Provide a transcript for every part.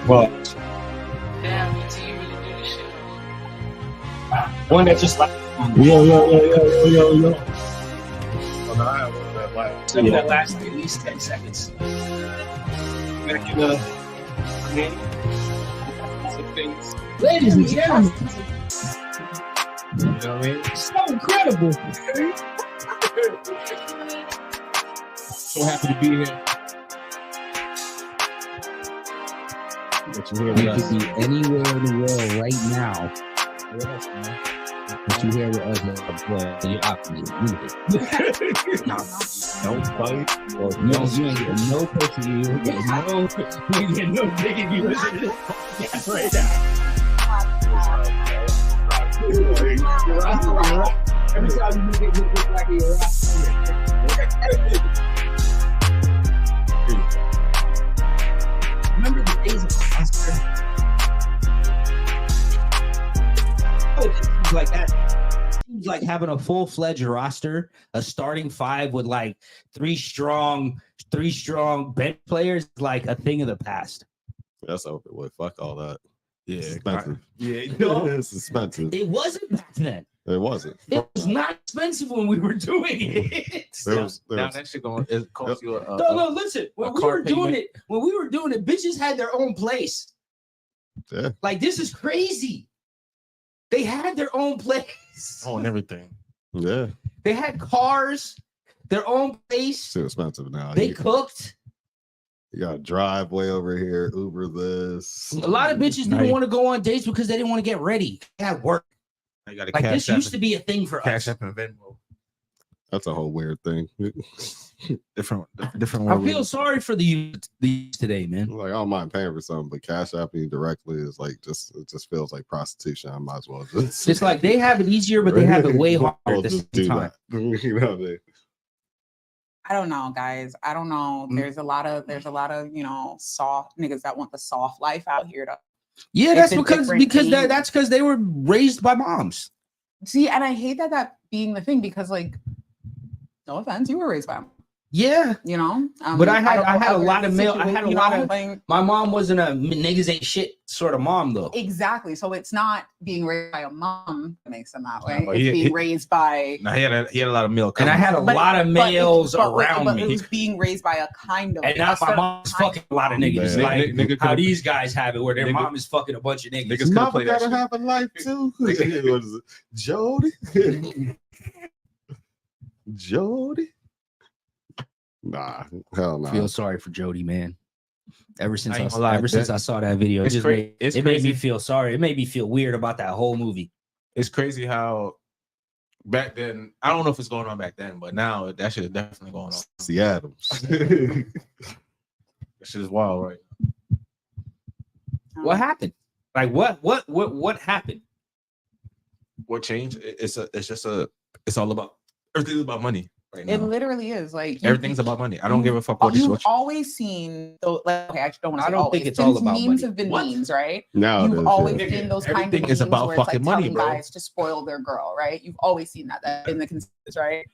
Well, Damn, BT, you really do this shit. one that just like Yo. oh, no, I have one that like Something that lasts at least 10 seconds. back in the some things. Ladies and gentlemen, You know what I mean? so incredible. So happy to be here. But you hear You with us. could be anywhere in the world right now. But you here with us, boy, you're optimistic. Don't fight. You ain't getting no pussy. You ain't getting no dick if you listen to this podcast right now. Every time you look at me, look like you're Remember the days of Oscar? Like that. Seems like having a full-fledged roster, a starting five with like three strong bench players, is like a thing of the past. That's over with. Fuck all that. Yeah, It's expensive. no, It's expensive. It wasn't back then. It wasn't. It was not expensive when we were doing it. There was now that shit going it costs you a No, listen. When we car were doing payment. it, bitches had their own place. Yeah. Like, this is crazy. They had their own place. and everything. Yeah. They had cars, their own place. Too expensive now. They You cooked. got a driveway over here, Uber this. A lot of bitches didn't want to go on dates because they didn't want to get ready. They had work. I got a Like, cash this app used to be a thing for cash us. app and Venmo. That's a whole weird thing. Different I feel sorry for the youth today, man. Like, I don't mind paying for something, but cash apping directly is like it just feels like prostitution. I might as well just It's like they have it easier, but they have it way harder I'll at the just same do time. that. You know what I mean? I don't know, guys. I don't know. Mm. There's a lot of, soft niggas that want the soft life out here though. Yeah, It's that's a because different thing. that's because they were raised by moms. See, and I hate that being the thing because, like, no offense, you were raised by them, Yeah, you know. but I don't had know a other lot of male. I situations, had a you lot know, of. like, My mom wasn't a niggas ain't shit sort of mom though. exactly. So it's not being raised by a mom that makes them that way. but It's he- being raised by. Now he had a lot of milk. And I had a lot of males around but me. it was being raised by a kind of. And now my mom's fucking a lot of niggas. Man. Like Nigga how could've- these guys have it, where their nigga- mom is fucking a bunch of niggas. Niggas could've Mama played that gotta shit. have a life too. What is it? Jody? Jody? Nah, hell no. I feel sorry for Jody, man. Ever since I ain't gonna lie, I saw that video, It's it crazy. It's made crazy. me feel sorry. It made me feel weird about that whole movie. It's crazy how back then, I don't know if it's going on back then, but now that shit is definitely going on. See Adams. That shit is wild, right? What happened? Like what happened? What changed? It's all about everything's about money right now. It literally is like Everything's about money. I don't give a fuck what You've what always seen. Like, okay, I actually don't want to. I don't think it's all Since about memes money. have been What? memes, right? Now it You've is, always yeah. seen those kind of Everything is memes about where it's fucking like money, telling bro. guys to spoil their girl, right? You've always seen that in the consensus, right?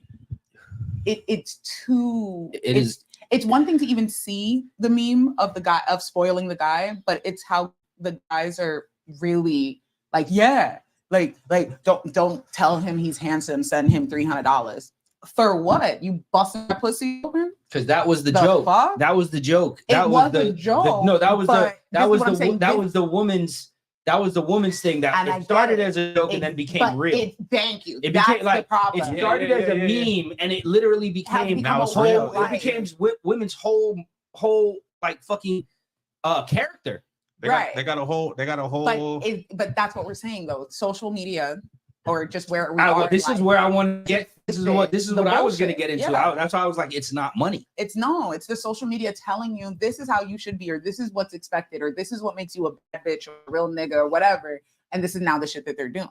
It's too. It is. It's one thing to even see the meme of the guy of spoiling the guy, but it's how the guys are really like, yeah, like don't tell him he's handsome. Send him $300 for what? You busting my pussy open? Because that was the The joke. fuck? That was the joke. It That was the a joke, no, that was but that this was is what I'm saying. that was the woman's thing that And I it get started it. as a joke and then became real. Thank you. It That's became like the problem. it started as a meme and it literally became become now a it's way whole. of It life. became women's whole like fucking character. they got a whole But that's what we're saying though. Social media, or just where we I- are. in this is life. where I want to get. This is The what I was going to bullshit. get into. Yeah. That's why I was like, it's not money. It's the social media telling you this is how you should be, or this is what's expected, or this is what makes you a bad bitch or a real nigga or whatever. And this is now the shit that they're doing.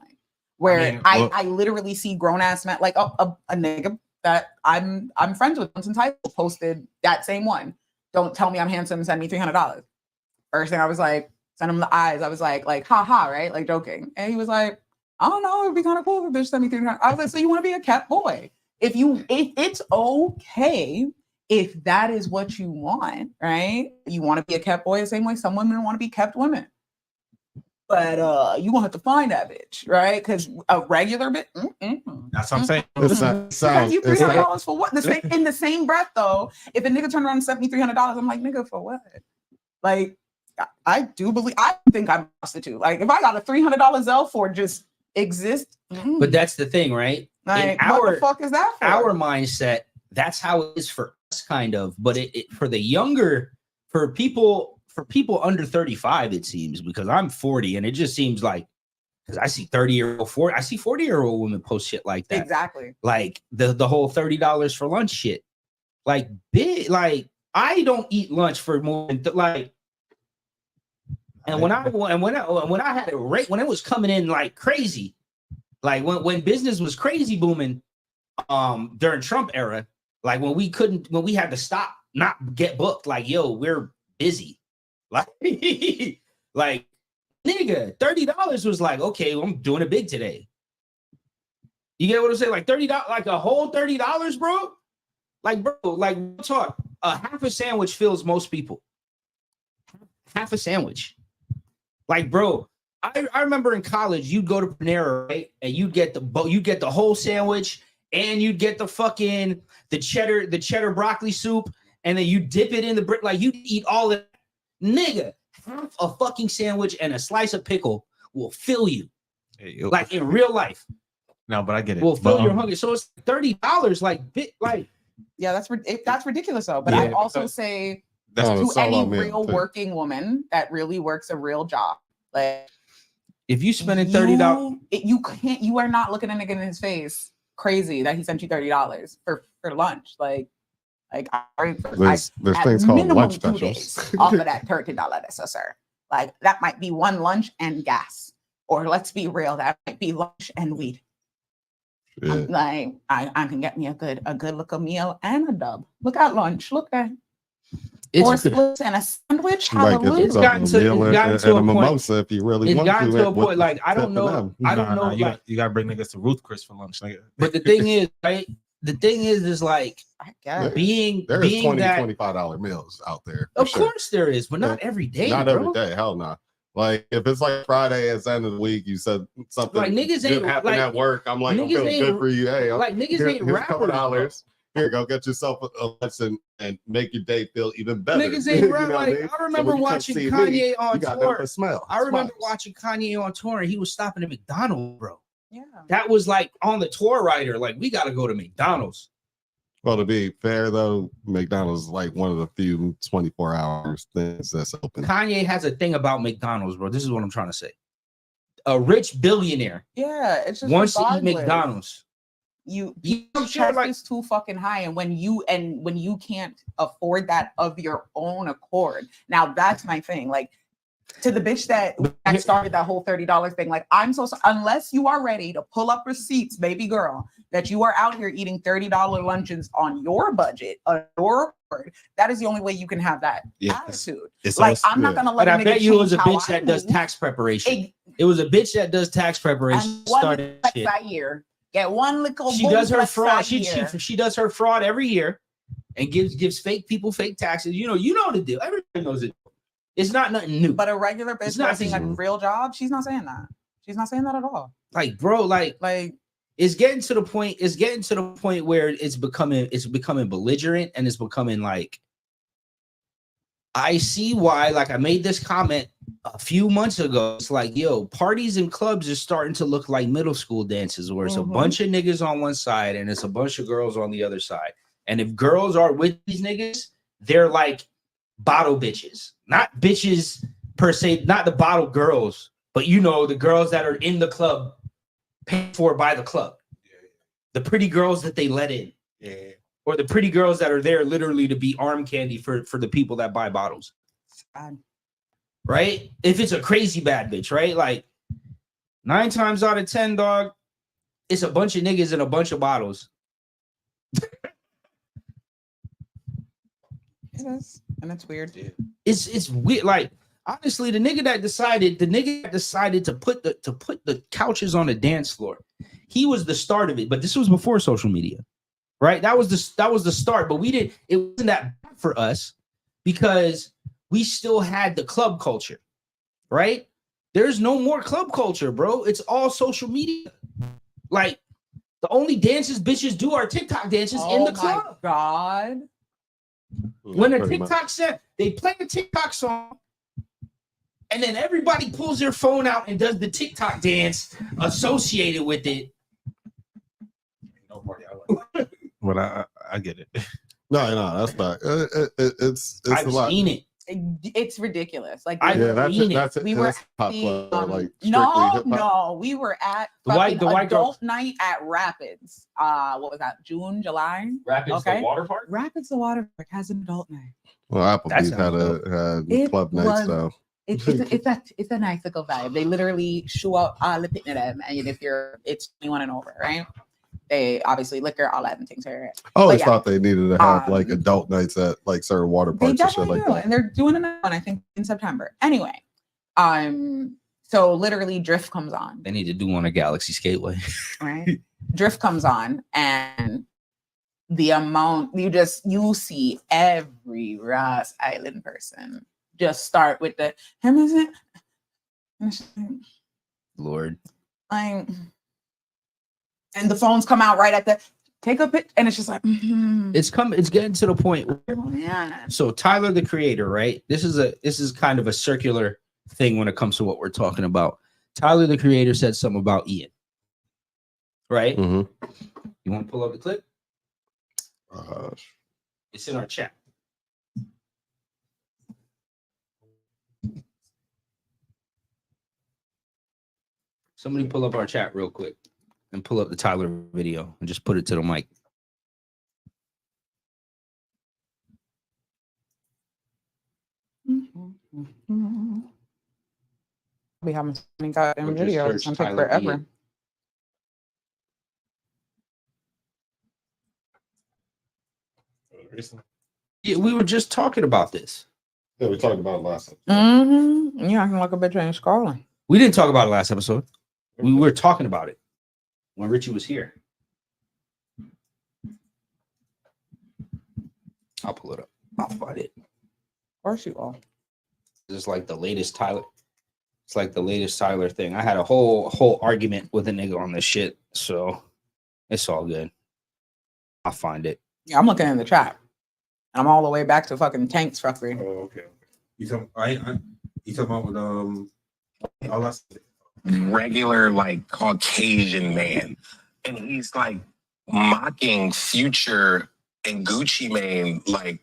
Where I literally see grown ass men, like a nigga that I'm friends with since high school, posted that same one. Don't tell me I'm handsome, send me $300. First thing I was like, send him the eyes. I was like, haha, right? Like joking. And he was like, I don't know, it'd be kind of cool if a bitch sent me $300. I was like, so you want to be a cat boy? If it's okay if that is what you want, right? You want to be a kept boy the same way some women want to be kept women. But you gonna have to find that bitch, right? Because a regular bitch. That's what I'm saying. You $300 for what? In the same breath, though, if a nigga turned around and sent me $300, I'm like, nigga, for what? Like, I think I'm a prostitute. Like, if I got a $300 Zelle for just exist. But that's the thing, right? Like, what the fuck is that for? Our mindset, that's how it is for us, kind of. But it for the younger, for people under 35, it seems, because I'm 40, and it just seems like, because I see 40-year-old women post shit like that. Exactly. Like the whole $30 for lunch shit. Like, big, like, I don't eat lunch for more than like. And when I had a rate, when it was coming in like crazy, like when business was crazy booming, during Trump era, like when we had to stop, not get booked, like, yo, we're busy. Like, like, nigga, $30 was like, okay, well, I'm doing it big today. You get what I'm saying? Like $30, like a whole $30, bro. Like, bro, like, we'll talk. Half a sandwich fills most people. Half a sandwich. Like, bro, I remember in college, you'd go to Panera, right? And you'd get the whole sandwich, and you'd get the cheddar broccoli soup, and then you dip it in the brick. Like, you'd eat all of it. Nigga, half a fucking sandwich and a slice of pickle will fill you. Like, in real life. No, but I get it. Will fill your hunger. So it's $30, like. Yeah, that's ridiculous though. But I'd also say to any real working woman that really works a real job, like, if you spending $30, you are not looking a nigga in his face crazy that he sent you $30 for lunch. Like there's things called lunch specials off of that $30, so sir. Like, that might be one lunch and gas, or let's be real, that might be lunch and weed. Yeah. Like, I can get me a good look of meal and a dub. Look at lunch. Look at or splits and a sandwich. Hallelujah. It's gotten to a mimosa if you really want to. It's gotten to a point. Like, I don't know. You gotta bring niggas to Ruth Chris for lunch. Nigga. But the thing is, right? The thing is like, there's $20, $25 meals out there. Of course there is, but not every day. Not every day. Hell no. Like, if it's like Friday at the end of the week, you said something like niggas ain't happened at work. I'm like, I'm feeling good for you. Hey, like, niggas ain't here's a couple dollars. Here, go get yourself a lesson and make your day feel even better. Niggas ain't right. Like, I remember watching Kanye on tour. I remember watching Kanye on tour, and he was stopping at McDonald's, bro. Yeah, that was like on the tour rider. Like, we got to go to McDonald's. Well, to be fair though, McDonald's is like one of the few 24 hours things that's open. Kanye has a thing about McDonald's, bro. This is what I'm trying to say. A rich billionaire, it's just wants to eat McDonald's. Your chest is too fucking high, and when you can't afford that of your own accord. Now that's my thing. Like, to the bitch that started that whole $30 thing, like, I'm so sorry. Unless you are ready to pull up receipts, baby girl, that you are out here eating $30 luncheons on your budget, on your word, that is the only way you can have that attitude. I'm not gonna let. But I bet you it was a bitch that does tax preparation. It was a bitch that does tax preparation. Started shit that year. Get one little. She does her fraud. She does her fraud every year, and gives fake people fake taxes. You know the deal. Everybody knows it. It's not nothing new. But a regular bitch working a real job, she's not saying that. She's not saying that at all. Like, bro, like it's getting to the point. It's getting to the point where it's becoming belligerent, and it's becoming like. I see why. Like, I made this comment a few months ago. It's like, yo, parties and clubs are starting to look like middle school dances, where it's a bunch of niggas on one side and it's a bunch of girls on the other side. And if girls are with these niggas, they're like bottle bitches, not bitches per se, not the bottle girls, but the girls that are in the club, paid for by the club, the pretty girls that they let in, or the pretty girls that are there literally to be arm candy for the people that buy bottles, right? If it's a crazy bad bitch, right? Like 9 times out of 10, dog, it's a bunch of niggas and a bunch of bottles. It is, and it's weird. It's weird. Like, honestly, the nigga that decided to put the couches on the dance floor, he was the start of it. But this was before social media. right? That was the start, but it wasn't that bad for us because we still had the club culture, right? There's no more club culture, bro. It's all social media. Like the only dances bitches do are TikTok dances in the club. Oh my God. When a Pretty much. TikTok set, they play a TikTok song, and then everybody pulls their phone out and does the TikTok dance associated with it. No party I like. But I get it. No, that's not. It's I've a lot. seen it. It's ridiculous. Like I- Yeah, seen it. that's we were that's hip hop, like strictly no, hip-hop. no, we were at The white adult girl- night at Rapids. What was that? June, July? Rapids, Okay. the water park. Rapids, the water park has an adult night. Well, That Applebee's sounds had It club was- nights though. It's a nice little vibe. They literally show up all the picking them, and if it's 21 and over, right? They obviously liquor, all that and things are. I always yeah. thought they needed to have like Um, adult nights at like certain water They parks and shit definitely like do, that. and they're doing another one, I think, in September. Anyway, so literally Drift comes on, They need to do one at Galaxy Skateway. right? Drift comes on, and the amount you see every Ross Island person just start with the him is it, and it's just Lord, like, and the phones come out right at the take a pic, and it's just like, it's getting to the point. yeah. So Tyler, the creator, right? This is kind of a circular thing when it comes to what we're talking about. Tyler, the creator, said something about Ian, right? Mm-hmm. You want to pull up the clip? Uh, It's in our chat. Somebody pull up our chat real quick and pull up the Tyler video and just put it to the mic. We haven't so many goddamn Or just videos. search It's gonna take Tyler forever. Ian. Yeah, we were just talking about this. yeah, we talked about it last time. Yeah, I can look a bitch and scrolling. We didn't talk about it last episode. We were talking about it when Richie was here. I'll pull it up. I'll find it. Of course you will. This is like the latest Tyler. It's like the latest Tyler thing. I had a whole argument with a nigga on this shit, so it's all good. I'll find it. Yeah, I'm looking in the chat. And I'm all the way back to fucking Tank's fuckery. Oh, okay. You talking? You talking about with all that's regular like Caucasian man, and he's like mocking Future and Gucci Mane like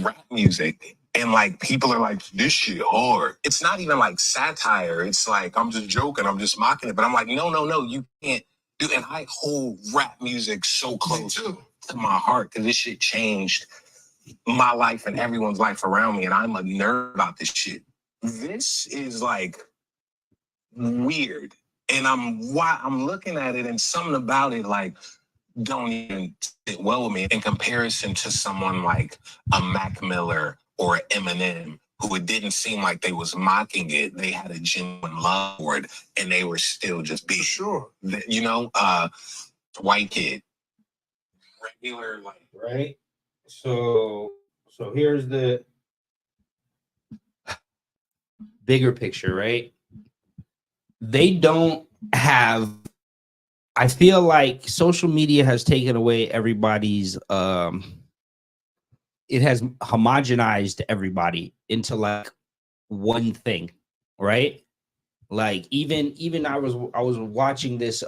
rap music, and like people are like, this shit hard. It's not even like satire. It's like I'm just joking. I'm just mocking it. But I'm like, no, you can't do. And I hold rap music so close to my heart because this shit changed my life and everyone's life around me, and I'm a nerd about this shit. This is like weird, and I'm looking at it, and something about it like don't even sit well with me in comparison to someone like a Mac Miller or an Eminem, who it didn't seem like they was mocking it. They had a genuine love for it, and they were still just being white kid, regular like Right. So here's the bigger picture, right? They don't have, I feel like social media has taken away everybody's it has homogenized everybody into like one thing, right? Like even I was watching this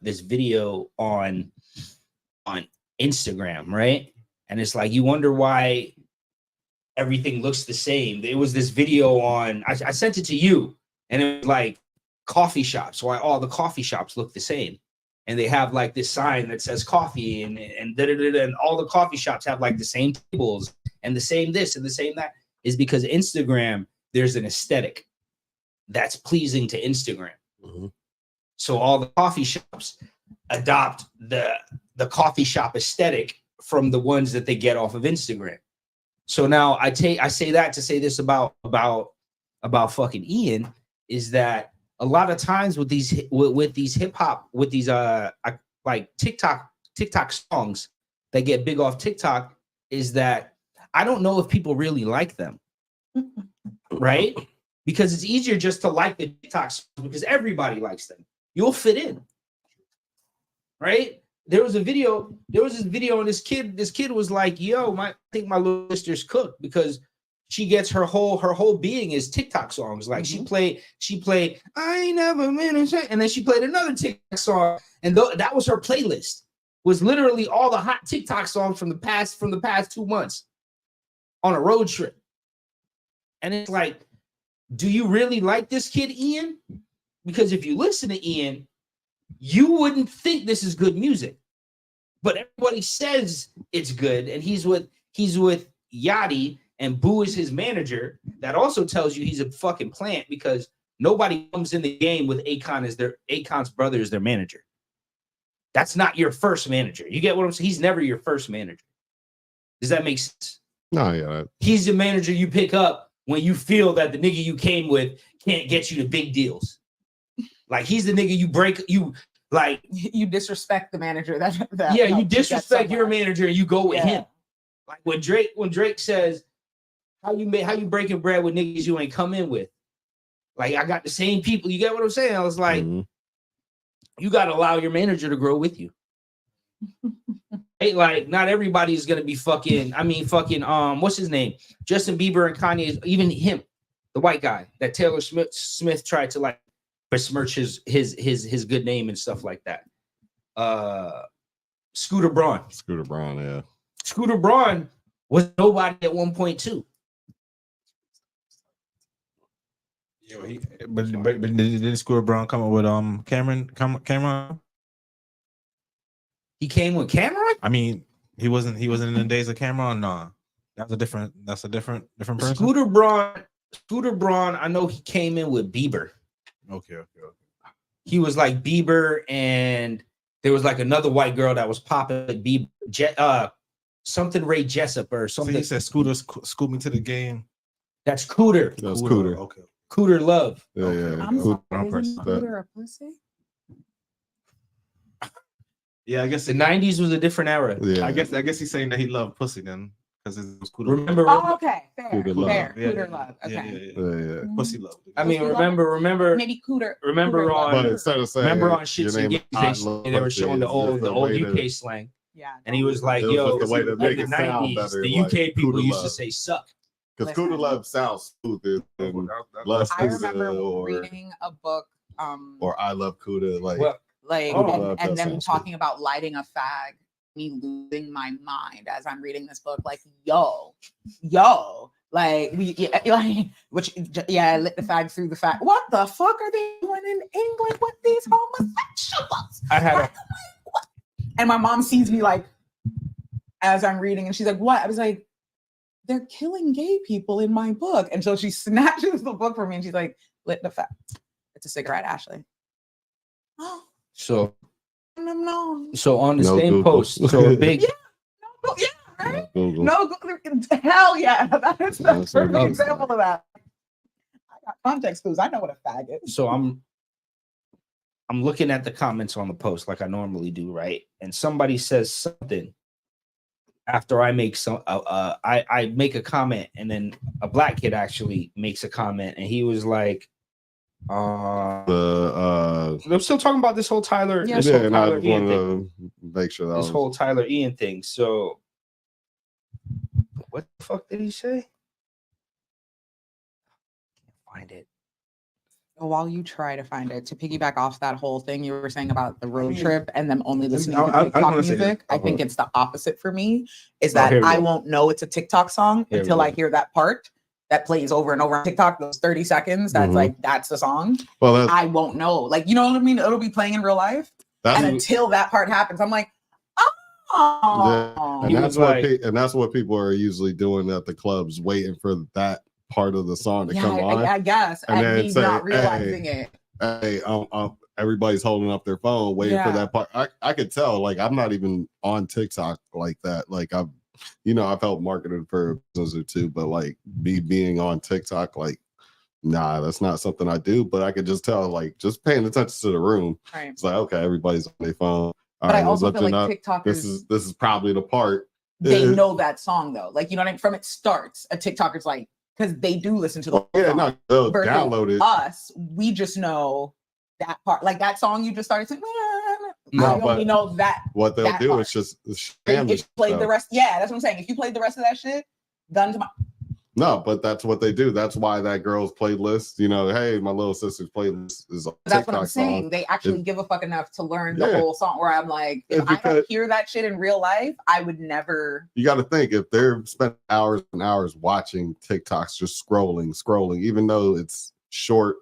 this video on Instagram, right? And it's like you wonder why everything looks the same. There was this video on, I sent it to you, and it was like coffee shops, why all the coffee shops look the same. And they have like this sign that says coffee and and all the coffee shops have like the same tables and the same this and the same that. Is because Instagram, there's an aesthetic that's pleasing to Instagram. Mm-hmm. So all the coffee shops adopt the coffee shop aesthetic from the ones that they get off of Instagram. So now I say that to say this about fucking Ian, is that a lot of times with these hip hop, with these like TikTok TikTok songs that get big off TikTok is that I don't know if people really like them, right? Because it's easier just to like the TikTok songs because everybody likes them. You'll fit in, right? There was this video, and this kid was like, yo, I think my little sister's cooked because she gets her whole being is TikTok songs. Like she played, I ain't never been in shit, and then she played another TikTok song, and that was her playlist. Was literally all the hot TikTok songs from the past 2 months on a road trip. And it's like, do you really like this kid, Ian? Because if you listen to Ian, you wouldn't think this is good music, but everybody says it's good, and he's with Yachty. And Boo is his manager. That also tells you he's a fucking plant because nobody comes in the game with Akon's brother as their manager. That's not your first manager. You get what I'm saying? He's never your first manager. Does that make sense? No, yeah. He's the manager you pick up when you feel that the nigga you came with can't get you to big deals. Like he's the nigga you disrespect the manager that you disrespect your manager and you go with him. Like when Drake says, How you breaking bread with niggas you ain't come in with? Like I got the same people. You get what I'm saying? I was like, you got to allow your manager to grow with you. Hey, like not everybody is gonna be fucking. What's his name? Justin Bieber and Kanye. Even him, the white guy that Taylor Smith tried to like besmirch his good name and stuff like that. Scooter Braun. Yeah. Scooter Braun was nobody at 1.2. Yeah, but did Scooter Braun come up with Cameron? He came with Cameron? I mean, he wasn't in the days of Cameron. Nah, that's a different person. Scooter Braun. I know he came in with Bieber. Okay. He was like Bieber, and there was like another white girl that was popping like Bieber. Something Ray Jessup or something. So he said Scooter scoop me to the game. That's Cooter. That's Cooter. Okay. Cooter Love. Yeah. I'm sorry, isn't Cooter a pussy? Yeah, I guess The 90s was a different era. Yeah. I guess he's saying that he loved pussy then because it was Cooter. Remember? Oh, okay, fair. Cooter love. Cooter love. Okay. Yeah. Pussy love. I mean, Pussy love? remember. Maybe Cooter. Remember Cooter on- love. But instead of saying, Remember on Shits and your Games, name they were showing the old way UK to- slang, Yeah. and he was like, It was "Yo, just the way to in make the it sound 90s, better, the like, UK people Cooter used to love. say suck." Because Cooter love sounds smoother than Less I Cooter remember or reading a book, I Love Cooter. Like, Well, like, Oh. and them Sounds talking about lighting a fag, me losing my mind as I'm reading this book. Like, yo, like I lit the fag through the fag. What the fuck are they doing in England with these homosexuals? I had a What? And my mom sees me like as I'm reading, and she's like, "What?" I was like, "They're killing gay people in my book." And so she snatches the book from me, and she's like, "Lit the fag." It's a cigarette, Ashley. Oh, so no. so on the No same Google. post. So a big Yeah, right? Google. No, hell yeah. That is the That's perfect okay. example of that. I got context clues. I know what a fag is. So I'm looking at the comments on the post like I normally do, right? And somebody says something after I make I make a comment, and then a black kid actually makes a comment, and he was like, I'm still talking about this whole Tyler, Yeah. this Yeah, whole and I Tyler just Ian wanted thing. to make sure that This was whole Tyler Ian thing. So what the fuck did he say? Can't find it. While you try to find it, to piggyback off that whole thing you were saying about the road trip and them only listening I- to I TikTok wanna say music, this. I think it's the opposite for me. Is Oh, that here we I go. won't know it's a TikTok song Here we until go. I hear that part that plays over and over on TikTok, those 30 seconds. That's Mhm. like, that's the song. well. That's I won't know. Like, you know what I mean? It'll be playing in real life. And until that part happens, I'm like, oh. and He that's was what like- and that's what people are usually doing at the clubs, waiting for that part of the song to Yeah, come on. I guess. And And then me say, not realizing it. Hey, everybody's holding up their phone waiting for Yeah. that part. I could tell. Like, I'm not even on TikTok like that. Like, I've helped marketed for a business or two, but like me being on TikTok, like, nah, that's not something I do. But I could just tell, like, just paying attention to the room. Right. It's like, okay, everybody's on their phone. But I was also feel looking like up. TikTokers, This is probably the part. they know that song though. Like, you know what I mean? From it starts, a TikToker's like, because they do listen to the Oh, yeah, song. no, they'll Versus download it. Us, we just know that part. Like that song you just started singing. No, I only but know that. What they'll that do part. is just If spam you the played the stuff. rest, yeah, that's what I'm saying. If you played the rest of that shit, gun to my. No, but that's what they do. That's why that girl's playlist, you know, hey, my little sister's playlist is a That's TikTok what I'm saying. song. They actually give a fuck enough to learn the Yeah. whole song. Where I'm like, if It's I don't because- hear that shit in real life, I would never. You got to think if they're spending hours and hours watching TikToks, just scrolling, even though it's short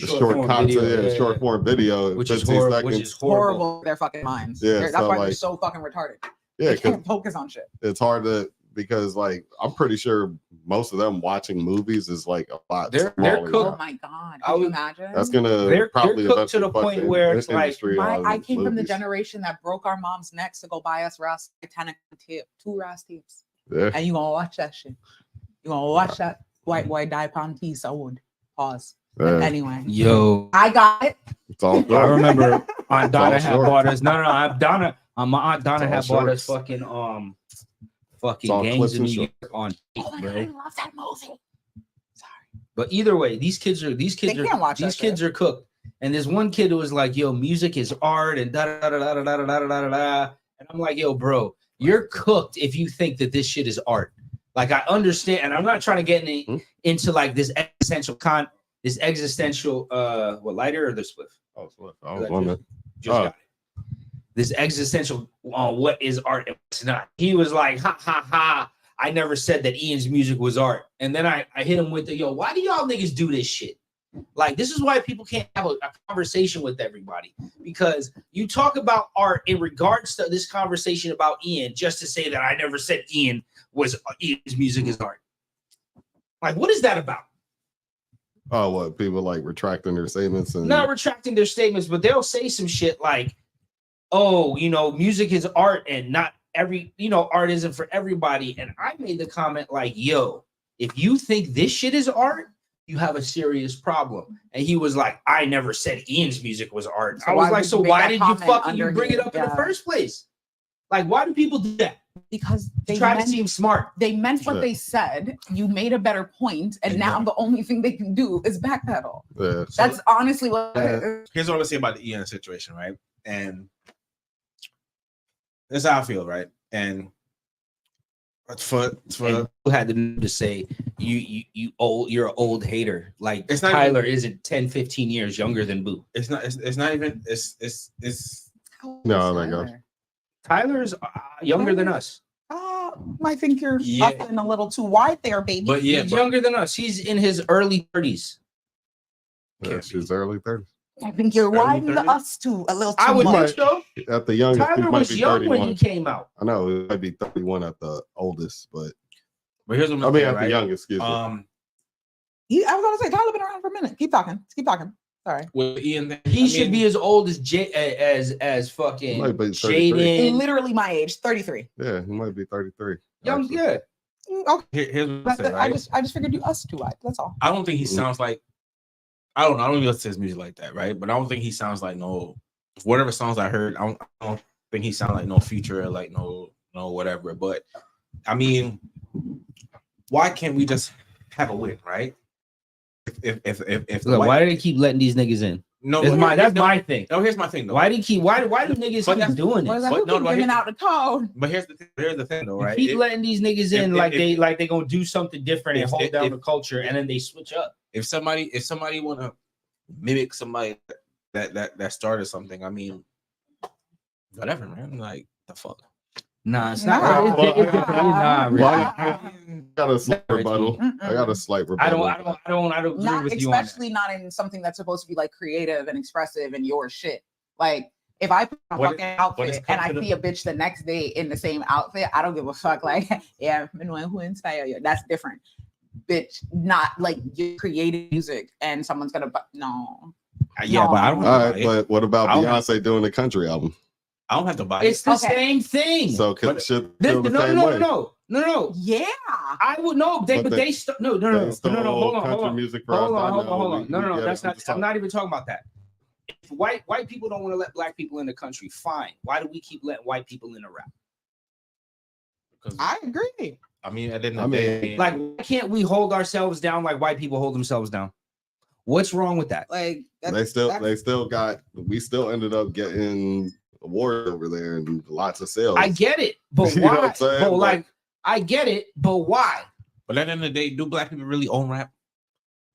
form content, video, short form video, which is 15 horrible. seconds. Which is horrible. Horrible. Their fucking minds. Yeah, That's so, why they're like- so fucking retarded. Yeah, They because can't focus on shit. it's hard to because like I'm pretty sure most of them watching movies is like a lot. They're smaller cooked. Oh now. my god! I Can you would- imagine? That's gonna They're probably cooked to the eventually fuck point where it's like, industry on I came from the movies. generation that broke our mom's necks to go buy us Ross Titanic tape, 2 Ross tapes, Yeah. and you gonna watch that shit. You gonna watch that white boy die pound piece of wood. Pause. Yeah. Anyway, Yo, I got it. It's all I short. remember Aunt Donna all had short. bought us. No, my Aunt Donna It's all had bought us shorts. fucking all gangs clips in and New shorts. York on tape, Oh my god, bro. I love that movie. But either way, these kids are can't watch that these kids shit. are cooked. And there's one kid who was like, "Yo, music is art," and da da da da da da da da da da. And I'm like, "Yo, bro, you're cooked if you think that this shit is art." Like I understand, and I'm not trying to get into like this existential what lighter or the spliff? I was wondering. Just Oh. got it. This existential on what is art and what's not. He was like, ha ha ha. I never said that Ian's music was art. And then I hit him with the yo, why do y'all niggas do this shit? Like, this is why people can't have a conversation with everybody. Because you talk about art in regards to this conversation about Ian, just to say that I never said Ian's music is art. Like, what is that about? Oh, what people like retracting their statements and Not retracting their statements, but they'll say some shit like, oh, music is art and not art isn't for everybody. And I made the comment like, yo, if you think this shit is art, you have a serious problem. And he was like, I never said Ian's music was art. So I was why like, would so you make why that did you comment fucking under bring it his- up in the yeah. first place? Like, why do people do that? Because they Try to meant, seem smart. they meant what Yeah. they said. You made a better point, and now the only thing they can do is backpedal. yeah. That's honestly what it is. Here's what I'm gonna say about the Ian situation, right? And this is how I feel, right? And for Who had the nerve to say you old, you're an old hater. Like It's not Tyler isn't 10, 15 years younger than Boo. it's not even No, my gosh. Tyler's younger than us. I think you're Yeah. up in a little too wide there, baby. but yeah, He's but, younger than us. He's in his early 30s. Yeah, she's early 30s. I think you're Early widening 30s? us too a little too I would much. think so. At the youngest, he Tyler might was be young when 31. he came out. I know it might be 31 at the oldest, but here's what I'm I gonna mean say, at right? the youngest, excuse me. I I was gonna say Tyler been around for a minute. Keep talking. Keep talking. Sorry. with Ian, He should be as old as as fucking Might be 33. Jaden. Literally my age, 33. Yeah, he might be 33. Young, actually. yeah. Okay. Here's what I'm saying, right? I just figured you us too wide. That's all. I don't think he sounds like I don't even listen to his music like that, right? But I don't think he sounds like whatever songs I heard. I don't think he sounds like no Future, like no whatever. But I mean, why can't we just have a win, right? If Look, why do they keep letting these niggas in? no, That's my thing. no, here's my thing though. Why do niggas But keep that's- doing What is this? that? But Who no, keep but giving here- out the code? But here's the thing though, right? Keep letting these niggas in if- like they gonna do something different and if- hold down if- the culture, and then they switch up. If somebody wanna mimic somebody that started something, I mean, whatever, man. Like the fuck. Nah, it's Nah. not. Nah, really. I got a slight rebuttal. I got a slight I rebuttal. don't agree Not with you on that. especially not in something that's supposed to be like creative and expressive and your shit. Like if I put on a What fucking it's outfit come and I to the- see a bitch the next day in the same outfit, I don't give a fuck. Like, yeah, who inspire you? That's different. Bitch, not like you creating music and someone's gonna no. Yeah, but I don't. All Have right, to buy it. but what about I don't- Beyonce doing the country album? I don't have to buy It's it. the Okay. same thing. So can But- shit This- feel no, the no, same no, way? no. Yeah. I would know, But but they- they no. They stole Hold on. country music for us. Hold I on. know. No, We that's get it. not. I'm not even talking about that. white people don't want to let black people in the country, fine. Why do we keep letting white people in the rap? Because I agree. I mean, at the end of the day, Like, why can't we hold ourselves down like white people hold themselves down? What's wrong with that? Like we still ended up getting awards over there and lots of sales. I get it, but You know why? what I'm saying? But like, I get it, but why? but at the end of the day, do black people really own rap?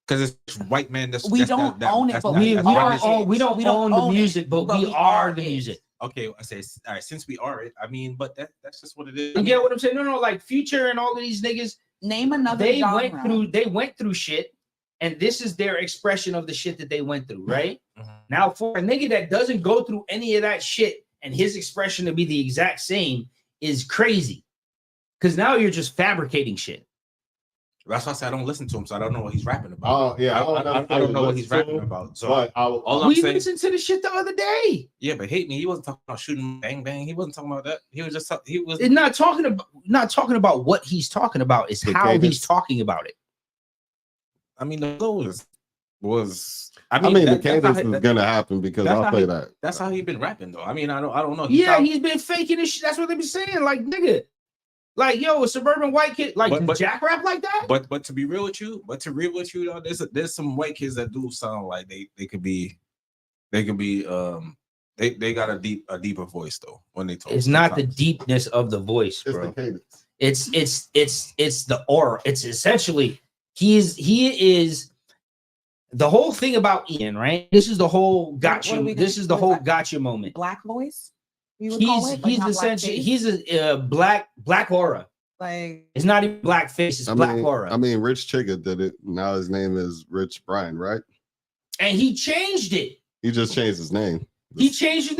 Because it's white men. We don't own it, but we don't own the music, but we are the music. Okay, I say, all right, since we are it, I mean, but that's just what it is. You get what I'm saying? No, like Future and all of these niggas. Name another. They genre. went through shit, and this is their expression of the shit that they went through, right? Mm-hmm. Now, for a nigga that doesn't go through any of that shit, and his expression to be the exact same is crazy, because now you're just fabricating shit. That's why I said I don't listen to him, so I don't know what he's rapping about. Oh yeah, I don't know what he's rapping about. So all We I'm saying, listened to the shit the other day. yeah, but hate me. He wasn't talking about shooting bang bang. He wasn't talking about that. He was just he was It's not talking about what he's talking about. It's The how cadence. he's talking about it. I mean, the flow was. the cadence is gonna happen because that's I'll how say he- that. That's how he been rapping though. I mean, I don't know. Yeah, he's been faking this shit. That's what they be saying. Like, nigga, like, yo, a suburban white kid, like, But- Jack rap like that? But to be real with you, though, there's some white kids that do sound like they could be they got a deeper voice though when they talk. It's not the deepness of the voice, It's bro. the cadence. It's the aura. It's essentially he is the whole thing about Ian, right? This is the whole gotcha. This is the whole gotcha moment. Black voice. We would call it? Like, He's not essentially blackface? he's a black aura. Like It's not even black face. It's black aura. I mean, Rich Chigga did it. Now his name is Rich Brian, right? And he changed it. He just changed his name. He changed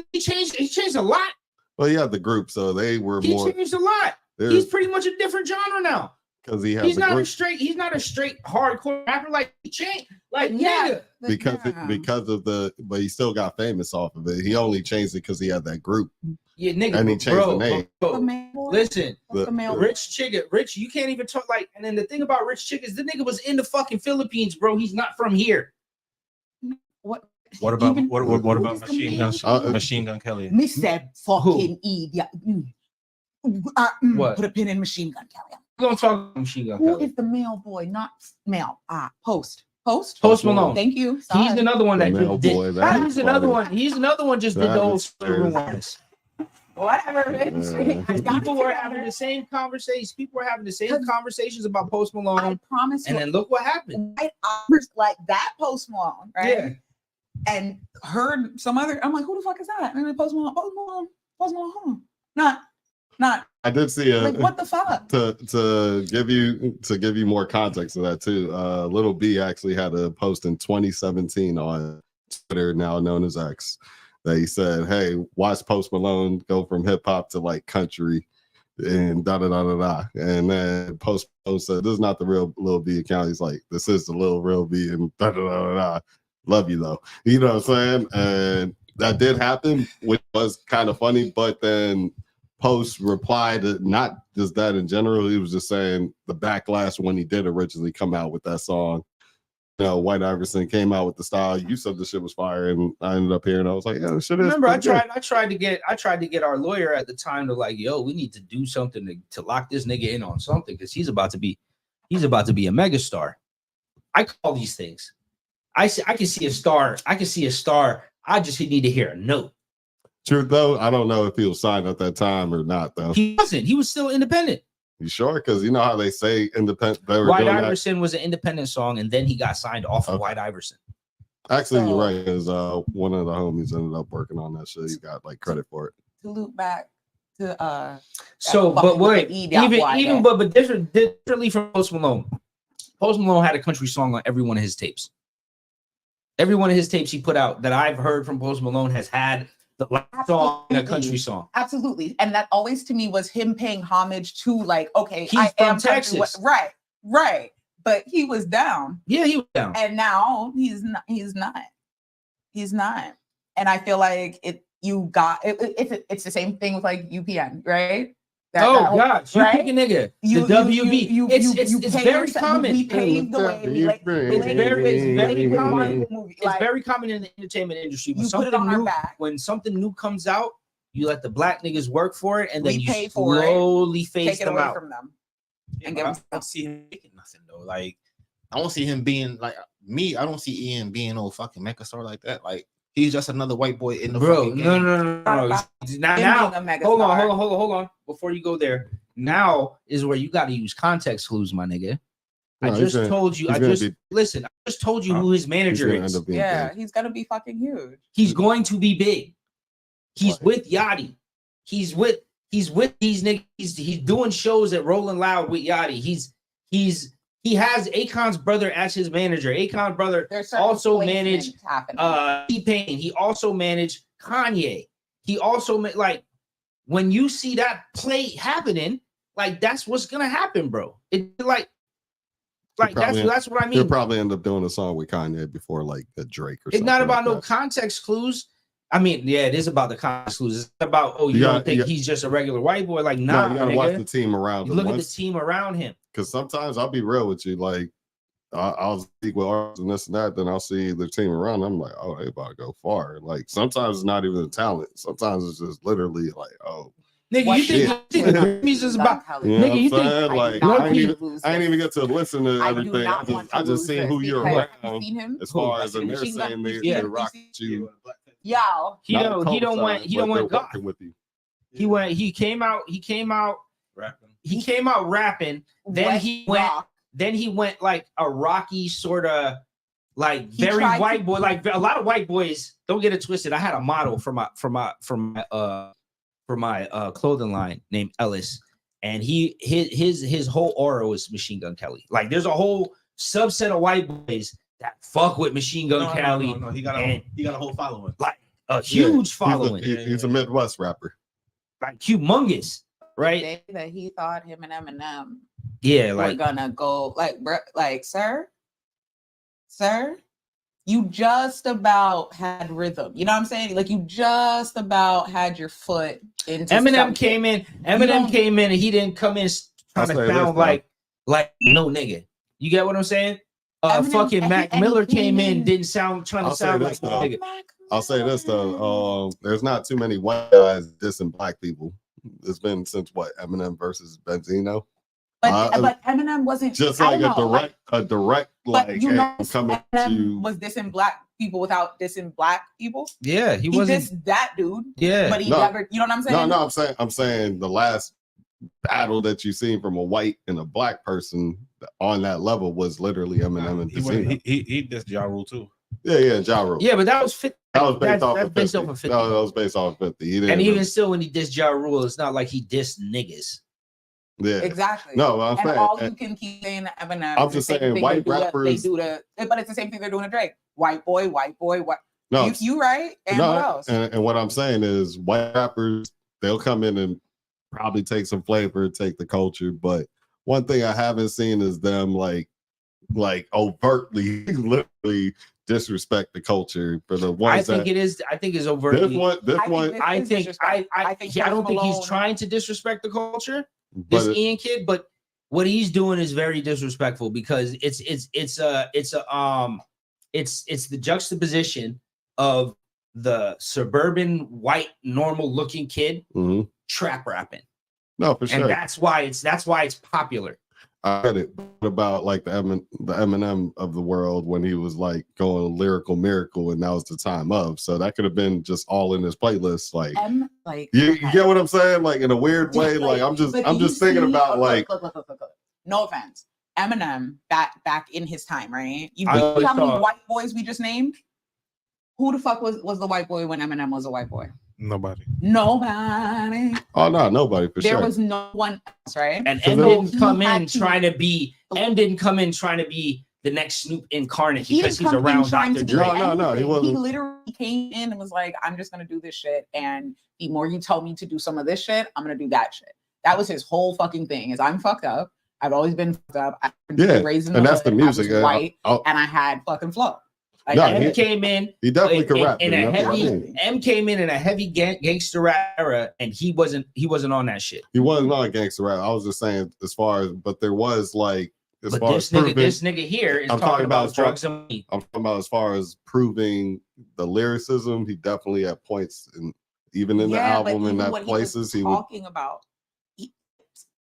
a lot. Well, he had the group, so they were He more changed a lot. He's pretty much a different genre now. because he had He's the not group. he's not a straight hardcore rapper. Like, he changed. Like, Yeah. nigga. because of but he still got famous off of it. He only changed it because he had that group. Yeah, nigga. And he changed the name. the male boy? Listen, What's the male Rich Chigga, Rich, you can't even talk like. And then the thing about Rich Chigga is the nigga was in the fucking Philippines, bro. He's not from here. What? What about Even- what who about is the Machine man? Gun Machine Gun Kelly? Mr. fucking idiot. What? Put a pin in Machine Gun Kelly. We're gonna talk about Machine Gun Who Kelly. is the male boy? Not male. Post. Post Malone. Thank you. He's Sorry. another one that The male did. boy, that He's is another funny. one. He's another one. Just did That the old is suburban crazy. ones. Whatever, bitch. People were having the same conversations. People were having the same conversations about Post I Malone, promise and you, then look what happened. white hours like that Post Malone, right? Yeah. And heard some other. I'm like, who the fuck is that? And then Post Malone. Huh? Not. I did see Like, what the fuck? to give you more context to that too. Little B actually had a post in 2017 on Twitter, now known as X, that he said, "Hey, watch Post Malone go from hip hop to like country." And da da da da da. And then Post Malone said, "This is not the real Lil B account." He's like, "This is the little real B." And da da da da da. Love you though. You know what I'm saying? And that did happen, which was kind of funny. But then Post replied that not just that in general. He was just saying the backlash when he did originally come out with that song. You know, White Iverson came out with the style. You said the shit was fire, and I ended up hearing. I was like, "Yeah, the shit is." Remember, I pretty good." tried to get our lawyer at the time to like, yo, we need to do something to lock this nigga in on something because he's about to be a megastar. I call these things. I can see a star. I just need to hear a note. Truth though, I don't know if he was signed at that time or not. Though He wasn't. He was still independent. you sure? Because you know how they say independent. They were White doing that. Iverson was an independent song, and then he got signed off of Okay. White Iverson. Actually, So- you're right. Because one of the homies ended up working on that shit. He got like credit for it. To loop back to So, fucking but wait, with the E.Y. even but differently from Post Malone. Post Malone had a country song on every one of his tapes. Every one of his tapes he put out that I've heard from Post Malone has had the last song in a country song. absolutely, and that always to me was him paying homage to like, okay, He's I from am country, Texas. right, but he was down, Yeah, he was down. and now he's not, and I feel like it's the same thing with like UPN, right? God, you right? pick a nigga. You- The WB. you It's pay very yourself- common. We paved the way. We like, It's very common. movie. It's very common in the entertainment industry. When You put it on our back. when something new comes out, you let the black niggas work for it, and then We you pay for it, slowly phase take it them away out. from them. Yeah, And but give I him don't see him making nothing though. Like I don't see him being like me. I don't see Ian being no fucking mecha star like that. Like he's just another white boy in the Bro, fucking game. no. Now, Him now, being a mega hold star. on. Before you go there, now is where you got to use context clues, my nigga. No, I he's just told you. he's I gonna just listen. I just told you who his He's manager gonna is. end up being Yeah, big. he's gonna be fucking huge. He's going to be big. He's Right. with Yachty. He's with these niggas. He's doing shows at Rolling Loud with Yachty. He has Akon's brother as his manager. Akon's brother There's certain also placements managed happening. T-Pain. He also managed Kanye. He also like when you see that play happening, like that's what's gonna happen, bro. It like that's what I mean. He'll probably end up doing a song with Kanye before like a Drake or It's something. not about like no that. context clues. I mean, yeah, it is about the context clues. It's about you don't think he's just a regular white boy. Like, nah, No, you gotta nigga. watch the team around You him. look at the team around him. Because sometimes I'll be real with you, like I'll speak with artists and this and that, then I'll see the team around. I'm like, oh, they about to go far. Like sometimes it's not even the talent. Sometimes it's just literally like, oh, Nigga, What you think the Grammys is about? you know Nigga, you what I'm think- saying? Like I ain't even get to listen to everything. I just seen who you're around Seen him? as far as and they're Machine Gun- saying they Yeah. rock with you. Yo, He Not the don't want co-sign, but they're God. working with you. He came out rapping. Then Wet he went rock. Then he went like a rocky sort of like He very tried white to- boy. Like a lot of white boys. Don't get it twisted. I had a model for my clothing line named Ellis, and his whole aura was Machine Gun Kelly. Like there's a whole subset of white boys that fuck with Machine Gun Kelly. No, he got a whole following. Like a huge following, He's a Midwest rapper. like humongous, right? Day that he thought him and Eminem Yeah, were like gonna go, like, bro, like, sir, you just about had rhythm. You know what I'm saying? Like, you just about had your foot into Eminem something. came in. don't- Eminem came in, and he didn't come in trying I'll to say this, sound though. like no nigga. You get what I'm saying? Eminem- Fucking and Mac he Miller came came in, in- didn't sound trying to I'll say sound this, like though. no nigga. I'll say this though, there's not too many white guys dissing black people. It's been since what, Eminem versus Benzino? But Eminem wasn't Just I like don't know, a direct But like you know, hey, coming Eminem to was dissing black people without dissing black people. Yeah, he He wasn't. dissed that dude, Yeah, but he No. never. You know what I'm saying? no, I'm saying the last battle that you've seen from a white and a black person on that level was literally Eminem and Benzino. He dissed Ja Rule too. Yeah, Ja Rule. yeah, but that was 50. That was based off that's of based 50. off of 50. No, that was based off of 50. He didn't And even really- still, when he dissed Ja Rule, it's not like he dissed niggas. yeah. Exactly. No, I'm And saying all you can keep saying to Eminem. I'm is just the same saying thing white they do to- rappers- They do to, but it's the same thing they're doing to Drake. White boy, white. no, You right? And no, what else? And what I'm saying is white rappers, they'll come in and probably take some flavor, take the culture. But one thing I haven't seen is them like overtly, literally disrespect the culture for the I ones think that it is. I think it's this overtly. one, I It's think disrespect. I think I don't Post think he's Malone- trying to disrespect the culture. This but Ian kid, but what he's doing is very disrespectful because it's the juxtaposition of the suburban white normal looking kid Mhm. trap rapping, no, for and sure. that's why it's popular. I get it. What about like the Eminem of the world when he was like going lyrical miracle and that was the time of, so that could have been just all in his playlist. Like Like you get what I'm saying? Like in a weird Just way. Like I'm but you just thinking see- about like look. No offense, Eminem back in his time, right? You I see always how many thought- white boys we just named? Who the fuck was the white boy when Eminem was a white boy? Nobody. Nobody. oh no, nobody for There sure. was no one else, right? And So M then- didn't He come had in to- trying to be the next Snoop incarnate He because didn't he's come in around trying Dr. to do Dre. No, he anything. wasn't. He literally came in and was like, "I'm just gonna do this shit, and the more you tell me to do some of this shit, I'm gonna do that shit." That was his whole fucking thing. Is I'm fucked up. I've always been fucked up. I've been Yeah, raised in and the that's the hood. music. I was white, I'll- and I had fucking flow. Like, No, M came in. He definitely could rap. In a that's what I heavy mean. M came in a heavy gangster rap era, and he wasn't on that shit. He wasn't on gangster rap. I was just saying, as far as, but there was like, as But far this as nigga here is I'm talking about as far- drugs and money. I'm talking about as far as proving the lyricism. He definitely at points, and even in the album and that places he was talking about.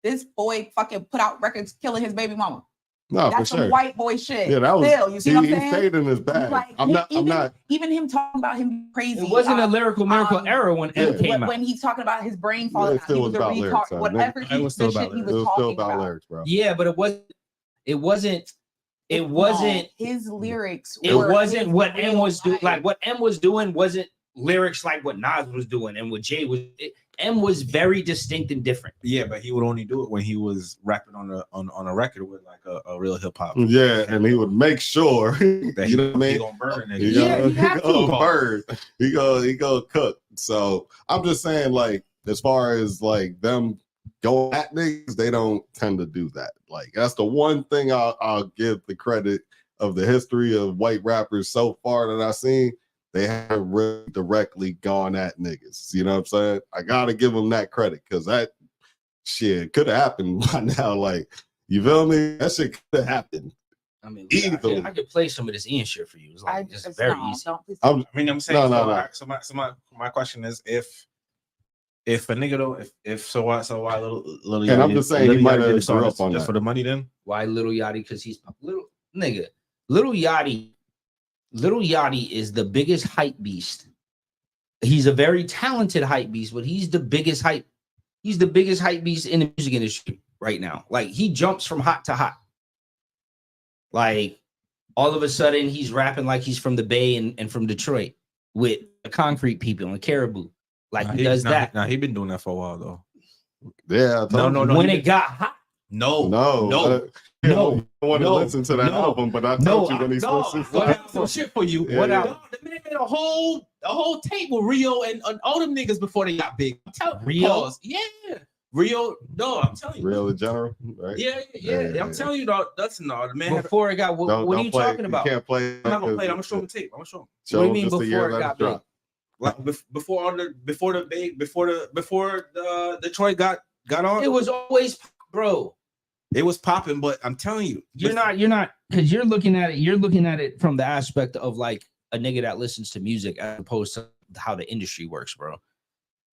This boy fucking put out records killing his baby mama. no That's for some sure. white boy shit. Yeah, that was. Still, you see what I'm He saying? stayed in his bag. Like, I'm not. Even him talking about him crazy. It wasn't a lyrical miracle era when M yeah. came out. When he's talking about his brain Yeah, falling it out, still he was was a about lyrics, retard. Whatever It was still about he lyrics. It was was still talking about about. lyrics, bro. Yeah, but it wasn't No, his lyrics. it were wasn't his what M real was doing. life. Like what M was doing wasn't lyrics like what Nas was doing and what Jay was. M was very distinct and different. Yeah, but he would only do it when he was rapping on a record with like a real hip hop. Yeah, and he would make sure That you know what I mean. He gonna burn it. Yeah, he have to. gonna burn. He go cook. So I'm just saying, like, as far as like them going at niggas, they don't tend to do that. Like, that's the one thing I'll give the credit of the history of white rappers so far that I've seen. They haven't really directly gone at niggas. You know what I'm saying? I gotta give them that credit because that shit could have happened by now. Like, you feel me? That shit could have happened. I mean, Easily. I could play some of this Ian shit for you. It's like it's very easy. Please I'm I'm saying No. So my question is if a nigga though if why little And I'm just saying he might have just grew up on that. for the money then. Why Little Yachty? Because he's little nigga. Little Yachty is the biggest hype beast. He's a very talented hype beast, but he's the biggest hype. He's the biggest hype beast in the music industry right now. Like he jumps from hot to hot. Like all of a sudden he's rapping like he's from the Bay and from Detroit with the Concrete People and Caribou. Like he does that. Now he been doing that for a while though. Yeah. No. When it got hot. No. I don't want to listen to that no, album, but I told you when he's No, listening. I got some shit for you. Yeah, What yeah. out? The man made a whole tape with Rio and all them niggas before they got big. Rio? Pause. Yeah. Rio. No, I'm telling you. Real in general, right? Yeah. I'm telling you, dog. That's no. The man. Before it got what are you play, talking about? You can't play. I'm not gonna play it. I'm gonna show him the tape. I'm gonna show him. Show What do you him mean just the before year it that got dropped. Like before Detroit got on. It was always, bro. It was popping, but I'm telling you, You're not because you're looking at it from the aspect of like a nigga that listens to music as opposed to how the industry works, bro.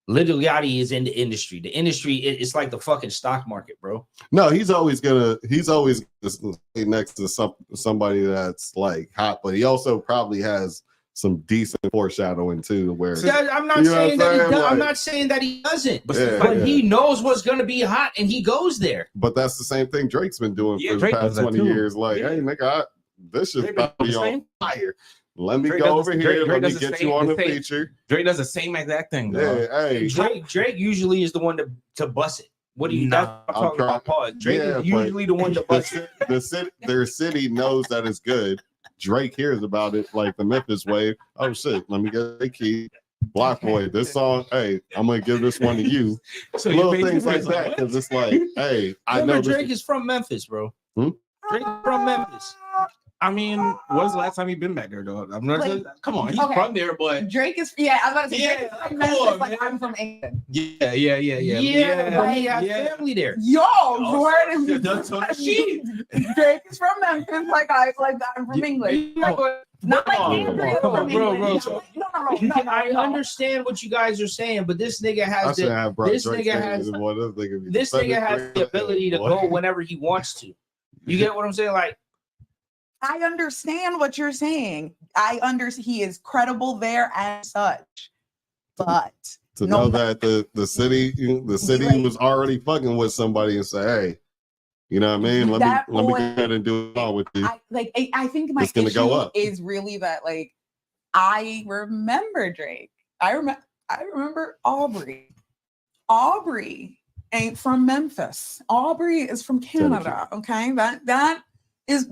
Lil Yachty is in the industry. The industry it's like the fucking stock market, bro. No, he's always gonna stay next to somebody that's like hot, but he also probably has some decent foreshadowing too. Where I'm not You know saying what I'm that saying? I'm Like- not saying that he doesn't, But, Yeah. he knows what's gonna be hot and he goes there. but that's the same thing Drake's been doing Yeah, for the Drake past does that 20 too. years. Like, Yeah. hey, nigga, this shit's Drake does about to be the on same. fire. Let me Drake go does over the- here. Drake Let me does the get same- you on the the same- feature. Drake does the same exact thing. Dog. Yeah, hey, Drake usually is the one to bust it. What do you? Nah, that's what I'm talking about. Pause. Drake Yeah, is usually the one to bust it. their city knows that it's good. Drake hears about it like the Memphis wave. Oh shit, let me get a key. Block Boy, this song, hey, I'm gonna give this one to you. So Little you're things like basically that, because it's like, hey, I Remember, know Drake is from Memphis, bro. Hmm? Drake from Memphis. I mean, when's the last time he been back there, dog? I'm not. Like, Come on, he's okay. from there, but Drake is I was about to say Yeah, Drake is from come Memphis, on, like man. I'm from England. Yeah. But he has family there. Yo, Jordan, yeah, that's what she- Drake is from Memphis, like I'm from England. Not like Andrew come on, from bro, England. bro. No. I understand what you guys are saying, but this nigga I has should have brought this Drake nigga in has- as one of the niggas. this nigga has the ability to go whenever he wants to. You get what I'm saying? Like, I understand what you're saying. I understand he is credible there and such, but to no, know that the city Like- was already fucking with somebody and say, hey, you know what I mean? Let That me go boy- ahead and do it all with you. I think my It's gonna issue go up. is really that like I remember Drake. I remember Aubrey. Aubrey ain't from Memphis. Aubrey is from Canada. Okay, that is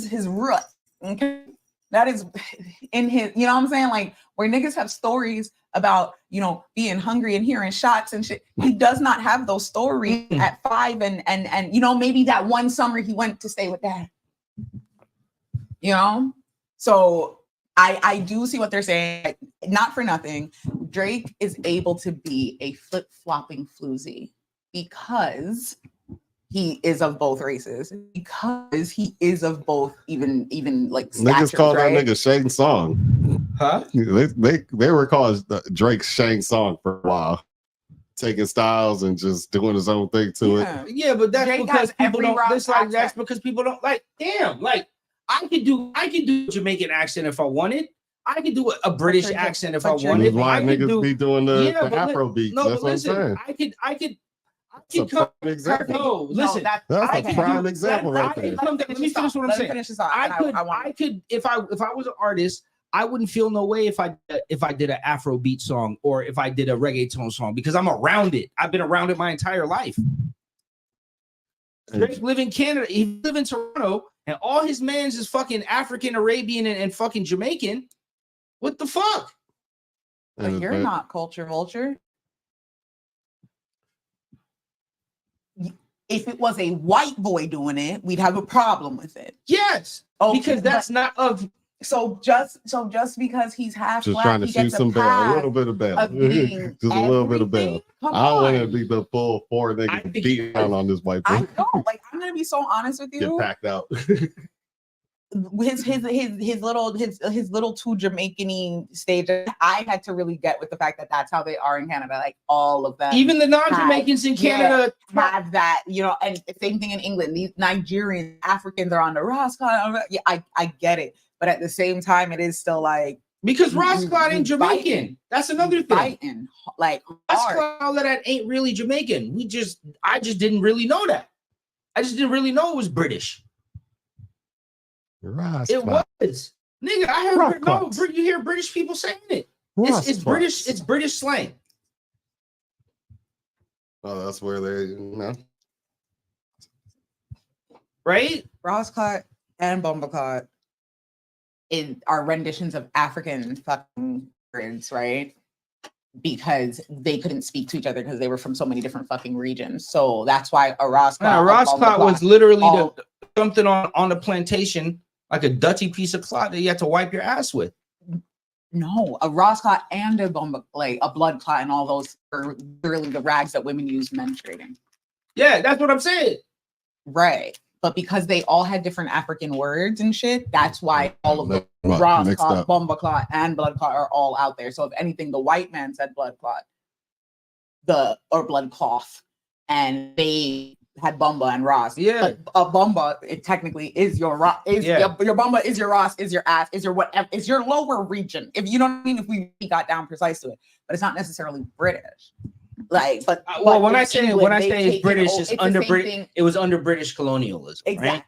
his root. Okay, that is in his. You know what I'm saying? Like where niggas have stories about being hungry and hearing shots and shit. He does not have those stories at 5 and maybe that one summer he went to stay with dad. So I do see what they're saying. Like, not for nothing, Drake is able to be a flip-flopping floozy because he is of both races, because he is of both even like Niggas statures, call right? that nigga Shang Song. Huh? They were called Drake's Shang Song for a while, taking styles and just doing his own thing to it. Yeah, but that's Drake because has people every don't. rock That's like that's accent. because people don't like. Damn, like I could do a Jamaican accent if I wanted. I could do a British you're accent if but I you're wanted. That's why I could niggas do. be doing the but Afro beats. No, That's but what I'm listen, saying. I could That's a come. prime example. No, listen. that's That's I a could prime do- example that- right I there. could come down- Let me finish what I'm saying. Finish this off. I could if I was an artist, I wouldn't feel no way if I did an Afro beat song or if I did a reggaeton song because I'm around it. I've been around it my entire life. Drake live in Canada, he live in Toronto, and all his mans is fucking African, Arabian, and fucking Jamaican. What the fuck? But you're not culture vulture. If it was a white boy doing it, we'd have a problem with it. Yes, Okay, because that's not of. So just because he's half Just black, trying to he shoot gets some bail, a pass little bit of bail, of being just a little bit of bail. everything? Come I don't want to on. be the full four I niggas think beating down on this white I boy. know. Like, I'm gonna be so honest with Get you. packed out. His little too Jamaican-y stage. I had to really get with the fact that that's how they are in Canada. Like all of them. Even the non-Jamaicans in Canada have that, and same thing in England. These Nigerians, Africans are on the Roscoe. Yeah, I get it, but at the same time, it is still like because Rosclad ain't Jamaican. Fighting. That's another thing. fighting, like hard. Rosclad, all of that ain't really Jamaican. I just didn't really know that. I just didn't really know it was British. It was, nigga. I heard no. You hear British people saying it. It's British. It's British slang. Oh, that's where they, right? Rosclad and Bumbleclad are renditions of African fucking words, right? Because they couldn't speak to each other because they were from so many different fucking regions. So that's why a Rosclad was literally something on the plantation, like a dirty piece of cloth that you had to wipe your ass with. No, a Rosclad and a blood clot and all those are literally the rags that women use menstruating. Yeah, that's what I'm saying. Right. But because they all had different African words and shit, that's why all of the Mixed Rosclad, up. bomba clot, and blood clot are all out there. So if anything, the white man said blood clot, or blood cloth, and they had Bumba and Ross. Yeah, but a Bumba, it technically is your Ross. Your Bumba is your Ross, is your ass, is your whatever, is your lower region. If you know what I mean, if we got down precise to it, but it's not necessarily British. Like, but when I say it's British, it's under British. It was under British colonialism. Exactly.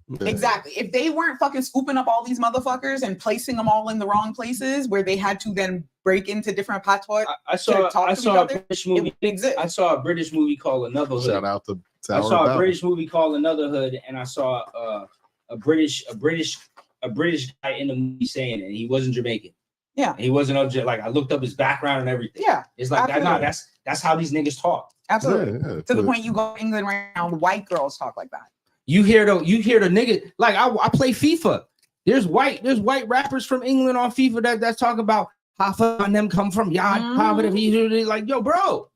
Right? Exactly. If they weren't fucking scooping up all these motherfuckers and placing them all in the wrong places where they had to then break into different patois. I saw a British movie. I saw a British movie called Another Hood. Shout out to Tower I saw a Battle. British movie called Another Hood, and I saw a British guy in the movie saying it. He wasn't Jamaican. Yeah. He wasn't like I looked up his background and everything. Yeah. It's like that. No, that's how these niggas talk. Absolutely. Yeah. To the point you go to England right now, white girls talk like that. You hear the nigga, like I play FIFA. There's white rappers from England on FIFA that's talking about how far them come from yard poverty. Like, yo, bro.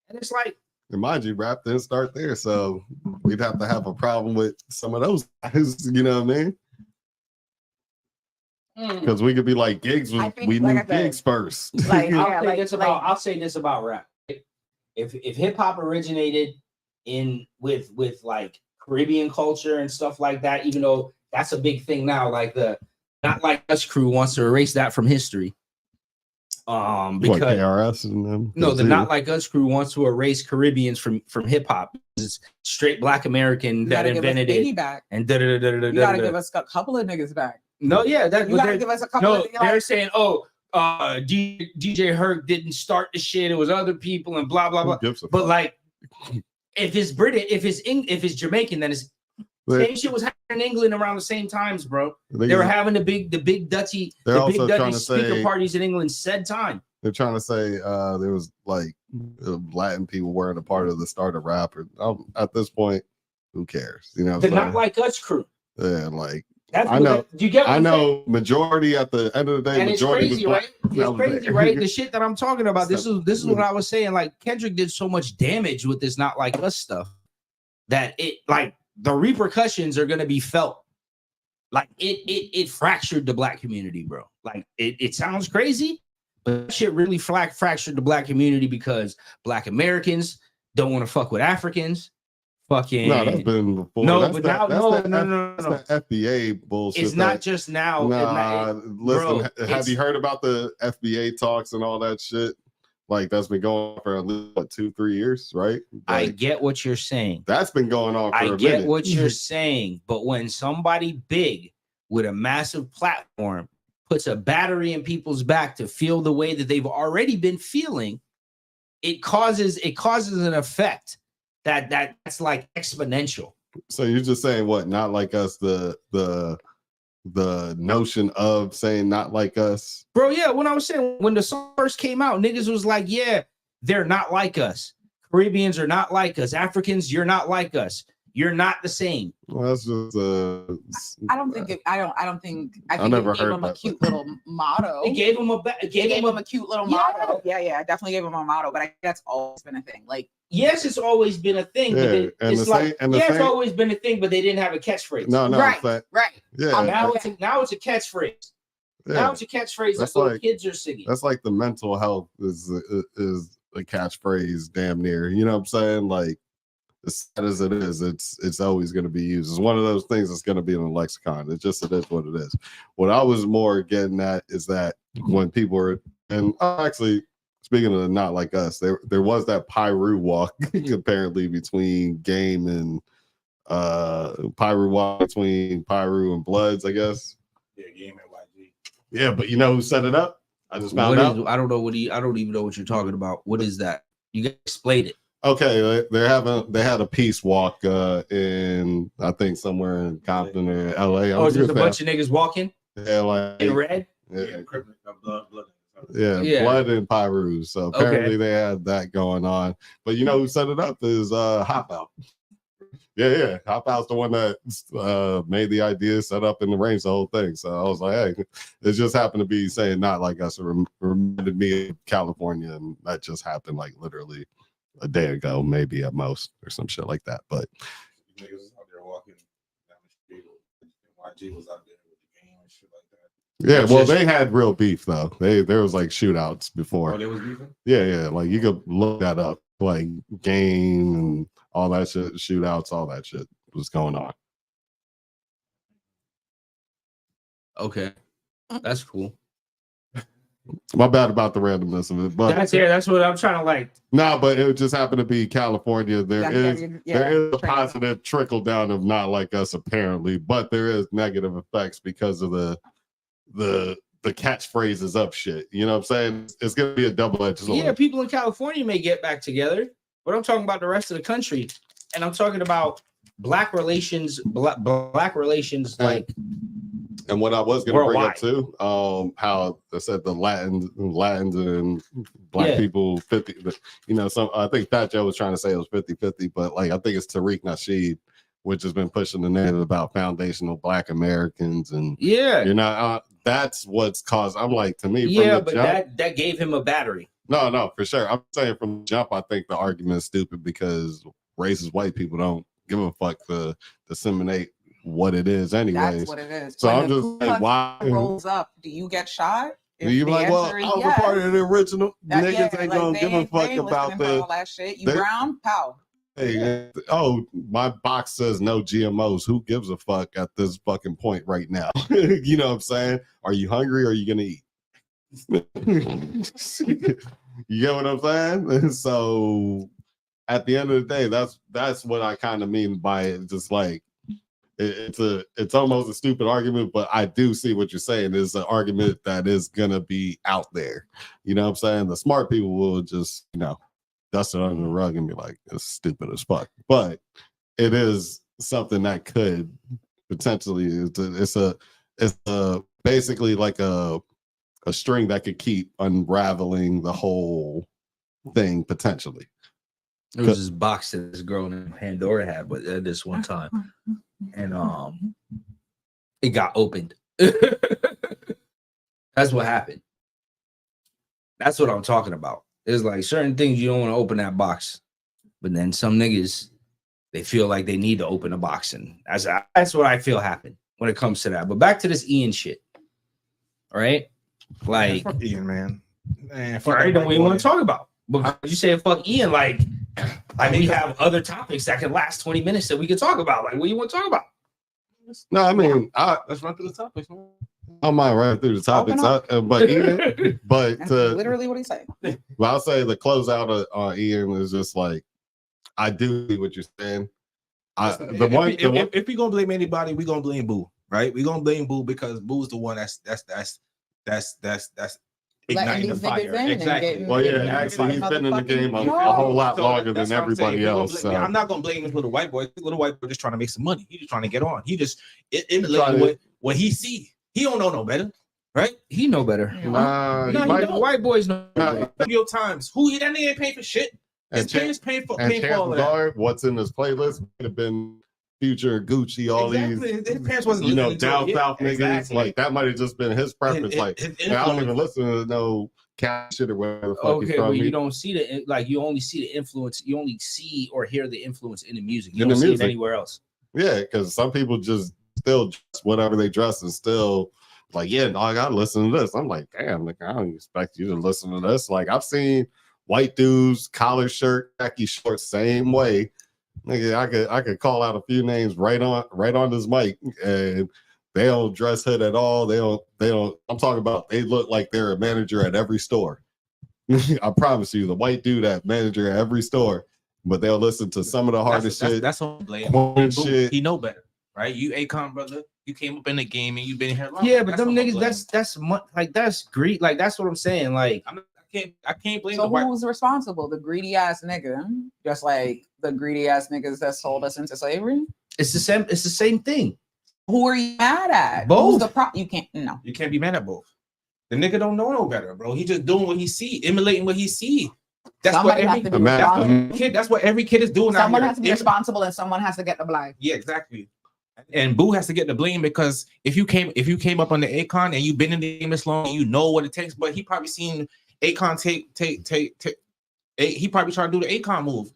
And it's like, and mind you, rap didn't start there, so we'd have to have a problem with some of those guys, you know what I mean? Because we could be like gigs, we knew gigs first. Like, I'll say this about rap. If hip hop originated with like Caribbean culture and stuff like that, even though that's a big thing now, like the Not Like Us crew wants to erase that from history. Because KRS and them. No, the Not Like Us crew wants to erase Caribbeans from hip hop. It's straight Black American that invented it. Back. And you gotta give us a couple of niggas back. No, yeah, you gotta give us a couple. They're saying, DJ Herc didn't start the shit. It was other people and blah blah blah. But like, if it's British, if it's Jamaican, then it's same shit was happening in England around the same times, bro. They were having the big Dutchy speaker parties in England said time. They're trying to say there was like Latin people weren't a part of the start of rap. At this point, who cares? You know, the Not Like Us crew. Yeah, like I know. Do you get what I I'm saying? know. Majority at the end of the day, And it's majority crazy, was right? black. It's That was crazy, it. right? The shit that I'm talking about. This is what I was saying. Like Kendrick did so much damage with this "Not Like Us" stuff that it like the repercussions are gonna be felt. Like it fractured the black community, bro. Like it sounds crazy, but that shit really fractured the black community because black Americans don't want to fuck with Africans. Fucking No, that's been before. no, That's but that, now that's no. That's that FBA bullshit. It's not just now. Nah, listen. Bro, have you heard about the FBA talks and all that shit? Like that's been going on for at least what, 2-3 years, right? I Like, get what you're saying. that's been going on for I a get minute. what you're saying, but when somebody big with a massive platform puts a battery in people's back to feel the way that they've already been feeling, it causes an effect that's like exponential. So you're just saying what? Not like us. The notion of saying not like us. Bro, yeah, when I was saying when the song first came out, niggas was like, yeah, they're not like us. Caribbeans are not like us. Africans, you're not like us. You're not the same. Well, that's just I don't think I think never it gave heard him a that, cute but- little motto. It gave him a cute little Yeah. motto. Yeah, I definitely gave him a motto, but I think that's always been a thing. Like, yes, it's always been a thing, but Yeah, and it's the like same- and the it's same- always been a thing, but they didn't have a catchphrase. no, right, it's right. yeah. Now it's a catchphrase. yeah. Now it's a catchphrase that That's little like- kids are singing. That's like the mental health is a catchphrase, damn near. You know what I'm saying? Like as sad as it is, it's always going to be used. It's one of those things that's going to be in the lexicon. It is what it is. What I was more getting at is that when people were, and actually speaking of not like us, there was that Pyru walk apparently between Game and Pyru walk between Pyru and Bloods, I guess. Yeah, Game and YG. Yeah, but you know who set it up? I just found What out. is, I don't know I don't even know what you're talking about. What is that? You guys explain it. Okay, they had a peace walk in I think somewhere in Compton or LA. Oh, just a bunch of niggas walking LA. in red. Yeah, Blood. yeah, Blood and Pyru. So apparently they had that going on. But you know who set it up is Hop Out. Yeah. Hop Out's the one that made the idea, set up and arranged the whole thing. So I was like, hey, it just happened to be saying not like us. It reminded me of California, and that just happened like literally a day ago, maybe at most, or some shit like that. But Niggas was out there walking down the street. YG was out there with the Game and shit like that. yeah, well, they had real beef though. There was like shootouts before. Oh, they was beefing? Yeah, like you could look that up, like Game and all that shit, shootouts, all that shit was going on. Okay, that's cool. My bad about the randomness of it, but That's what I'm trying to like. no, but it just happened to be California. There is a Trade. positive trickle down of not like us apparently, but there is negative effects because of the catchphrases up shit. You know what I'm saying? It's gonna be a double-edged sword. Yeah, people in California may get back together, but I'm talking about the rest of the country, and I'm talking about black relations, black relations like. And what I was going to bring Worldwide. up too, how I said the Latins and black people 50, you know, some I think Fat Joe was trying to say it was 50-50, but like I think it's Tariq Nasheed, which has been pushing the narrative about foundational black Americans, and Yeah, you know, that's what's caused. I'm like, to me, from yeah, the but jump, that gave him a battery. no, for sure. I'm saying from the jump, I think the argument is stupid because racist white people don't give a fuck to disseminate what it is anyway. That's what it is. So When I'm the just Ku saying, Klux why rolls up, do you get shot? If you the like, well, I answer is was yes, a part of the original. that- Niggas yeah, ain't like, gonna they give a ain't- fuck they ain't about listening for the. all that shit. You they- brown, pow. Hey, oh, my box says no GMOs. Who gives a fuck at this fucking point right now? You know what I'm saying? Are you hungry or are you gonna eat? You get what I'm saying? So at the end of the day, that's what I kind of mean by it. Just like it's almost a stupid argument, but I do see what you're saying. It's an argument that is gonna be out there. You know what I'm saying? The smart people will just, you know, dust it under the rug and be like, it's stupid as fuck. But it is something that could potentially it's a basically like a string that could keep unraveling the whole thing potentially. There was this box that this girl named Pandora had, but at this one time, and it got opened. That's what happened. That's what I'm talking about. It's like certain things you don't want to open that box, but then some niggas, they feel like they need to open a box, and that's what I feel happened when it comes to that. But back to this Ian shit, all right? Like, fuck Ian, man. All right, then we want to talk about. But you say fuck Ian, like we have other topics that can last 20 minutes that we can talk about. Like, what do you want to talk about? No, I mean, let's run through the topics, man. I might run through the topics, but Ian, but That's literally what he said. But I'll say the closeout on Ian is just like, I do see what you're saying. If we gonna blame anybody, we gonna blame Boo, right? We gonna blame Boo because Boo's the one that's igniting the fire. Exactly. Well, yeah, actually, he's been in the game a whole lot longer than everybody else. So. I'm not gonna blame this little white boy. This little white boy just trying to make some money. He's just trying to get on. He just emulating what he see. He don't know no better, right? He know better. White boys know. Video times. Who that nigga ain't paying for shit? His parents paying for all of that. What's in this playlist might have been Future, Gucci, all these. His parents wasn't down south niggas. Like that might have just been his preference. I don't even listen to no cat shit or whatever. Okay, well, you don't see you only see the influence. You only see or hear the influence in the music. You don't see it anywhere else. Yeah, because some people just still dress whatever they dress and still like, yeah, no, I gotta listen to this. I'm like, damn, like, I don't expect you to listen to this. Like, I've seen white dudes, collar shirt, khaki shorts, same way. Nigga, I could call out a few names right on this mic, and they don't dress hood at all. They don't. I'm talking about they look like they're a manager at every store. I promise you, the white dude at manager at every store, but they'll listen to some of the hardest shit. That's on blame. He know better. Right, you Akon brother, you came up in the game and you've been here long. Yeah, but them niggas, that's greed. Like that's what I'm saying. Like I can't blame. So who's responsible? The greedy ass nigga, just like the greedy ass niggas that sold us into slavery. It's the same. It's the same thing. Who are you mad at? Both. You can't. No, you can't be mad at both. The nigga don't know no better, bro. He just doing what he see, emulating what he see. That's what every kid is doing. Someone has to be responsible, and someone has to get the blame. Yeah, exactly. And Boo has to get the blame because if you came up on the Akon and you've been in the game this long, you know what it takes. But he probably seen Akon take. He probably tried to do the Akon move.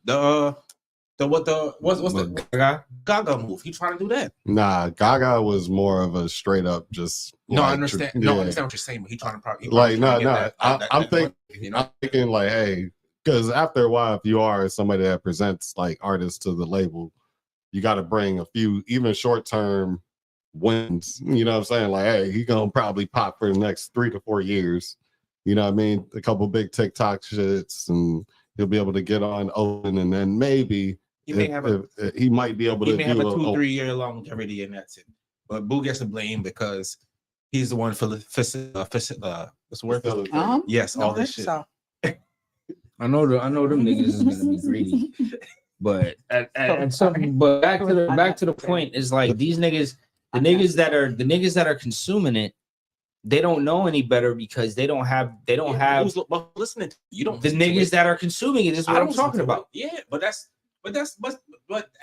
What's the Gaga move? He trying to do that. Nah, Gaga was more of a straight up just. No, I understand. No, I understand what you're saying. But he trying to probably I'm thinking like, hey, because after a while, if you are somebody that presents like artists to the label, you got to bring a few even short-term wins. You know what I'm saying? Like, hey, he gonna probably pop for the next 3 to 4 years. You know what I mean? A couple big TikTok shits, and he'll be able to get on open, and then maybe he might be able to do have a 2-3 year longevity, and that's it. But Boo gets the blame because he's the one for what's the word? Yes, all this shit. So. I know them niggas is gonna be greedy. But back to the point is like these niggas, the niggas that are consuming it, they don't know any better because they don't have listening to you don't the niggas that are consuming it is what I'm talking about. Yeah, but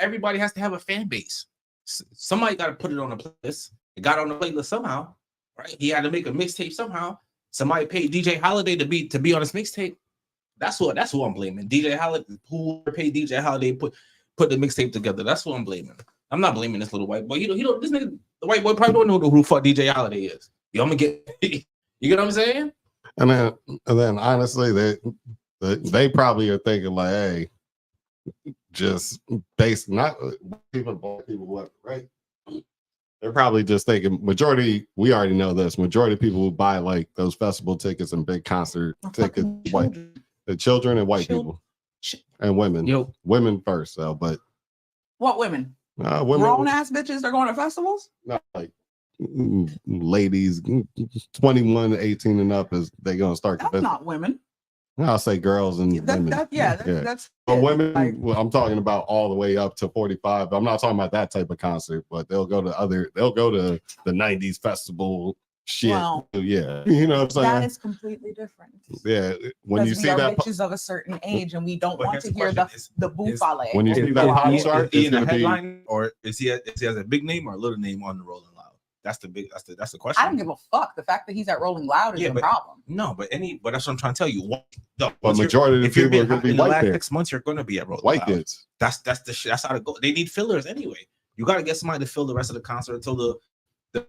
everybody has to have a fan base. Somebody got to put it on a playlist. It got on the playlist somehow, right? He had to make a mixtape somehow. Somebody paid DJ Holiday to be on his mixtape. That's who I'm blaming. DJ Holiday, who paid DJ Holiday put the mixtape together. That's who I'm blaming. I'm not blaming this little white boy. This nigga, the white boy probably don't know who fuck DJ Holiday is. I'm gonna get. You get what I'm saying? And then honestly, they probably are thinking like, hey, just based not people, whoever, right? They're probably just thinking majority. We already know this. Majority of people who buy like those festival tickets and big concert tickets, white. The children and white people and women. Women first, though. But what women? Women. Grown ass bitches are going to festivals. Not like ladies, 21, 18 and up is they gonna start. That's not women. I'll say girls and women. That's. But women, I'm talking about all the way up to 45. I'm not talking about that type of concert, but they'll go to the 90s festival. Shit, well, yeah, you know what I'm saying? That is completely different. Yeah, when you see that bitches of a certain age, and we don't want to hear the buffale. When you see that pop chart, is he in a headline or is he has a big name or a little name on the Rolling Loud? That's the question. I don't give a fuck. The fact that he's at Rolling Loud is Yeah, the but- problem. No, but that's what I'm trying to tell you. But majority of the if you're people are being going to be in the white last kids. 6 months, you're going to be at Rolling White Loud. kids. That's the shit. That's how to go. They need fillers anyway. You got to get somebody to fill the rest of the concert until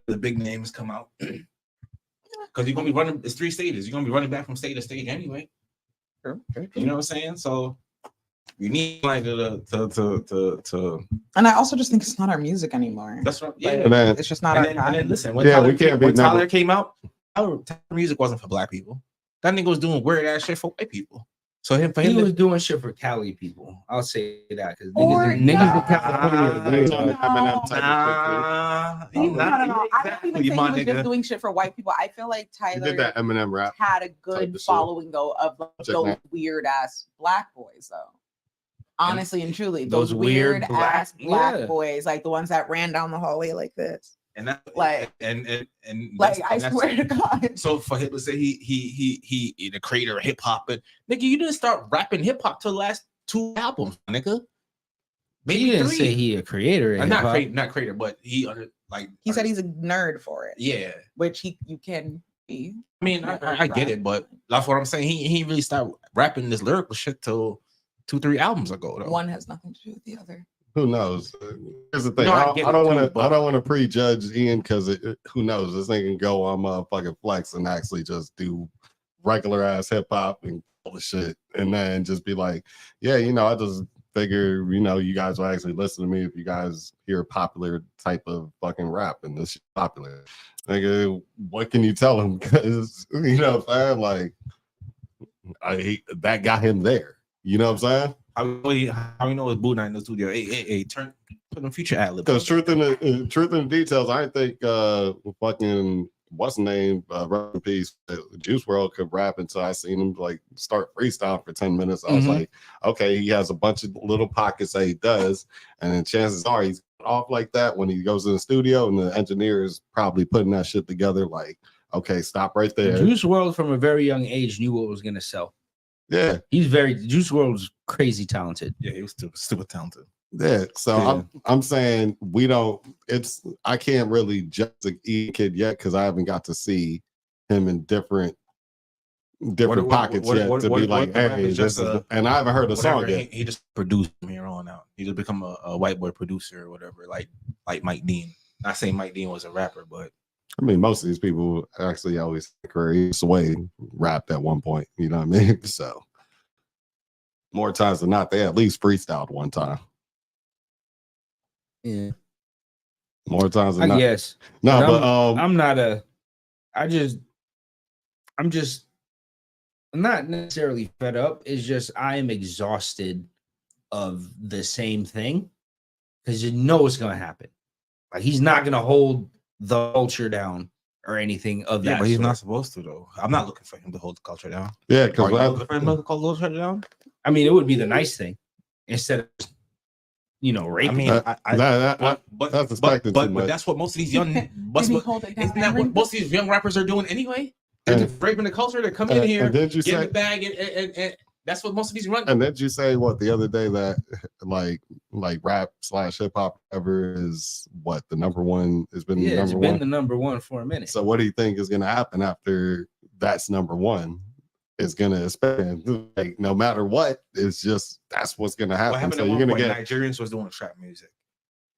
the big names come out. Because you're gonna be running. It's 3 stages. You're gonna be running back from stage to stage anyway. True. You know what I'm saying? So you need like to. And I also just think it's not our music anymore. That's right. Like, Yeah. And then, it's just not And our then time. listen, when Yeah, Tyler, we can't be when number- Tyler came out, Tyler music wasn't for black people. That nigga was doing weird ass shit for white people. So for He him, was doing shit for Cali people. I'll say that because Or- niggas in Nah. California. Eminem type of shit, nah, No, not I don't exactly, even think my he was nigga. just doing shit for white people. I feel like too. He Tyler did that Eminem rap. had a type good of shit. following though of like, Check those that. weird ass black boys though. Honestly and truly, those those weird weird ass black yeah. boys, like the ones that ran down the hallway like this. And that Like- and Like that's- I and that's- swear to God. So for him to say he the creator of hip hop, and nigga, you didn't start rapping hip hop till the last 2 albums, nigga. Maybe He didn't 3. say he a creator. in Not hip-hop. not creator, but he He said he's a nerd for it, yeah. which you can be. I mean, I get it, but that's what I'm saying. He really started rapping this lyrical shit till 2-3 albums ago, though. One has nothing to do with the other. Who knows? Here's the thing. No, I I get don't it want too, to. but- I don't want to prejudge Ian because who knows? This thing can go on motherfucking Flex and actually just do regular ass hip hop and all the shit, and then just be like, yeah, I just figure, you guys will actually listen to me if you guys hear popular type of fucking rap and this shit popular. Nigga, what can you tell him? Because what I'm saying, like, that got him there. You know what I'm saying? How we know it's Boo Night in the studio? Hey, put them future ad libs. Because truth in the details, I think fucking what's the name, rest in peace, Juice WRLD could rap until I seen him like start freestyle for 10 minutes. I was like, okay, he has a bunch of little pockets that he does, and then chances are he's off like that when he goes in the studio, and the engineer is probably putting that shit together. Like, okay, stop right there. Juice WRLD from a very young age knew what was gonna sell. Yeah, Juice WRLD's crazy talented. Yeah, he was super talented. yeah. So Yeah. I'm saying I can't really judge the E kid yet because I haven't got to see him in different pockets yet to be like, hey, this is, and I haven't heard the song yet. He just produced from here on out. He just become a white boy producer or whatever, like Mike Dean. Not saying Mike Dean was a rapper, but I mean, most of these people actually always career Sway rapped at one point. You know what I mean? So more times than not, they at least freestyled one time. Yeah, More times than I not. guess. No, But but I'm not necessarily fed up. It's just I am exhausted of the same thing because you know it's gonna happen. Like he's not gonna hold the culture down or anything of that. but he's sort. not supposed to though. I'm not looking for him to hold the culture down. yeah, Are you because looking for him to hold the culture down? I mean, it would be the nice thing instead of raping. I mean, but that's expected too much. that's what most of these young. Did he hold it down? Isn't that what most of these young rappers are doing anyway? They're And- just raping the culture. They're coming in here, and didn't you getting say? the bag, and that's what most of these run. And didn't you say what the other day that like rap / hip hop ever is what the number one has been Yeah, the it's number been one. the number one for a minute. So what do you think is going to happen after that's number one? It's going to expand. Like no matter what, it's just that's what's going to What happen. happened So at you're one going to point? get Nigerians was doing trap music.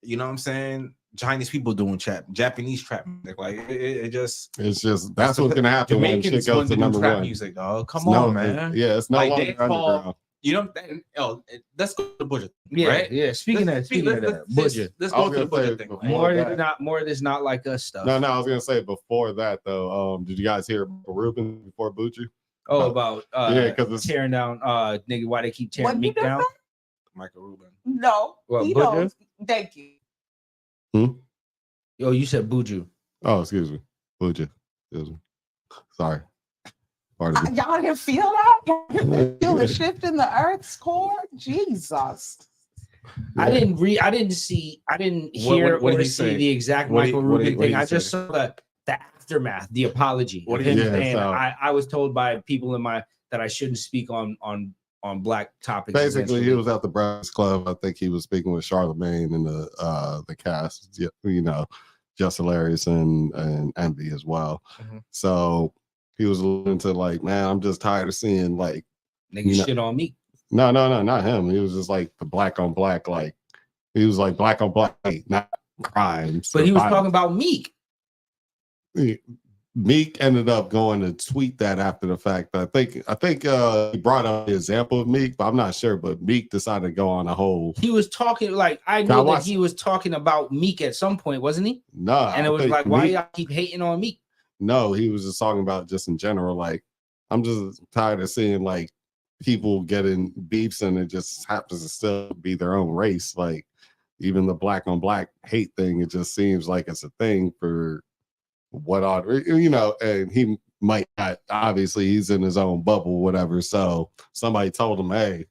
You know what I'm saying? Chinese people doing trap, Japanese trap music. Like it just it's just that's what's going to happen when shit Jamaicans goes want to to do number trap one. music, dog. Come It's no- on, man. Yeah, it's no Like, longer they fall- underground. You know, let's go to the budget, Yeah, right? yeah. Speaking of that, budget. Let's I go was to the gonna say budget thing. before- Right? More of this not like us stuff. No, I was going to say before that though. Did you guys hear Ruben before Buju? Oh, about Yeah, 'cause it's- tearing down nigga, why they keep tearing What you Meek just down? Michael Rubin. No, Well, he Butcher? knows. Thank you. Yo, you said Buju. Oh, excuse me, Buju. Excuse me. Sorry. Pardon me. Y'all didn't feel that? Y'all didn't feel the shift in the Earth's core? Jesus. I didn't see, I didn't What- hear what did or he see say? the exact What did- Michael what did- Rubin what did thing. he I just say? saw the aftermath, the apology. What Of did him he say? saying, So- I was told by people that I shouldn't speak on black topics. Basically, he essentially. was at the Breakfast Club. I think he was speaking with Charlamagne and the cast. Yeah, Just Hilarious and Envy as well. So he was alluding to like, man, I'm just tired of seeing like Nigga shit on me. No, not him. He was just like the black on black, like he was like black on black, not crimes. But he was talking about Meek. Meek ended up going to tweet that after the fact. I think he brought up the example of Meek, but I'm not sure. But Meek decided to go on a whole. He was talking like I know that he was talking about Meek at some point, wasn't he? No, and it was like, why y'all keep hating on Meek? No, he was just talking about just in general. Like, I'm just tired of seeing like people getting beefs, and it just happens to still be their own race. Like, even the black on black hate thing, it just seems like it's a thing for. What odd, and he might not, obviously he's in his own bubble, whatever. So somebody told him, hey,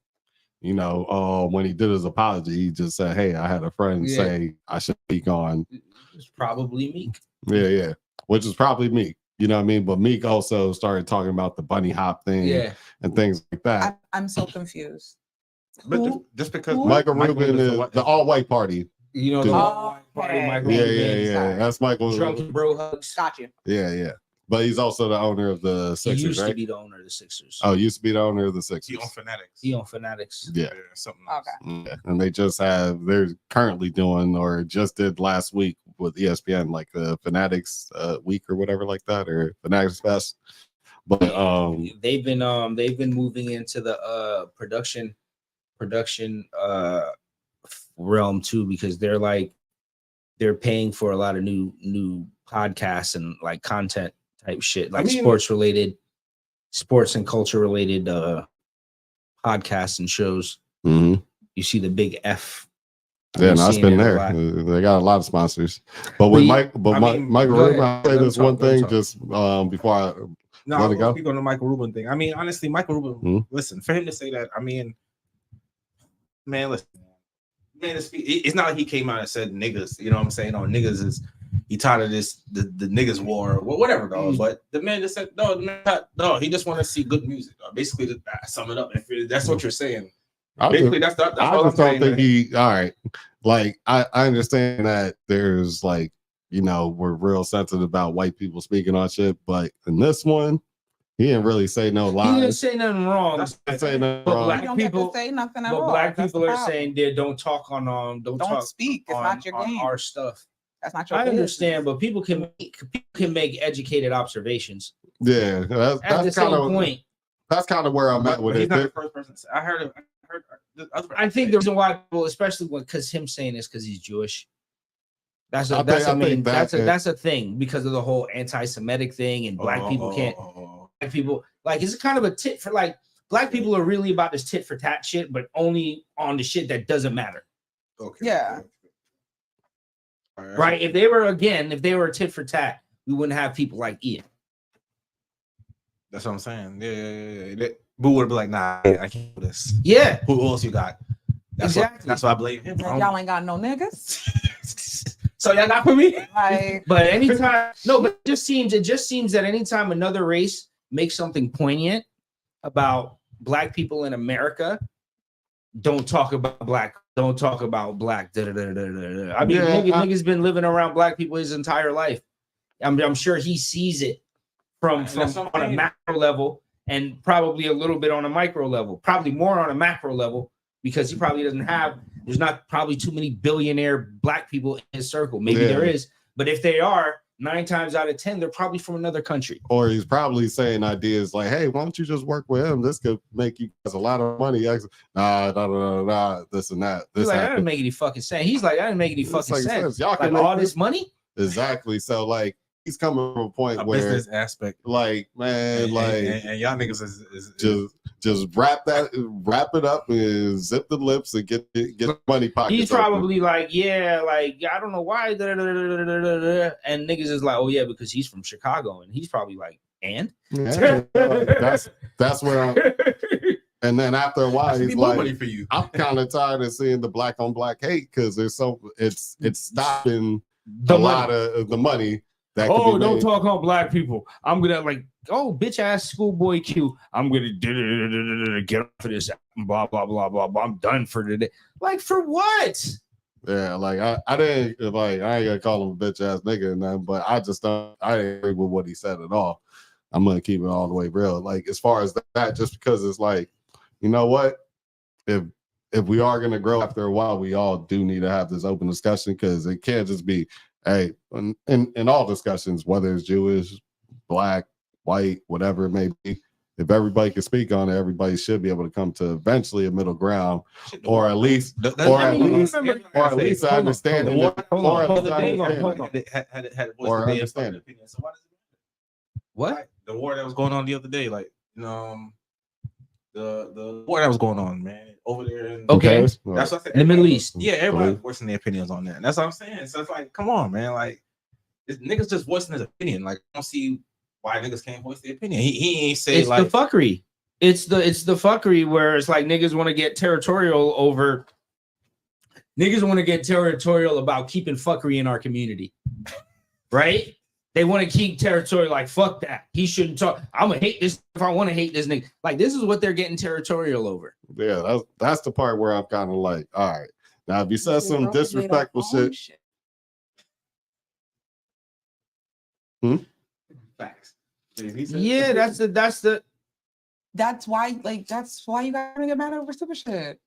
when he did his apology, he just said, hey, I had a friend say I should speak on. It's probably Meek. Yeah. Which is probably Meek. You know what I mean? But Meek also started talking about the bunny hop thing and things like that. I'm so confused. But just because Michael Rubin is the all-white party. You know, the all-white party, Michael Rubin. Yeah. That's Michael. Drunken bro hugs. Got you. Yeah. But he's also the owner of the Sixers, He used right? to be the owner of the Sixers. Oh, used to be the owner of the Sixers. He on Fanatics. Yeah. Something else. Okay. Yeah. And they're currently doing or just did last week with ESPN, like the Fanatics week or whatever like that, or Fanatics Fest. But they've been moving into the production realm too, because they're paying for a lot of new podcasts and like content type shit, like sports and culture related podcasts and shows. You see the big F. Yeah, no, it's been there. They got a lot of sponsors. But with Michael Rubin, I'll say this one thing just before I let it go. Speak on the Michael Rubin thing. I mean, honestly, Michael Rubin, listen, for him to say that, I mean, man, listen. Man, it's not like he came out and said niggas, you know what I'm saying? Or niggas is he tired of this the niggas war or whatever, though. But the man just said no, he just want to see good music. Basically, to sum it up, if that's what you're saying. Basically, that's all I'm saying. All right. Like I understand that there's like, we're real sensitive about white people speaking on shit, but in this one, he didn't really say no lies. He didn't say nothing wrong. Black people say nothing at all. Black people are saying they don't talk on don't speak. It's not your game. Our stuff. That's not your. I understand, but people can make educated observations. Yeah, that's the same point. That's kind of where I'm at with it. He's not the first person. I heard. I think the reason why people, especially because him saying this because he's Jewish. That's a thing because of the whole anti-Semitic thing, and black people can't. Black people like it's kind of a tit for like black people are really about this tit for tat shit, but only on the shit that doesn't matter. Okay. Yeah. Right. If they were a tit for tat, we wouldn't have people like Ian. That's what I'm saying. Yeah. Boo would be like, nah, I can't do this. Yeah. Who else you got? That's why I blame him. Y'all ain't got no niggas. So y'all not for me. But anytime, but it just seems that anytime another race makes something poignant about black people in America, don't talk about black. I mean, nigga's been living around black people his entire life. I'm sure he sees it from on a macro level and probably a little bit on a micro level, probably more on a macro level, because he probably there's not probably too many billionaire black people in his circle. Maybe there is, but if they are, 9 times out of 10, they're probably from another country. Or he's probably saying ideas like, hey, why don't you just work with him? This could make you guys a lot of money. Nah, this and that. He's like, that doesn't make any fucking sense. He's like, that doesn't make any fucking sense. Y'all can like all this money? Exactly. So like, he's coming from a point where business aspect, like, man, and y'all niggas is just wrap it up and zip the lips and get money pockets. He's probably open. I don't know why, and niggas is like, oh yeah, because he's from Chicago, and he's probably like, and that's where I'm. And then after a while, he's like, money for you. I'm kind of tired of seeing the black on black hate because it's stopping a lot of the money. Don't talk on black people. I'm gonna bitch ass schoolboy Q. I'm gonna get up for this. Blah blah blah blah blah. I'm done for today. Like for what? Yeah, like I didn't like I ain't gonna call him a bitch ass nigga and nothing, but I just don't I didn't agree with what he said at all. I'm gonna keep it all the way real. Like as far as that, just because it's like, you know what? If we are gonna grow after a while, we all do need to have this open discussion because it can't just be, hey, in all discussions, whether it's Jewish, black, white, whatever it may be, if everybody can speak on it, everybody should be able to come to eventually a middle ground, or at least understanding, or understanding. What? The war that was going on the other day, like the war that was going on, man, over there. Okay, that's what I said. In the Middle East. Yeah, everybody voicing their opinions on that. And that's what I'm saying. So it's like, come on, man, like niggas just voicing his opinion. Like, I don't see why niggas can't voice their opinion. He ain't say it's like the fuckery. It's the fuckery where it's like niggas want to get territorial over. Niggas want to get territorial about keeping fuckery in our community, right? They want to keep territorial, like fuck that. He shouldn't talk. I'm gonna hate this if I want to hate this nigga. Like this is what they're getting territorial over. Yeah, that's the part where I'm kind of like, all right. Now if you said some disrespectful shit. Facts. Yeah, that's why you gotta get mad over stupid shit.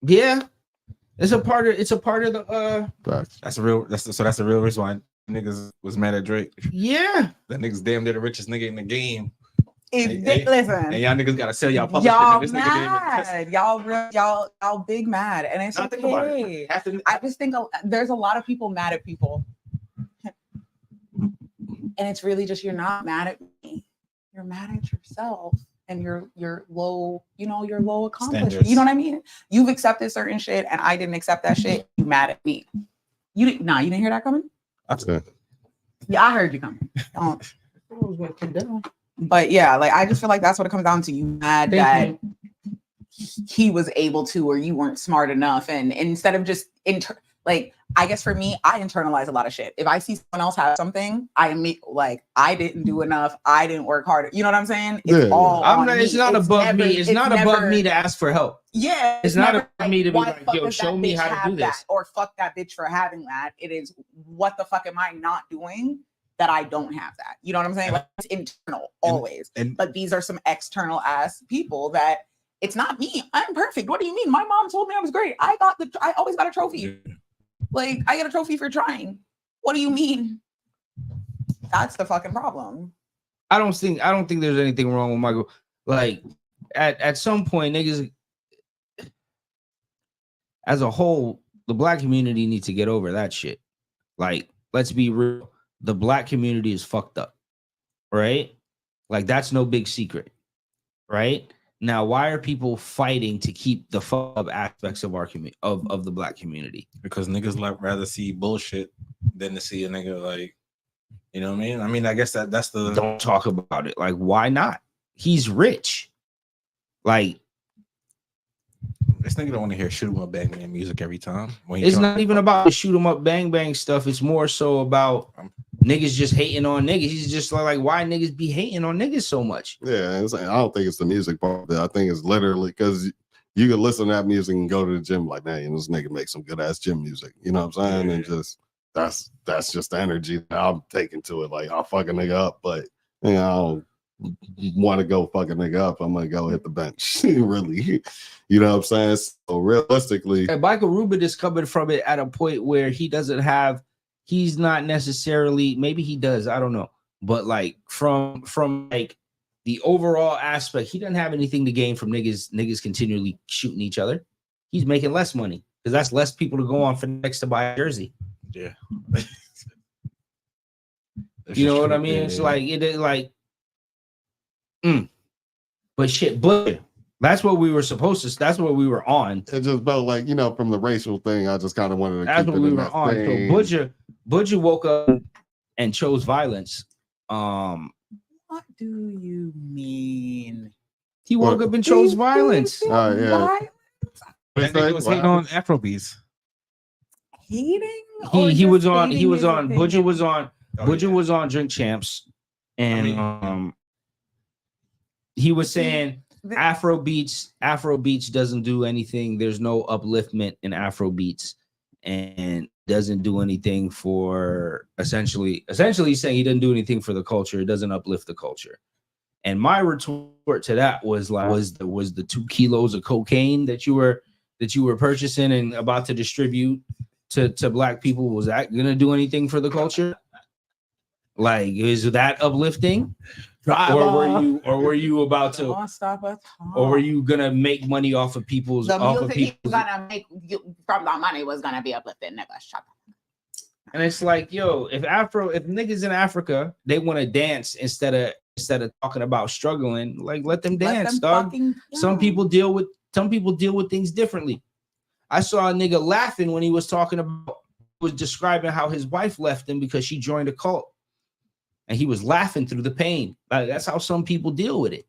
Yeah. It's a part of the that's a real reason why niggas was mad at Drake. Yeah. That nigga's damn near the richest nigga in the game. Listen, and y'all niggas gotta sell y'all publishing. Y'all This mad. Y'all big mad. And it's okay. I just think there's a lot of people mad at people. And it's really just, you're not mad at me. You're mad at yourself and your low, your low accomplishment. Standards. You know what I mean? You've accepted certain shit and I didn't accept that shit. You mad at me. You didn't hear that coming? Yeah, I heard you coming. But yeah, like I just feel like that's what it comes down to. You mad that he was able to, or you weren't smart enough. And instead of just like, I guess for me, I internalize a lot of shit. If I see someone else have something, I didn't do enough. I didn't work harder. You know what I'm saying? It's all on me. It's not above me. It's not above me to ask for help. Yeah. It's not above me to be like, yo, show me how to do this. Or fuck that bitch for having that. It is, what the fuck am I not doing that I don't have that? You know what I'm saying? Like, it's internal always. But these are some external ass people that it's not me. I'm perfect. What do you mean? My mom told me I was great. I always got a trophy. Like, I got a trophy for trying. What do you mean? That's the fucking problem. I don't think there's anything wrong with Michael. Like, at some point, niggas, as a whole, the black community needs to get over that shit. Like, let's be real. The black community is fucked up, right? Like, that's no big secret, right? Now, why are people fighting to keep the fuck up aspects of our community, of the black community? Because niggas like rather see bullshit than to see a nigga like, you know what I mean? I mean, I guess that's the don't talk about it. Like, why not? He's rich. Like, this nigga don't want to hear shoot 'em up bang bang music every time. It's not even about the shoot 'em up bang bang stuff. It's more so about niggas just hating on niggas. He's just like, why niggas be hating on niggas so much? Yeah, I don't think it's the music part of it. I think it's literally because you can listen to that music and go to the gym like, man, this nigga makes some good ass gym music. You know what I'm saying? Yeah. And just that's just the energy that I'm taking to it. Like, I'll fuck a nigga up, but I don't want to go fuck a nigga up. I'm gonna go hit the bench. Really, you know what I'm saying? So realistically, and Michael Rubin is coming from it at a point where he's not necessarily, maybe he does, I don't know, but like from like the overall aspect, he doesn't have anything to gain from niggas continually shooting each other. He's making less money because that's less people to go on for next to buy a jersey. Yeah. You know what I mean? Yeah, it's like it is like but shit, but that's what we were supposed to. That's what we were on. It just felt like, from the racial thing. I just kind of wanted to. That's keep what it we in were that on. thing. So Butcher woke up and chose violence. What do you mean? He woke up and chose violence. Yeah. That nigga was hating on Afrobeats. Hating? He was on. Butcher was on. Butcher was on Drink Champs, and he was saying Afrobeats doesn't do anything. There's no upliftment in Afrobeats, and doesn't do anything for essentially he's saying he doesn't do anything for the culture. It doesn't uplift the culture. And my retort to that was like, was the 2 kilos of cocaine that you were purchasing and about to distribute to black people, was that gonna do anything for the culture? Like, is that uplifting? Or were you about to? Or were you gonna make money off of people's? The music he was gonna make from the money was gonna be uplifted, nigga. Shut up. And it's like, yo, if niggas in Africa, they want to dance instead of talking about struggling, like let them dance, dog. Some people deal with things differently. I saw a nigga laughing when he was describing how his wife left him because she joined a cult. And he was laughing through the pain. Like, that's how some people deal with it.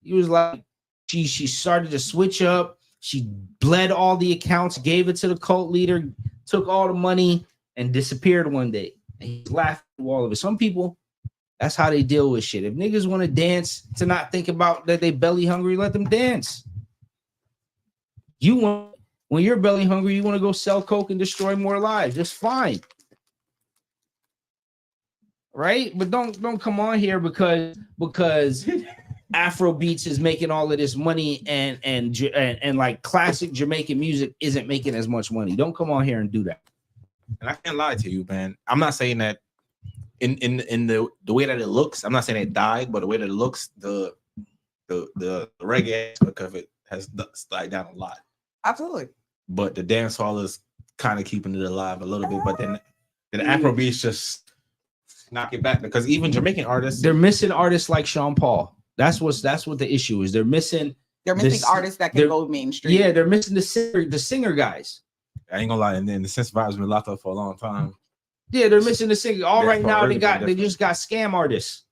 He was like, she started to switch up. She bled all the accounts, gave it to the cult leader, took all the money, and disappeared one day. And he's laughing through all of it. Some people, that's how they deal with shit. If niggas want to dance to not think about that they belly hungry, let them dance. When you're belly hungry, you want to go sell coke and destroy more lives. That's fine. Right? But don't come on here because Afrobeats is making all of this money and like classic Jamaican music isn't making as much money. Don't come on here and do that. And I can't lie to you, man. I'm not saying that in the way that it looks. I'm not saying it died, but the way that it looks, the reggae aspect of it has died down a lot. Absolutely. But the dance hall is kind of keeping it alive a little bit. But then Afrobeats just knock it back, because even Jamaican artists, they're missing artists like Sean Paul. That's what the issue is. They're missing artists that can go mainstream. Yeah, they're missing the singer guys. I ain't gonna lie, and then the Sense Vibes been locked up for a long time. Yeah, they're missing the singer. Right now they just got scam artists,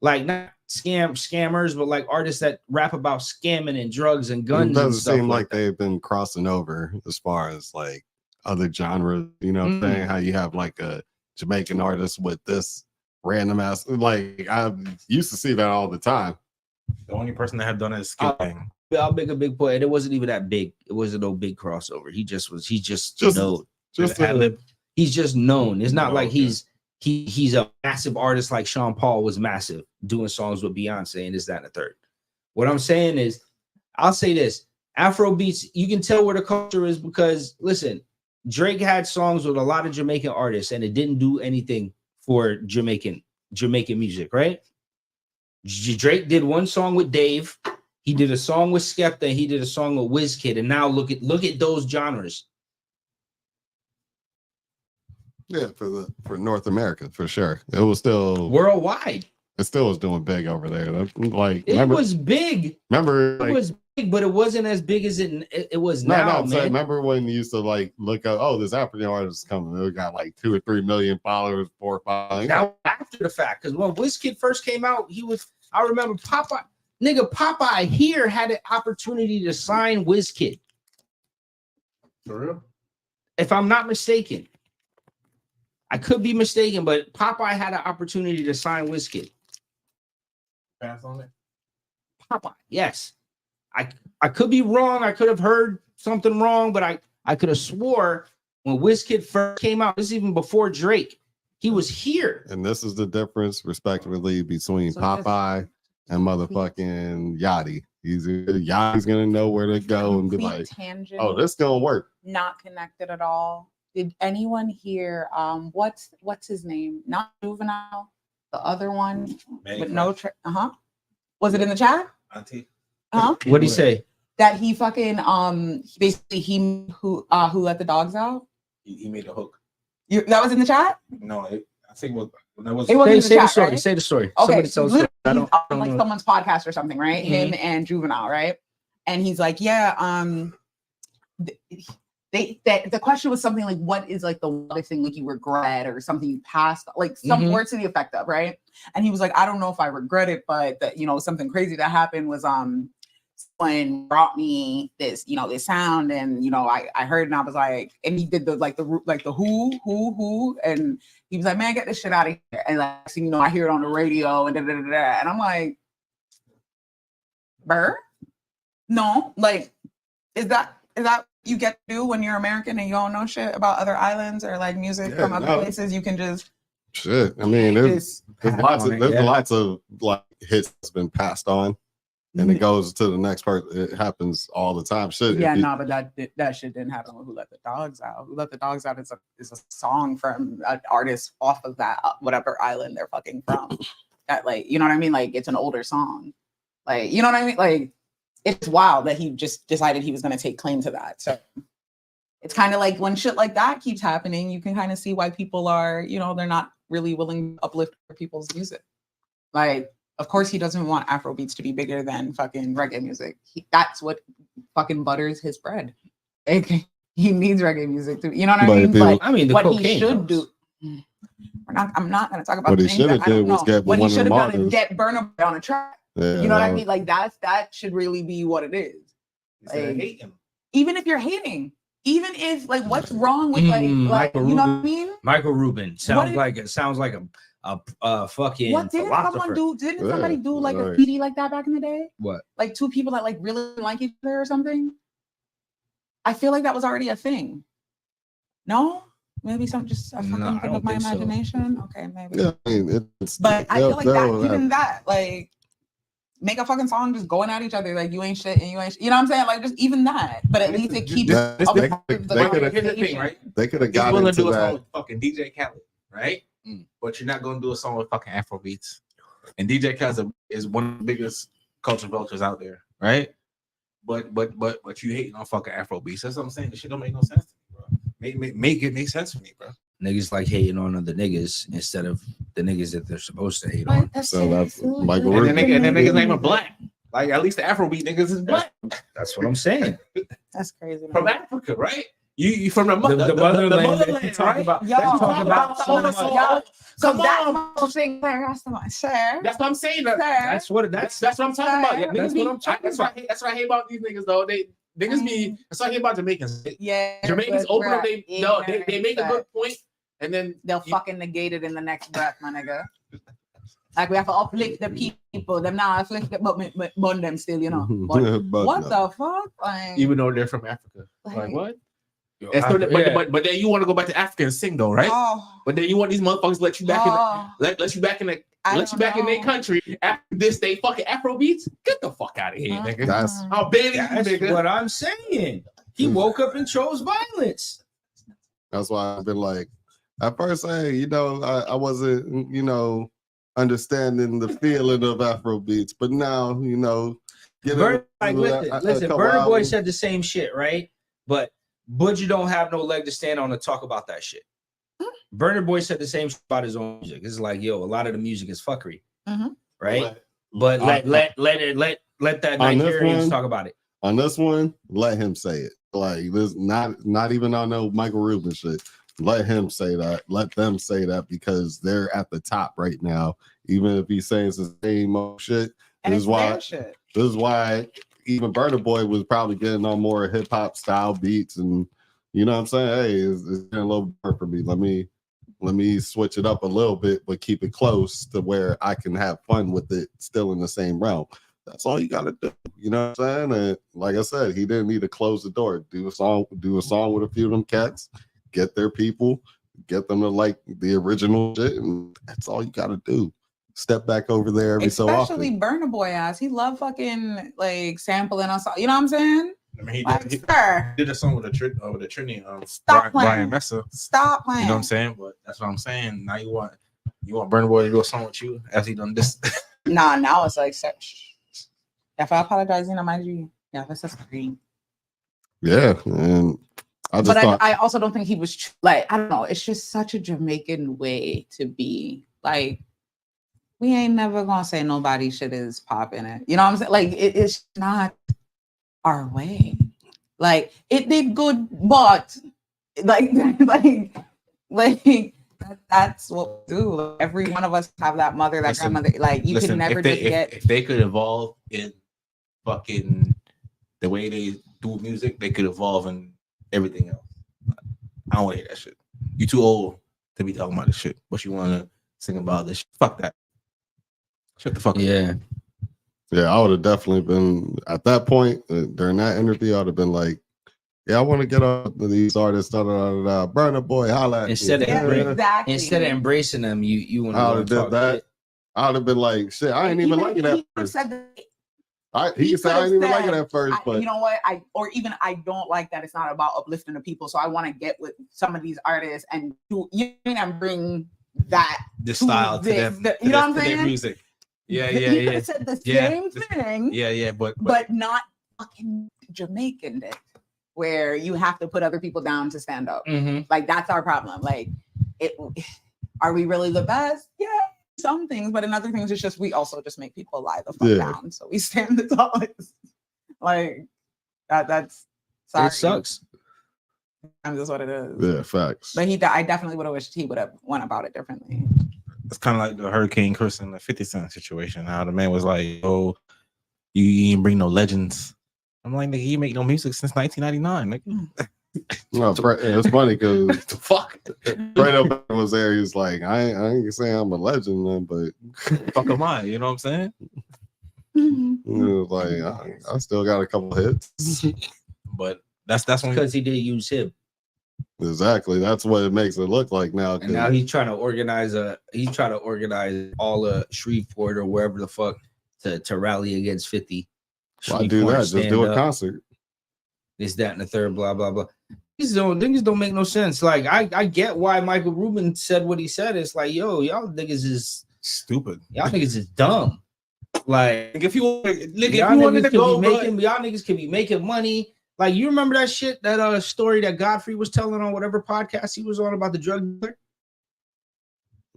like not scammers, but like artists that rap about scamming and drugs and guns. It doesn't seem like they've been crossing over as far as like other genres. You know what I'm saying? How you have like a Jamaican artist with this random ass, like I used to see that all the time. The only person that have done it is Skill Bang. I'll make a big point. It wasn't even that big. It wasn't no big crossover. He's just known. He's just known. It's not like he's a massive artist like Sean Paul was massive doing songs with Beyonce and this, that, and the third. What I'm saying is, I'll say this: Afrobeats, you can tell where the culture is because listen, Drake had songs with a lot of Jamaican artists and it didn't do anything for Jamaican music, right? Drake did one song with Dave. He did a song with Skepta. He did a song with Wizkid. And now look at those genres. Yeah, for North America, for sure. It was still worldwide. It still was doing big over there. Like it was big. Remember, it was big, but it wasn't as big as it was now. Man. Remember when you used to like look up, oh, this African artist is coming. They got like 2 or 3 million followers, 4 or 5. Now after the fact, because when Wizkid first came out, I remember Popeye here had an opportunity to sign Wizkid. For real? If I'm not mistaken. I could be mistaken, but Popeye had an opportunity to sign Wizkid. Pass on it? Popeye, yes. I could be wrong. I could have heard something wrong, but I could have swore when Wizkid first came out, this is even before Drake, he was here. And this is the difference, respectively, between Popeye and motherfucking Yachty. Yachty's gonna know where to go and be like, tangent, oh, this gonna work. Not connected at all. Did anyone hear what's his name? Not Juvenile, the other one with no was it in the chat? Auntie. What did he say? That he fucking basically who let the dogs out? He made a hook. That was in the chat? No, I think it was. It wasn't say the the chat, story. right? Say the story. Okay, so I don't like know. Someone's podcast or something, right? Mm-hmm. Him and Juvenile, right? And he's like, yeah, the question was something like, what is like the wildest thing like you regret or something you passed, like some words to the effect of, right? And he was like, I don't know if I regret it, but that, something crazy that happened was someone brought me this, this sound, and I heard it and I was like, and he did the who, and he was like, man, get this shit out of here. And like, so, I hear it on the radio and and I'm like, Burr? No, like, is that you get to do when you're American and you don't know shit about other islands or like music from other places? You can just shit. I mean, there's lots of like hits that's been passed on, and it goes to the next part. It happens all the time. Shit. Yeah, no, but that shit didn't happen with Who Let the Dogs Out. Who Let the Dogs Out is a song from an artist off of that whatever island they're fucking from. That, like, you know what I mean? Like, it's an older song. Like, you know what I mean? Like, it's wild that he just decided he was going to take claim to that. So it's kind of like when shit like that keeps happening, you can kind of see why people are, you know, they're not really willing to uplift people's music. Like, of course, he doesn't want Afro beats to be bigger than fucking reggae music. That's what fucking butters his bread. He needs reggae music to, you know what I mean? But I mean, what he should do. I'm not going to talk about what the he things that I don't know. What he should have done is get Burna Boy on a track. Yeah, you know what I mean? Like that should really be what it is. Like, even if you're hating, even if like, what's wrong with like you know what I mean? Michael Rubin sounds like a fucking. What didn't someone do? Didn't somebody do like a CD like that back in the day? What? Like two people that like really like each other or something? I feel like that was already a thing. No. Maybe some just a fucking thing of my imagination. So. Okay, maybe. Yeah, I mean, but I feel like that, even that, like, make a fucking song just going at each other like you ain't shit and you ain't you know what I'm saying? Like, just even that. But at least it keeps here's the thing, right? They could have got into do a that. song with fucking DJ Khaled, right? But you're not gonna do a song with fucking Afro beats. And DJ Khaled is one of the biggest culture vultures out there, right? But you hating on fucking Afro beats. That's what I'm saying. This shit don't make no sense to me, bro. Make it make sense for me, bro. Niggas like hating on other niggas instead of the niggas that they're supposed to hate on. So that's Michael Rubin. And then niggas ain't even black. Like, at least the Afrobeat niggas is black. That's what I'm saying. That's crazy. Man. From Africa, right? You from the motherland, right? Talk about. So that's thing there. That's what I'm saying. That's what I'm talking about. Yeah, that's what I hate about these niggas though. Niggas be that's what I hate about Jamaicans. Yeah, Jamaicans open up. They make a good point, and then they'll fucking negate it in the next breath, my nigga. Like, we have to uplift the people. Them now uplift them, but burn them still, you know. But what the fuck? Like, even though they're from Africa, like what? But then you want to go back to Africa and sing though, right? But then you want these motherfuckers to let you back in their country after this they fucking Afro beats. Get the fuck out of here, nigga. How bad is you, nigga? What I'm saying. He woke up and chose violence. That's why I've been like, at first, I wasn't, understanding the feeling of Afro beats, but now, listen, Burna Boy said the same shit, right? But Budgie don't have no leg to stand on to talk about that shit. Burna Boy said the same shit about his own music. It's like, yo, a lot of the music is fuckery, right? But let that Nigerians talk about it. On this one, let him say it. Like, this not even on no Michael Rubin shit. Let him say that. Let them say that, because they're at the top right now. Even if he's saying it's the same old shit, this is why even Burna Boy was probably getting on more hip hop style beats, and you know what I'm saying? Hey, it's getting a little hard for me. Let me switch it up a little bit, but keep it close to where I can have fun with it, still in the same realm. That's all you gotta do. You know what I'm saying? And like I said, he didn't need to close the door. Do a song with a few of them cats, get their people, get them to like the original shit, and that's all you gotta do. Step back over there every so often. Especially Burna Boy ass. He loved fucking like sampling us. You know what I'm saying? I mean, he did a song with a Trini. Brian Messer. Stop playing. You know what I'm saying? But that's what I'm saying. Now you want Burna Boy to do a song with you as he done this. Now it's like such. If I apologize, mind you, yeah, that's a screen. Yeah, and I also don't think he was like, I don't know. It's just such a Jamaican way to be. Like, we ain't never gonna say nobody shit is popping it. You know what I'm saying? Like, it's not our way. Like, it did good, but like that's what we do. Like, every one of us have that mother, that grandmother. Like, you can never forget. If they could evolve in fucking the way they do music, they could evolve in everything else. I don't want to hear that shit. You too old to be talking about this shit, but you want to sing about this shit. Fuck that. Shut the fuck up. Yeah. Yeah, I would have definitely been at that point during that interview. I would have been like, "Yeah, I want to get on to these artists." Burna Boy, holla at Instead me. of exactly. Instead of embracing them, you want I to would have did that. shit. I would have been like, "Shit, I ain't even like it at first." He could say I ain't even like it at first, but you know what? I don't like that. It's not about uplifting the people. So I want to get with some of these artists and bring that This style to them. You know what I'm saying? Music. Yeah. He could have said the same thing. Yeah, but not fucking Jamaican it, where you have to put other people down to stand up. Mm-hmm. Like that's our problem. Like, are we really the best? Yeah, some things, but in other things, it's just we also just make people lie the fuck down, so we stand the tallest. Like that's sorry. It sucks. That's what it is. yeah, facts. But I definitely would have wished he would have went about it differently. it's kind of like the Hurricane Chris and the 50 Cent situation. How the man was like, "Oh, you ain't bring no legends." I'm like, "Nigga, you make no music since 1999." Nigga. No, it's funny because fuck, Fredo was there. He's like, I ain't saying I'm a legend, man, but Fuck am I? You know what I'm saying? It was like I still got a couple hits. But that's when Because he did use him. Exactly. That's what it makes it look like now. And now he's trying to organize all of Shreveport or wherever the fuck to rally against 50. Why do that? Just do a concert. This, that, and the third, blah, blah, blah. These don't make no sense. Like, I get why Michael Rubin said what he said. It's like, yo, y'all niggas is stupid. Y'all niggas is dumb. Like, if you y'all niggas can be making money. Like, you remember that shit, that story that Godfrey was telling on whatever podcast he was on about the drug dealer?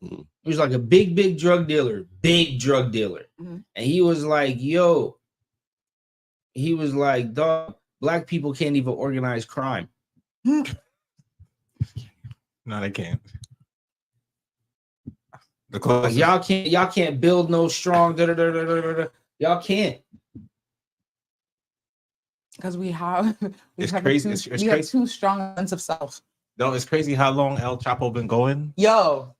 He was like a big drug dealer, Mm-hmm. And he was like, yo, dog, black people can't even organize crime. No, they can't. Like, y'all can't build no strong. Y'all can't. Because we have crazy. It's we have too strong a sense of self. No, it's crazy how long El Chapo been going. Yo.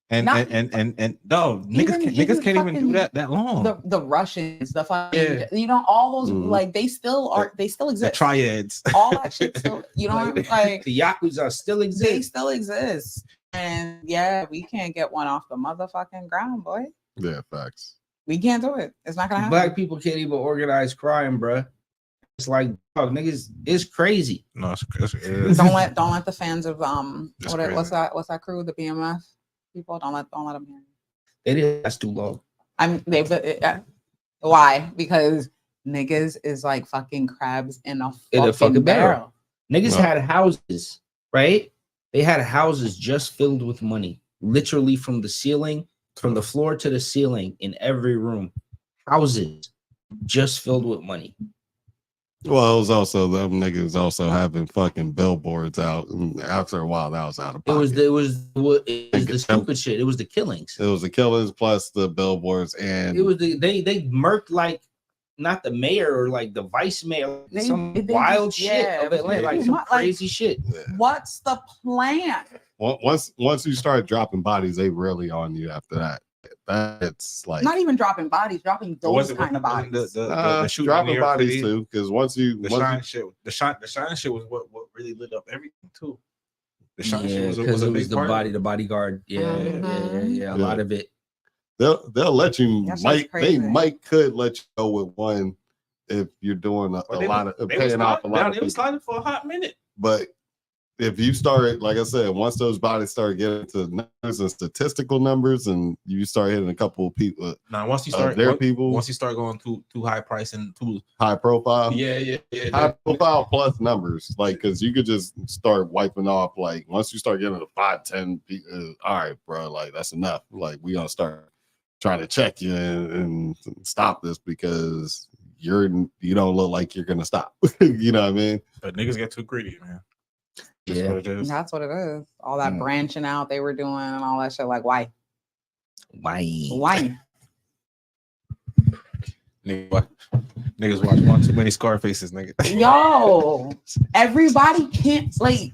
And no, niggas can't even do that long. The Russians, the fucking, you know, all those like they still exist. The triads, all that shit still, you know, like the Yakuza still exist. They still exist, and yeah, we can't get one off the motherfucking ground, boy. Yeah, facts. We can't do it. It's not gonna happen. Black people can't even organize crime, bruh. It's like, dog, niggas, it's crazy. No, it's don't let the fans of what's that crew, the BMF people, don't let them hear. It is. That's too long. Why? Because niggas is like fucking crabs in a fucking barrel. Niggas had houses, right? They had houses just filled with money, literally from the ceiling, from the floor to the ceiling, in every room. Houses just filled with money. Well, it was also them niggas also having fucking billboards out, and after a while, that was out of pocket. It was the stupid shit. It was the killings. It was the killings plus the billboards, and it was they murked like not the mayor or like the vice mayor, some wild shit of Atlanta, like some crazy shit. What's the plan? Once you start dropping bodies, they really on you after that. That's like not even dropping bodies, dropping those kind of bodies. The dropping bodies too, because the shine shit was what really lit up everything too. The shine shit was a big part. The bodyguard. Yeah. A lot of it. They'll let you could let you go with one if you're doing a lot of paying off a lot. They was sliding for a hot minute, but if you start, like I said, once those bodies start getting to numbers and statistical numbers, and you start hitting a couple of people, once you start going too high price and too high profile, high profile plus numbers, like because you could just start wiping off. Like once you start getting to 5-10 people, all right, bro, like that's enough. Like we gonna start trying to check you and stop this because you don't look like you're gonna stop. You know what I mean? But niggas get too greedy, man. That's what it is. All that branching out they were doing and all that shit. Like, why? Niggas watch one too many Scarfaces, nigga. Yo, everybody can't like.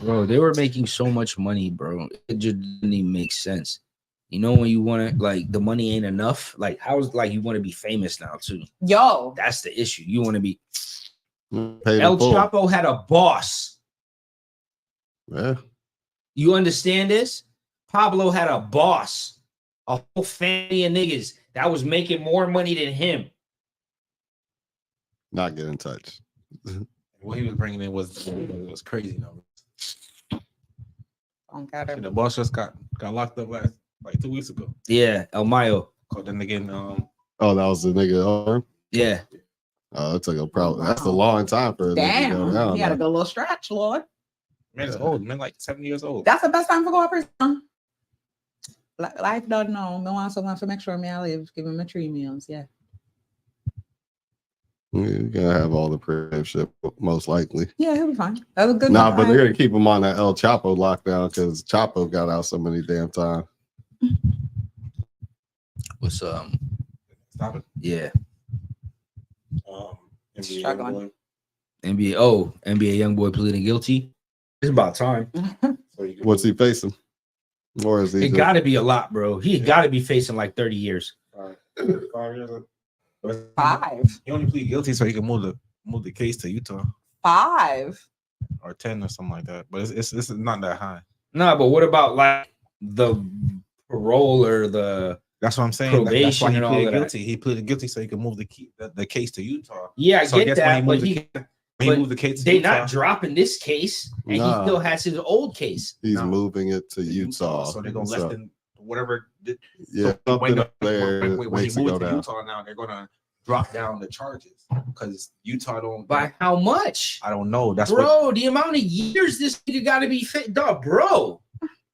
Bro, they were making so much money, bro. It just didn't even make sense. You know when you want to like the money ain't enough. Like how's like you want to be famous now too? Yo, That's the issue. You want to be. Paid in El full. Chapo had a boss. Yeah. You understand this? Pablo had a boss, a whole family of niggas that was making more money than him. Not get in touch. What he was bringing in was crazy numbers. The boss just got locked up like 2 weeks ago. Yeah, El Mayo. Caught then again. Oh, that was the nigga. Yeah. Oh, it's like a problem. That's a long time for a nigga to go damn, down. he had a man. good little stretch, Lord. Man, it's old. Man, like 7 years old. That's the best time for go up prison. Life don't know. No one someone to make sure me I live. Give him a 3 meals. Yeah. You're gonna have all the prison shit, most likely. Yeah, he'll be fine. That was a good. Nah, but they're gonna keep him on that El Chapo lockdown because Chapo got out so many damn times. What's Stop it. Yeah. NBA Struggling. NBA. Oh, NBA young boy pleading guilty. It's about time. What's he facing? Or is he? It got to be a lot, bro. He got to be facing like 30 years. 5 years. 5. He only plead guilty so he can move the case to Utah 5. or 10 or something like that. But it's not that high. No, but what about like the parole or the? That's what I'm saying. That's why Probation he and all pleaded of that. guilty. He pleaded guilty so he can move the case to Utah. Yeah, I So get guess that, when but he but moved the case to they Utah, not dropping this case, and Nah. he still has his old case. He's No. moving it to Utah. So they're gonna less than whatever. Yeah, So something up there when he makes it moves go to down. Utah now, they're gonna drop down the charges because Utah don't. By how much, I don't know. That's bro? The amount of years this nigga got to be fit, dog, bro.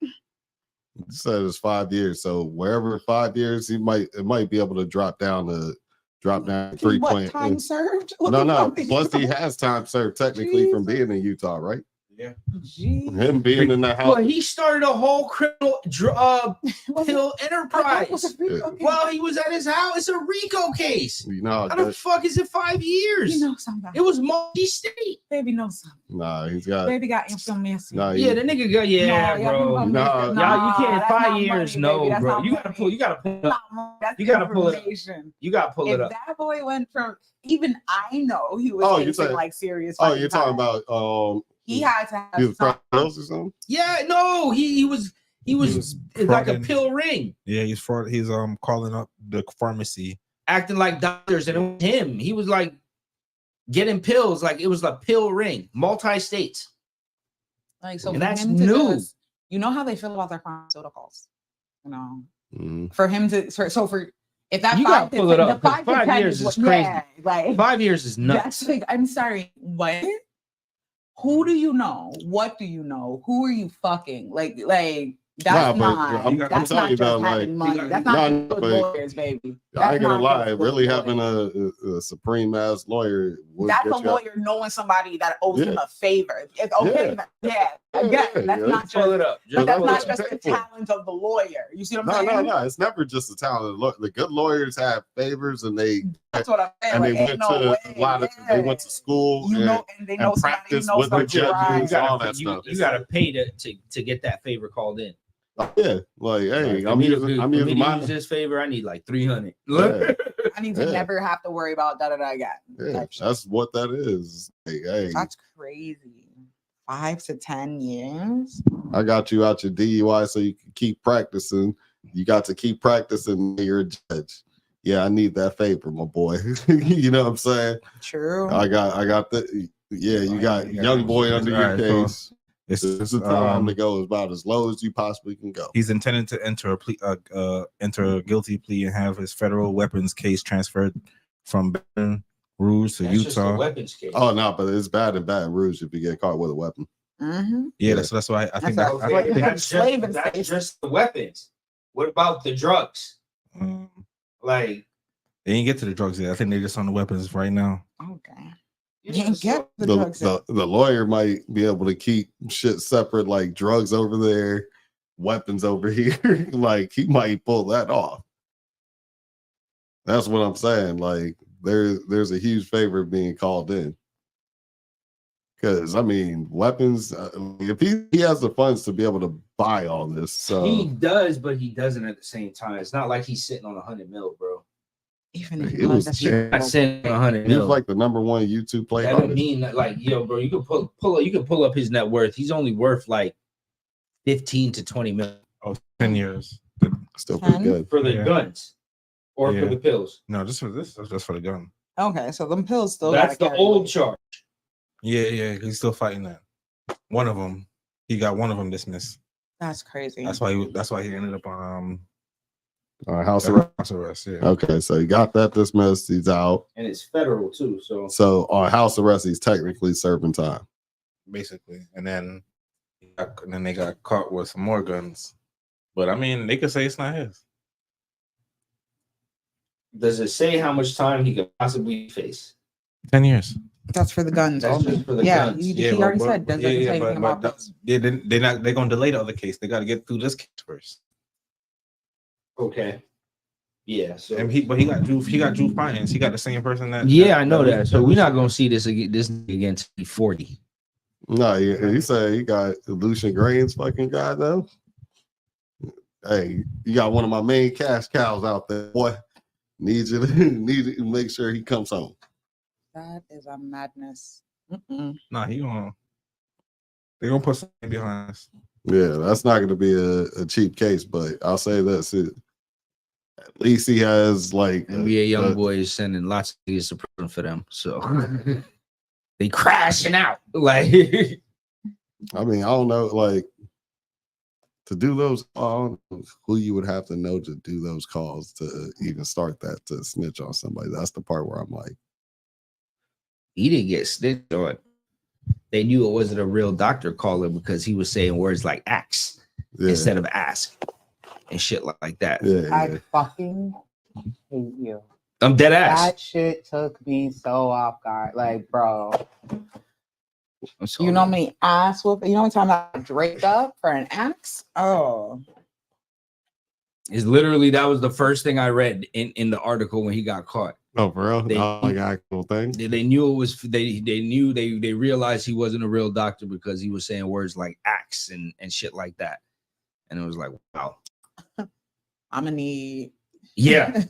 It said it's 5 years, so wherever 5 years, it might be able to drop down 3 What point. time served? No. Plus, he has time served technically from being in Utah, right? Yeah. Jeez. Him being in that house. Well, he started a whole criminal pill Was enterprise it Rico? Okay. while he was at his house. It's a RICO case. You know, How the fuck is it 5 years? You know something. It was multi-state. Baby knows something. nah, he's got. Baby got information. Nah, Yeah, the nigga got bro. Nah, Y'all, you can't that's 5 not years. money, No, baby. That's bro. not You gotta money. pull. You gotta pull it up. That's You gotta pull it up. information. You gotta pull If it up. that boy went from, even I know he was Oh, you facing say- like serious. Oh, fucking you're talking time. about He had to he have was some, pills or something? Yeah, no, he was was like a frauding. pill ring, Yeah, he's calling up the pharmacy. acting like doctors, and it was him. He was like getting pills, like it was a pill ring, multi-states. like so And for that's him to new. just- you know how they feel about their pharmaceuticals. You know, Mhm. for him to for if that You 5 gotta to pull it 10 up, the 'cause 5 to 5 10 years is what- crazy. yeah, like 5 years is nuts. that's like, I'm sorry, what? Who do you know? What do you know? Who are you fucking? Like that's Nah, but not. I'm that's telling not you just though, like, having money. That's nah, not good but lawyers, baby. I ain't That's gonna not lie, just really good having lawyers. a supreme ass lawyer. would That's get a you out. lawyer knowing somebody that owes him Yeah. a favor. It's okay. Yeah. Again, Yeah, that's yeah. not Pull just. it up. But that's pull not it up. just the Painful. talent of the lawyer. You see what I'm No, saying? no. It's never just the talent. Look, the good lawyers have favors, and they That's what I'm saying. and they Like, went ain't no to way. a lot of. They went to school. You and, know, and they know and somebody who practice knows with the somebody, judges. right? You gotta, all that stuff. you gotta pay to get that favor called in. Yeah, like hey, Like, I'm for me to using my. use this favor. I need like 300. Yeah, I need to Yeah. never have to worry about da da da again. yeah, that's what that is. Hey, That's crazy. 5 to 10 years. I got you out your DUI so you can keep practicing. You got to keep practicing. You're a judge. Yeah, I need that favor, my boy. You know what I'm saying? True. I got the. Yeah, you got young boy under your Alright, so case. It's This is the time to go about as low as you possibly can go. he's intending to enter a guilty plea and have his federal weapons case transferred from Baton Rouge to That's just a Utah. weapons case. Oh no, but it's bad in Baton Rouge if you get caught with a weapon. Mm-hmm. Yeah, that's why I think That's that. okay. I think that's Slave just, and that's slave. just the weapons. What about the drugs? um, Like, they didn't get to the drugs yet. I think they're just on the weapons right now. Okay. You didn't get the The, drugs. the lawyer might be able to keep shit separate, like drugs over there, weapons over here. Like he might pull that off. That's what I'm saying. Like there's a huge favor being called in. Because I mean, weapons. If he has the funds to be able to buy all this, so He does, but he doesn't at the same time. It's not like he's sitting on 100 mil, bro. Even if It was that's He's not sitting on 100 he was mil. like the #1 YouTube player. That doesn't mean that, like, yo, bro, you can you can pull up his net worth. He's only worth like 15 to 20 mil. Oh, 10 years. Still pretty 10? good. For the Yeah. guns or Yeah. for the pills. No, just for this. Just for the gun. okay, so them pills still. That's the gotta carry old weight. charge. Yeah. He's still fighting that. One of them. He got one of them dismissed. That's crazy. That's why he ended up on House arrest. house arrest. Yeah. Okay, so he got that dismissed. He's out. And it's federal too. So So on house arrest, he's technically serving time. Basically, and then they got caught with some more guns. But I mean, they could say it's not his. does it say how much time he could possibly face? 10 years. That's for the guns. That's only. just for the yeah, guns. he already said doesn't say anything about that, this. they're gonna delay the other case. They got to get through this case first. Okay. Yeah. So And he got Drew Finance. He got the same person that. yeah, I know that. So we're not gonna see this again till he's 40. No, he said he got Lucian Grain's fucking guy though. Hey, you got one of my main cash cows out there, boy. Need to make sure he comes home. That is a madness. Nah, they're gonna put something behind us. Yeah, that's not going to be a cheap case, but I'll say this: at least he has like NBA young boy is sending lots of niggas to prison for them. So they crashing out. Like I mean, I don't know, like to do those. I don't know who you would have to know to do those calls to even start that to snitch on somebody. That's the part where I'm like, he didn't get snitched on. They knew it wasn't a real doctor calling because he was saying words like axe yeah, instead of ask and shit like that. yeah, I fucking hate you. I'm dead ass. That shit took me so off guard. Like, bro, I'm sorry. you know how many ass whoop? You know how many times I draped up for an axe? Oh, It's literally that was the first thing I read in the article when he got caught. Oh, for real? They- Like actual thing? They knew it was they realized he wasn't a real doctor because he was saying words like axe and shit like that. And it was like, wow. I'm gonna need. Yeah.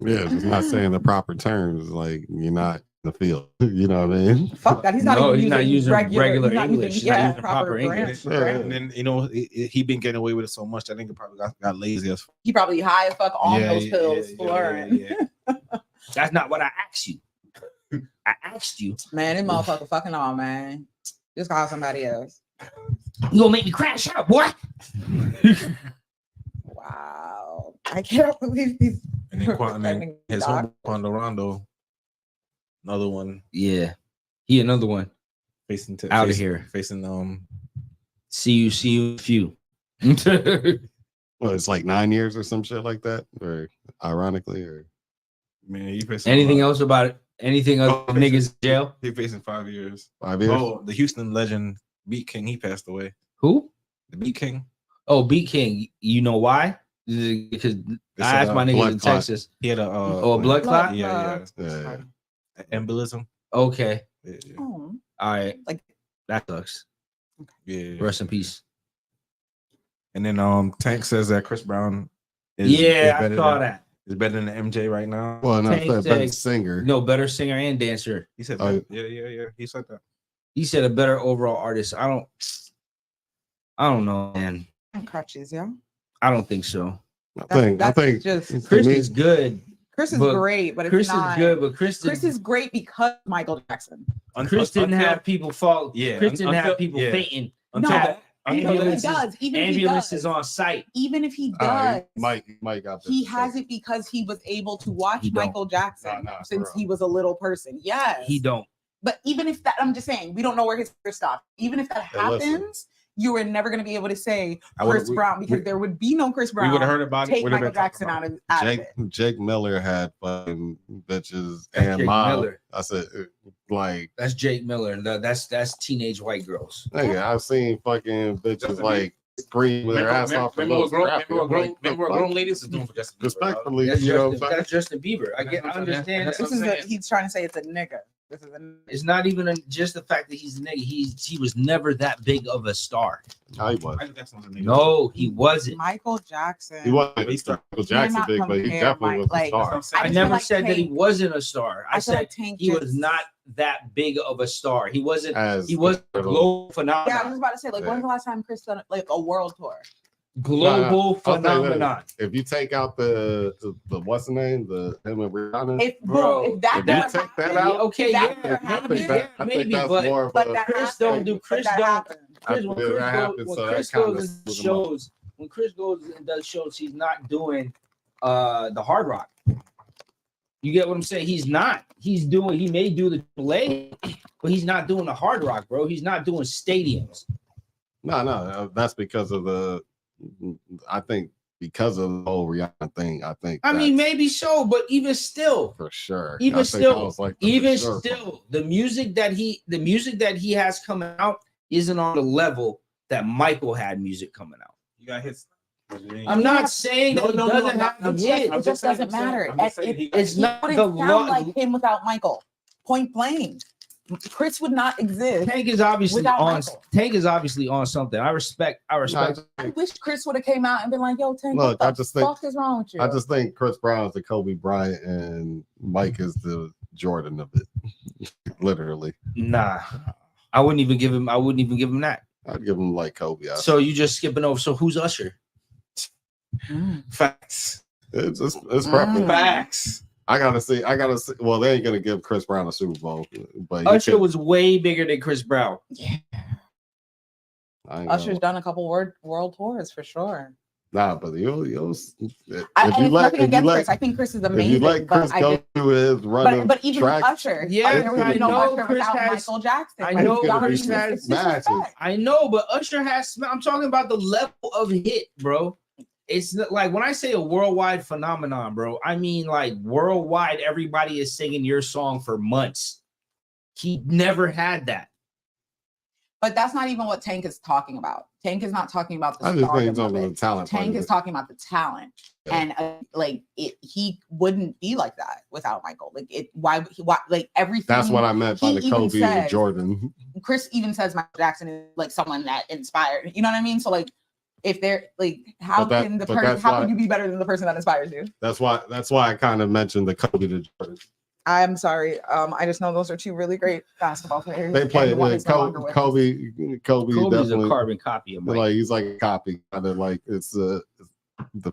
Yeah, just not saying the proper terms. Like you're not in the field. You know what I mean? Fuck that. He's not No, even he's not using regular he's not English. He's not using proper English. Yeah. And then he been getting away with it so much. I think he probably got lazy as fuck. He probably high as fuck on Yeah, those yeah, pills, yeah, slurring. yeah. That's not what I asked you. I asked you. Man, this motherfucker fucking on, man. Just call somebody else. You gonna make me crash out, boy? Wow. I can't believe he's And then protecting his doc- home Quando Rondo, another one Yeah. He another one. facing Outta here. facing See you few. Well, it's like 9 years or some shit like that, or ironically, or man, he facing Anything else about it? Anything other Oh, niggas in jail? He facing 5 years. 5 years. Oh, the Houston legend Beat King, he passed away. Who? The Beat King. Oh, Beat King. You know why? Because They I said, asked my niggas blood in clot. Texas. He had a Oh, a blood clot? Yeah. Yeah. Embolism. Okay. Yeah. Oh, All right. like That sucks. Yeah. Rest in peace. And then Tank says that Chris Brown I better saw than, that. is better than MJ right now. Well, no, Tank it's better said- singer. No, better singer and dancer. He said Oh, that. Yeah. He said that. He said a better overall artist. I don't know, man. crutches, yeah. I don't think so. I think just to Chris me- is good. Chris is But great, but it's Chris not. is good, but Chris Is great because Michael Jackson. Chris didn't have people fall. Yeah, Chris didn't have until- people yeah. fainting. Until No, that, even if he Ambulance does, even if he Ambulance does, is on site. even if he does, Mike got this. he has it because he was able to watch He don't. Michael Jackson Nah, for since real. he was a little person. Yes, He don't. But even if that, I'm just saying, we don't know where his career stopped. Even if that Hey, listen. happens, you are never going to be able to say I would've- Chris Brown because there would be no Chris we Brown. would have heard about it. Take We'd have Michael been talking Jackson about out of it. Jake Miller had fucking bitches That's and Jake mom. Miller. I said, like, That's Jake Miller. That's teenage white girls. nigga, I've seen fucking bitches like scream with their ass off. Remember what Like, grown ladies is doing for Justin Bieber, respectfully, That's you know Justin, what I'm saying? that's Justin Bieber. I That's what I'm understand. saying. This is he's trying to say it's a nigga. This is It's not even just the fact that he's a nigga. He was never that big of a star. No, he was. Michael Jackson was a nigga. No, he wasn't. Michael Jackson. He wasn't Michael Michael Jackson not big, but he compare definitely was a like- star. I I just never feel like said that he Tank- wasn't a star. I feel said like Tank he was just- not that big of a star. He wasn't. As He was a global Yeah, I was phenomenon. just about to say, like, Yeah. when's the last time Chris done like a world tour? Global I'll tell you this. phenomenon. If you take out the what's the name, the him and Rihanna, If Bro, if that if you never take that happened, out, Okay, that yeah, never happened, I think maybe, that's but more of but a that Chris happened, don't do. but Chris that don't. happened. Chris, when Yeah, Chris that goes, happened, when so Chris that kinda goes and screws him up. shows, when Chris goes and does shows, he's not doing the Hard Rock. You get what I'm saying? He's not. He's doing. He may do the play, but he's not doing the Hard Rock, bro. He's not doing stadiums. no, that's because of the. I think because of the whole Rihanna thing. I think. I mean, that's maybe so, but even still, for sure. even I think still, that was like the even for sure. still, the music that he has coming out isn't on the level that Michael had music coming out. You got hits. I'm not saying that he doesn't have I'm the just- hit. I'm It just saying- doesn't matter. I'm just saying he got It's hits. not Wouldn't the sound law. like him without Michael. Point blank. Chris would not exist. Tank is obviously Without on. Michael. Tank is obviously on something. I respect. I wish Chris would have came out and been like, "Yo, Tank, Look, what I the just think- fuck is wrong with you?" I just think Chris Brown is the Kobe Bryant and Mike is the Jordan of it. Literally, Nah, I wouldn't even give him. I wouldn't even give him that. I'd give him like Kobe. So you just skipping over. So who's Usher? Facts. It's perfect. Facts. I gotta see. Well, they ain't gonna give Chris Brown a Super Bowl, but you Usher could- was way bigger than Chris Brown. I ain't Usher's gonna- done a couple world tours for sure. Nah, but you'll And if you it's let nothing if you against let Chris. I think Chris is if amazing. you let Chris but I go just, through his run of but even tracks, Usher, Yeah, Usher I would know know Usher Chris without has- Michael Jackson. I Like, know y'all Chris are- has it's matches. disrespect. I know, but Usher has. I'm talking about the level of hit, bro. It's not, like when I say a worldwide phenomenon, bro. I mean like worldwide. Everybody is singing your song for months. He never had that. But that's not even what Tank is talking about. Tank is not talking about the I just think stardom he's of over the it. talent. part Tank of is it. talking about the talent, Yeah. and he wouldn't be like that without Michael. Like it, why like everything. That's what I meant by he the even Kobe and says- Jordan. Chris even says Michael Jackson is like someone that inspired. You know what I mean? So like, if they're like, how But that- can the but person? that's How why- could you be better than the person that inspires you? That's why I kind of mentioned the Kobe to Jordan. I'm sorry. I just know those are two really great basketball players. They play and one like is no longer with us. Kobe Kobe's a definitely carbon copy of Mike. like he's like a copy. Kind of like it's the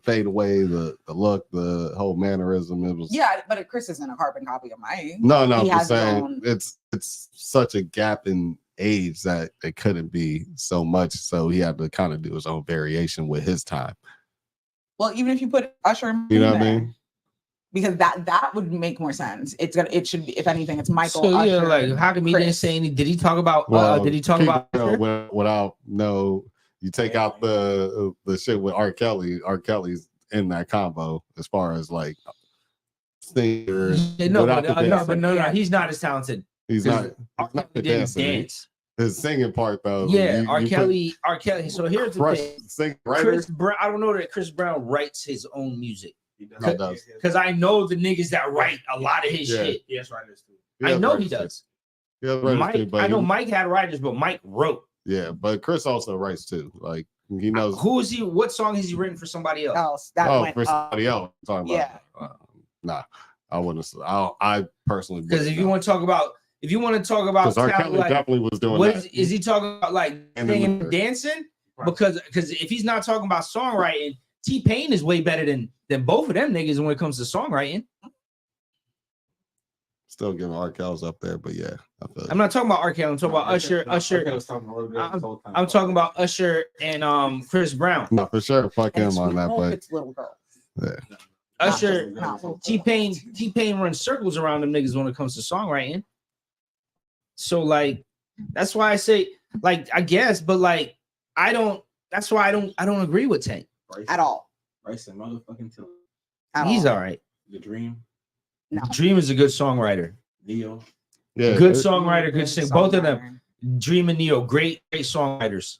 fade away, the look, the whole mannerism. It was Yeah, but Chris isn't a carbon copy of mine. no, He I'm has his saying own- it's such a gap in age that it couldn't be so much. So he had to kind of do his own variation with his time. Well, even if you put Usher, in You know what I there, mean? because that would make more sense. It should be, if anything, it's Michael. So yeah, Usher, like how come he didn't Chris. say any? Did he talk about? Did he talk keep about? it real, Usher? without no? You take out the shit with R. Kelly. R. Kelly's in that combo as far as like singer. Yeah, no, without but, the dancing. no, he's not as talented. He's not. He's not the He didn't dancing. dance. His singing part though. Yeah, you R. put Kelly. So here's the Crush thing. sing writer. Chris Brown. I don't know that Chris Brown writes his own music He does. He does. because I know the niggas that write a lot of his Yeah. shit. Yes, writers too. I know he writers, too. does. He has writers Mike, too, but I know he- Mike had writers, but Mike wrote. Yeah, but Chris also writes too. Like he knows. Who is he? What song has he written for somebody else? else that Oh, went for up. somebody else. I'm talking yeah. about. Nah, I wouldn't. I personally. Because if you want to talk about, because R. talent, Kelly like, definitely was doing what that. is he talking about? Like And singing then- and dancing? Right. Because if he's not talking about songwriting, T-Pain is way better than both of them niggas when it comes to songwriting. Still giving R. Kelly's up there, but yeah, I feel I'm not talking about R. Kelly. I'm talking about Usher. I'm talking about Usher and Chris Brown. no, for sure. Fuck And him on that, Sweet but It's little girls. Usher, Not- T-Pain runs circles around them niggas when it comes to songwriting. So like, that's why I say, like, I guess, but like, I don't. That's why I don't agree with Tank. at all. Bryson motherfucking Tiller. At He's all. all right. The Dream. No. Dream is a good songwriter. Neo. yeah, Good it- songwriter, good sing. Both of them, Dream and Neo, great songwriters.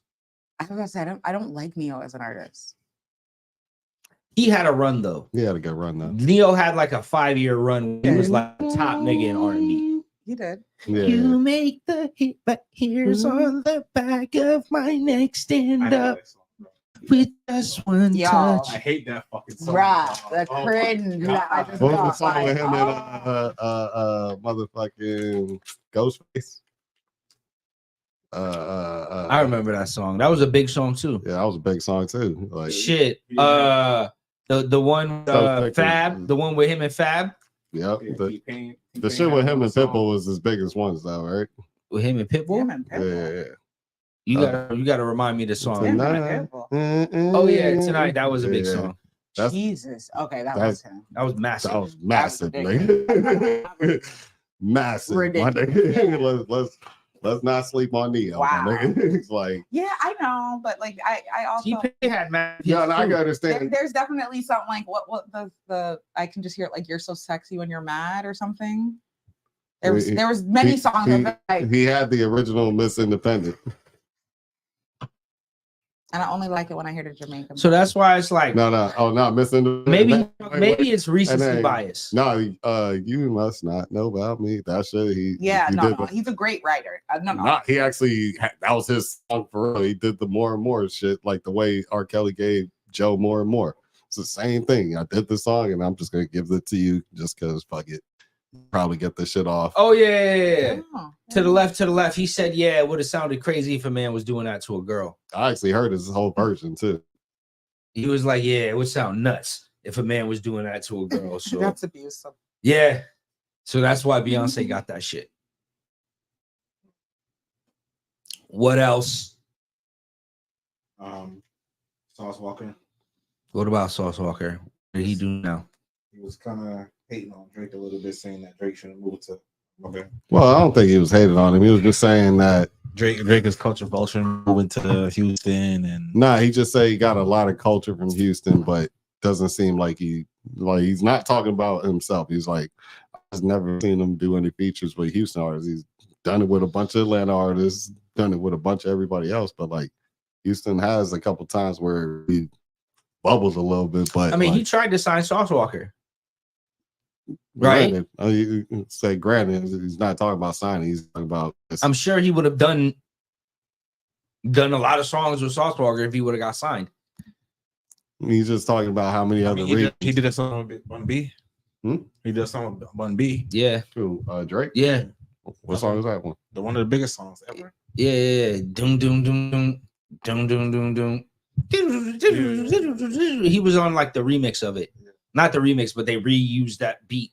I was gonna say I don't like Neo as an artist. He had a run though. He had a good run though. Neo had like a 5-year run. He was like a top nigga in R&B. He did. Yeah. You make the hit, but here's on the back of my neck. Stand up with just one Yo. touch. I hate that fucking song. Bruh, the cringe that I just What was the got. song with him Like, and motherfucking Ghostface? I remember that song. That was a big song too. Yeah, that was a big song too. Like, Shit. The one Fab, the one with him and Fab. yeah, the shit with him and Pitbull was his biggest ones, though, right? With him and Pitbull. Yeah. You gotta remind me the song. Tonight. Oh yeah, Tonight. That was a big song. That's- Jesus. Okay, that was him. That was massive. That was massive, That was nigga. Massive. My Ridiculous. nigga. Let's not sleep on Neo. Wow. My nigga. It's like, Yeah, I know, but like I also T-Pain had massive. yeah, and I can there, understand. there's definitely something like what the I can just hear it like you're so sexy when you're mad or something. There was many songs that He had the original Miss Independent. and I only like it when I hear the Jamaican. So that's why it's like No, Miss Independent. maybe it's recency And then- bias. No, you must not know about me. That shit. He no, did he's a great writer. No. Not he actually that was his song for real. He did the More and More shit like the way R. Kelly gave Joe More and More. It's the same thing. I did the song and I'm just gonna give it to you just because fuck it. Probably get this shit off. Oh yeah. Oh, To the left. He said, "Yeah, it would have sounded crazy if a man was doing that to a girl." I actually heard his whole version too. He was like, "Yeah, it would sound nuts if a man was doing that to a girl." So that's abusive. yeah, so that's why Beyonce got that shit. What else? Sauce Walker. What about Sauce Walker? What did he do now? He was kind of hating on Drake a little bit, saying that Drake shouldn't move to. Okay. Well, I don't think he was hating on him. He was just saying that Drake is culture vulture moving to Houston, and he just said he got a lot of culture from Houston, but doesn't seem like he's not talking about himself. He's like, I've never seen him do any features with Houston artists. He's done it with a bunch of Atlanta artists, done it with a bunch of everybody else, but like Houston has a couple times where he bubbles a little bit. But I mean, like, he tried to sign Sauce Walker. Right. Granted, you say granted, he's not talking about signing. He's talking about. I'm sure he would have done a lot of songs with Sauce Walker if he would have got signed. He's just talking about how many other. He did a song with Bun B. Hmm? He did a song with Bun B. Yeah. Who, Drake? Yeah. What song is that one? The one of the biggest songs ever. Yeah. Doom doom doom doom doom doom doom doom. He was on like the remix of it. Not the remix, but they reused that beat.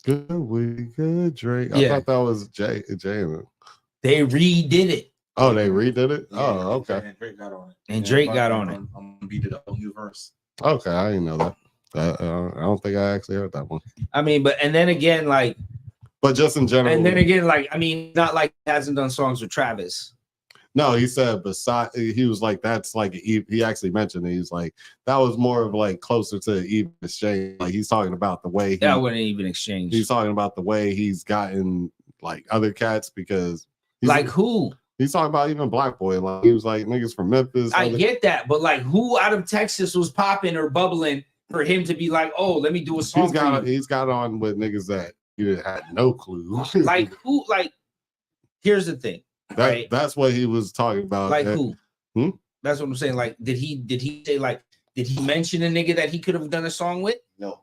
Good week, good Drake. I thought that was Jay. They redid it. Oh, they redid it? Yeah, oh, okay. And Drake got on it. And Drake got on it. I'm beat it up on new verse. Okay, I didn't know that. I don't think I actually heard that one. I mean, and then again, like, but just in general. And then again, like, I mean, not like he hasn't done songs with Travis. No, he said he was like, that's like, he actually mentioned it. He's like, that was more of like closer to even exchange. Like he's talking about the way that wouldn't even exchange. He's talking about the way he's gotten like other cats because like who? He's talking about even Black Boy. Like he was like niggas from Memphis. I get that, but like who out of Texas was popping or bubbling for him to be like, oh, let me do a song. He's got on with niggas that you had no clue. Like who? Like, here's the thing. Right? That's what he was talking about. Like who? That's what I'm saying. like, did he say like, did he mention a nigga that he could have done a song with? No,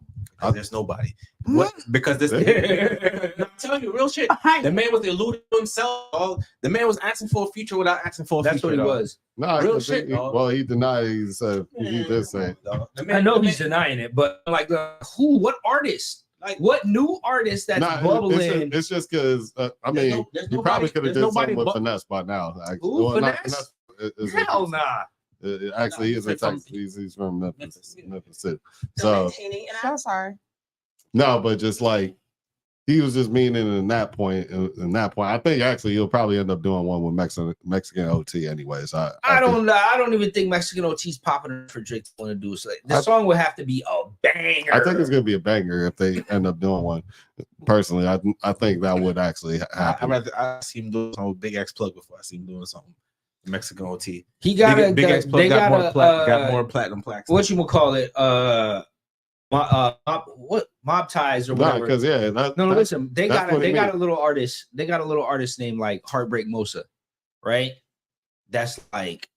there's nobody. What? Because this, I'm telling you, real shit. The man was alluding to himself. The man was asking for a feature without asking for a feature. That's what he was. No, real shit. Well, he denied. He said he did say. I know he's denying it, but like, who? What artist? Like what new artist that's bubbling? It's just because I mean, you probably could have did something with Finesse by now. Who, Finesse? Hell nah. Actually, he's in Texas. He's from Memphis City. So sorry. No, but just like he was just meaning in that point. I think actually he'll probably end up doing one with Mexican OT anyways. I don't even think Mexican OT's popping for Drake to want to do it. So the song would have to be a banger. I think it's gonna be a banger if they end up doing one. Personally, I think that would actually happen. I see him doing some Big X Plug before I see him doing something. Mexican OT. He got Big X Plug got more platinum plaques. What you will call it? Mob Ties or Nah, whatever. because yeah, Listen, they that's what he got mean. a little artist. They got a little artist named like Heartbreak Mosa, right? That's like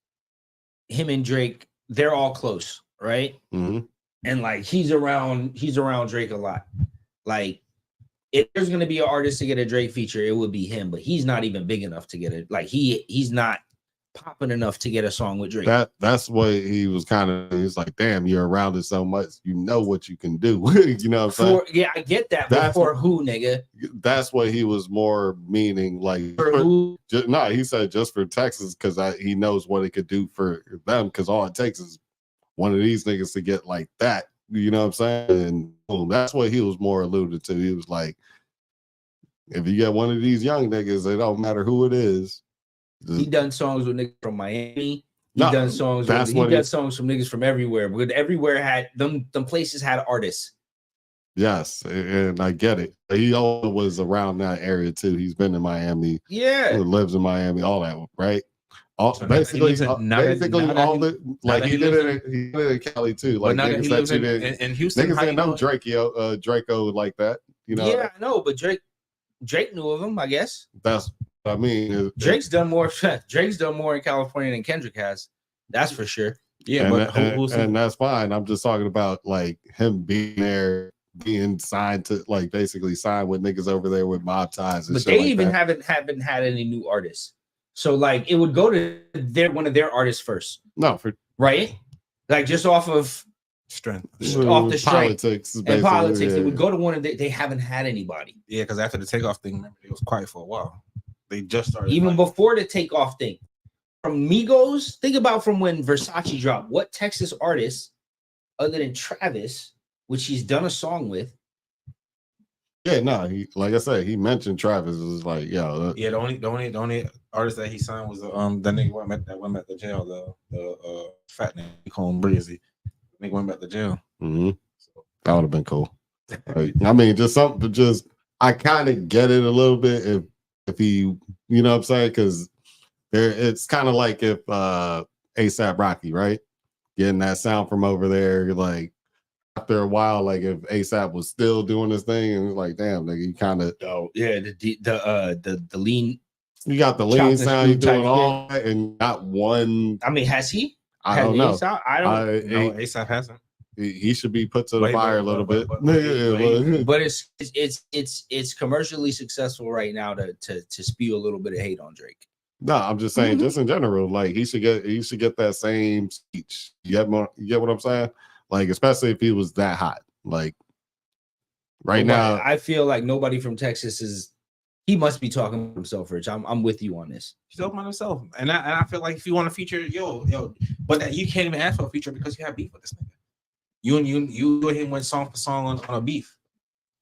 him and Drake. They're all close, right? Mhm. And like he's around Drake a lot. Like if there's gonna be an artist to get a Drake feature, it would be him, but he's not even big enough to get it. Like he's not popping enough to get a song with Drake. That's what he was kind of. He's like, damn, you're around it so much, you know what you can do. You know what I'm saying? Yeah, I get that. But for who, nigga? That's what he was more meaning. Like For who? No, he said just for Texas because he knows what it could do for them. Because all it takes is one of these niggas to get like that. You know what I'm saying? And boom, that's what he was more alluded to. He was like, if you get one of these young niggas, it don't matter who it is. He done songs with niggas from Miami. He done songs from niggas from everywhere. But everywhere had them places had artists. Yes, and I get it. He always was around that area too. He's been in Miami. Yeah, lives in Miami. All that, right? All So basically, he did it in Cali too. Like niggas niggas that that you you did in Houston. niggas didn't know Draco like that. You know? Yeah, I know, but Drake knew of him. I guess That's what I mean. Drake's done more. Drake's done more in California than Kendrick has. That's for sure. Yeah, and that's fine. I'm just talking about like him being there, being signed to like basically signed with niggas over there with mob ties. And but shit they like even that. haven't had any new artists. So like it would go to one of their artists first. No, for right, like just off of strength, off the strength politics and politics. Yeah. It would go to one of they haven't had anybody. Yeah, because after the takeoff thing, remember, it was quiet for a while. They just started even before the takeoff thing. From Migos, think about from when Versace dropped. What Texas artist, other than Travis, which he's done a song with? Yeah, no, he like I said, he mentioned Travis was like, yo, yeah, the only artist that he signed was the nigga that went back to jail, the fat nigga, we call him Breezy. Nigga went back to jail. Mm-hmm. So that would have been cool. Like, I mean, just something. Just I kind of get it a little bit if he, you know what I'm saying, because it's kind of like if ASAP Rocky, right, getting that sound from over there, like. After a while, like if ASAP was still doing this thing, and it's like, damn, nigga, you kind of the lean. You got the lean sound, you doing all that, and not one. I mean, has he? I don't know. I don't know. ASAP hasn't. He should be put to the fire a little bit. But it's commercially successful right now to spew a little bit of hate on Drake. No, I'm just saying, just in general, like he should get that same speech. You get what I'm saying? Like, especially if he was that hot. Like, now. I feel like nobody from Texas he must be talking about himself, Rich. I'm with you on this. He's talking about himself. And I feel like if you want to feature, but that you can't even ask for a feature because you have beef with this nigga. You and him went song for song on a beef.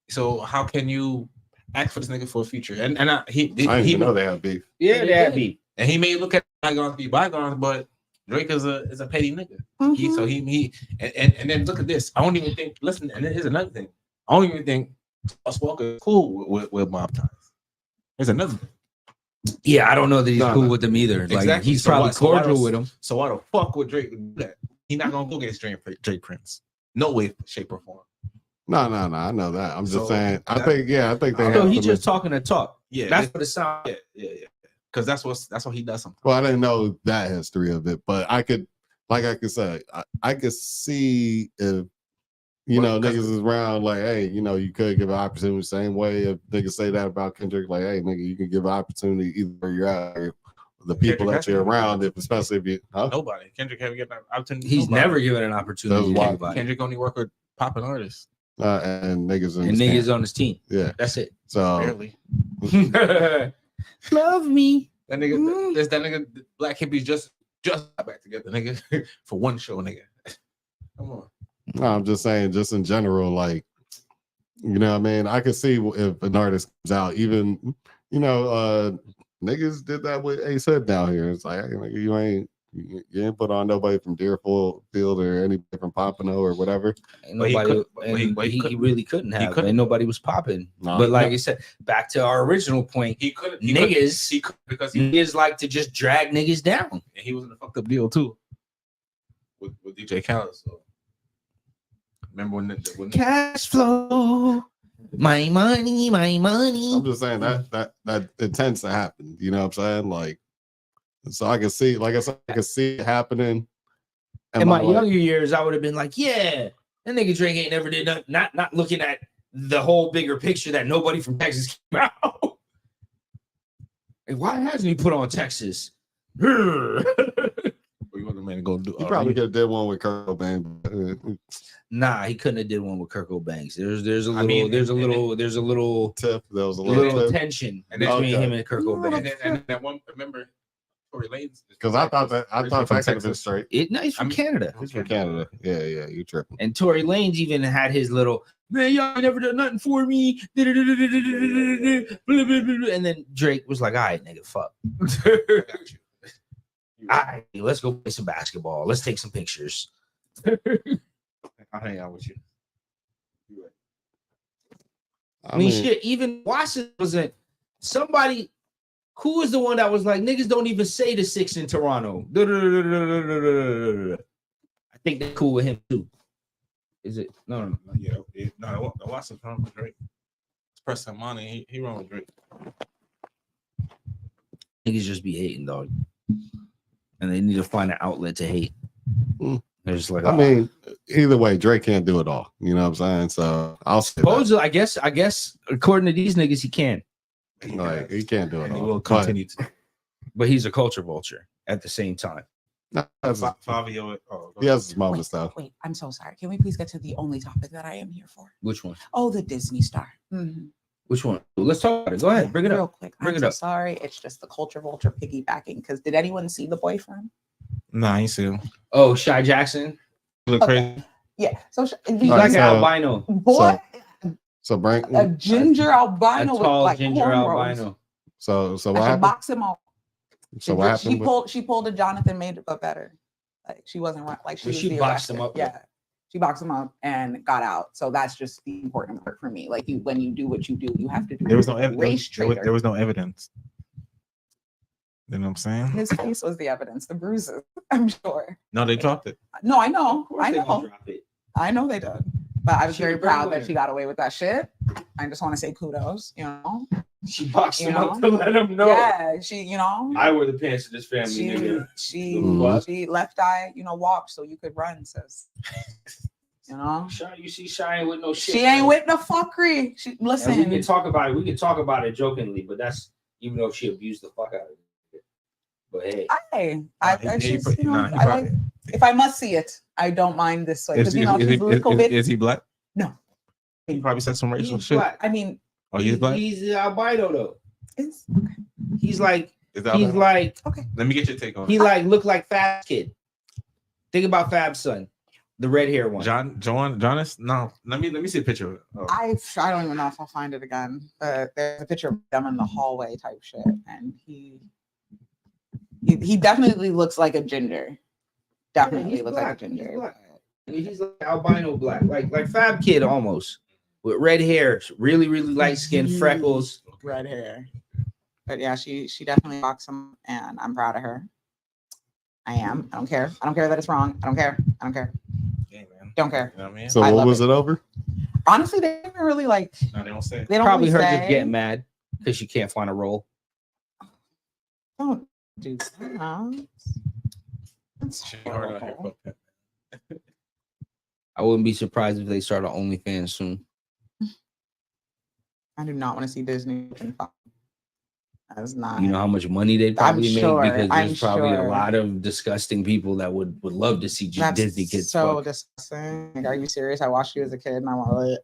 So how can you ask for this nigga for a feature? And I didn't even know they have beef. Yeah, they have beef. And he may look at bygones be bygones, but Drake is a petty nigga. Mm-hmm. And then look at this. I don't even think. Listen, and then here's another thing. I don't even think Sauce Walker is cool with mob ties. There's another thing. Yeah, I don't know that he's cool with them either. Like Exactly. he's probably cordial with him. So why the fuck would Drake do that? He's not gonna go get Drake Prince. No way, shape, or form. No. I know that. I'm just saying. I think they. So he's just talking to talk. Yeah, that's what it sounds. Yeah. Because that's what he does sometimes. Well, I didn't know that history of it, but I could say, I could see if niggas is around like, hey, you could give an opportunity the same way if niggas say that about Kendrick, like, hey, nigga, you can give an opportunity either where you're at or the people that you're around, especially if you nobody. Kendrick haven't given an opportunity. He's never given an opportunity to anybody. Kendrick only work with popping artists. And niggas on his team. Yeah, that's it. So barely. Love me. That nigga, there's that nigga. Black hippies just got back together, nigga, for one show, nigga. Come on. No, I'm just saying, just in general, like, what I mean? I could see if an artist comes out, even, niggas did that with Ace Hood down here. It's like, hey, nigga, you ain't put on nobody from Deerfield or any different Pompano or whatever. He really couldn't have. And nobody was popping. No, but like I said, back to our original point, he niggas like to just drag niggas down. And he was in a fucked up deal too with DJ Khaled. So Remember when Cash flow, my money, my money. I'm just saying that it tends to happen. You know what I'm saying? Like, so I can see, like I said, I can see it happening. In my younger years, I would have been like, yeah, that nigga Drake ain't never did nothing. Not looking at the whole bigger picture that nobody from Texas came out. Like, why hasn't he put on Texas? you want the man to go do? He probably could have did one with Kurt Cobain. Nah, he couldn't have did one with Kirk Banks. There's a little I mean, there's a little Tip. There was a little little tip. tension And between then- him and Kirk Banks. And that one, remember, Tory Lanez. Because I thought that from could have been Texas. straight. No, he's from Canada. He's from Canada. Yeah, you tripping. And Tory Lanez even had his little, man, y'all never done nothing for me. And then Drake was like, all right, nigga, fuck. All right, let's go play some basketball. Let's take some pictures. I'll hang out with you. I mean, shit, even Washington wasn't somebody. Who was the one that was like, niggas don't even say the 6 in Toronto? I think they're cool with him too. Is it? No. Yeah, no, Watson's wrong with Drake. It's pressing money. He wrong with Drake. Niggas just be hating, dog. And they need to find an outlet to hate. They're just like, I mean, either way, Drake can't do it all. You know what I'm saying? So I'll say supposedly, I guess, according to these niggas, he can. like he can't do it And he all. will continue to. But he's a culture vulture at the same time. But Fabio. he has his moments though. Wait, I'm so sorry. Can we please get to the only topic that I am here for? Which one? Oh, the Disney star. Mhm. Which one? Let's talk about it. Go ahead. Bring it Real up. quick. Bring I'm it so up. sorry. It's just the culture vulture piggybacking. Because did anyone see the boyfriend? Nah, he still Oh, Shy Jackson. look crazy. Yeah. So He's All like right, an so- albino. boy, So bring a ginger A albino with tall like ginger cornrows. albino. so I what should happened? box him out. So what happened? She pulled a Jonathan made it better. Like she wasn't right. Like she, Well, was she the boxed him aggressor. up, Yeah. She boxed him up and got out. So that's just the important part for me. Like when you do what you do, you have to do. There was no race evidence. traitor. There was no evidence. You know what I'm saying? His face was the evidence. The bruises. I'm sure. No, they dropped it. No, I know. Of course I they gonna know. drop it. I know they did. But I was She very was proud very that she got away with that shit. I just want to say kudos. You know. She boxed You him up know? to let him know. Yeah. She. You know. I wear the pants of this family, nigga. She left eye. You know, walked so you could run, sis. You know. Shy, you see, Shy ain't with no shit. She ain't man. with the fuckery. She And we listen. can talk about it. We can talk about it jokingly, but that's even though she abused the fuck out of it. But hey, I He- just, you know, he I probably- like, if I must see it, I don't mind this way. Because you know, she's a little bit. Is he black? No. He probably said some racial he's shit. black. I mean, Oh, he's black. He's albino though. it's He's like Is that he's like Let me get your take on he it. like looked like Fab's kid. Think about Fab's son, the red hair one. Jonas. No, let me see a picture of it. Oh. I don't even know if I'll find it again. But there's a picture of them in the hallway type shit, and he definitely looks like a ginger. Definitely he's looks black. like a ginger. He's black. He's like albino black, like Fab kid almost, with red hair, really light skin, freckles. Red hair. But yeah, she definitely boxed him, and I'm proud of her. I am. I don't care. I don't care that it's wrong. I don't care. I don't care. Yeah, man. Don't care. You know what I mean? So I what love was it over? Honestly, they didn't really like. No, they don't say. They don't Probably her really just say, getting mad because she can't find a role. Don't do that. That's She hard out here, horrible. fuck that. I wouldn't be surprised if they start an OnlyFans soon. I do not want to see Disney. That's not. You know how much money they'd probably sure, make because I'm there's probably sure. a lot of disgusting people that would love to see That's Disney kids. so fuck. disgusting. Like, are you serious? I watched you as a kid, and I want it.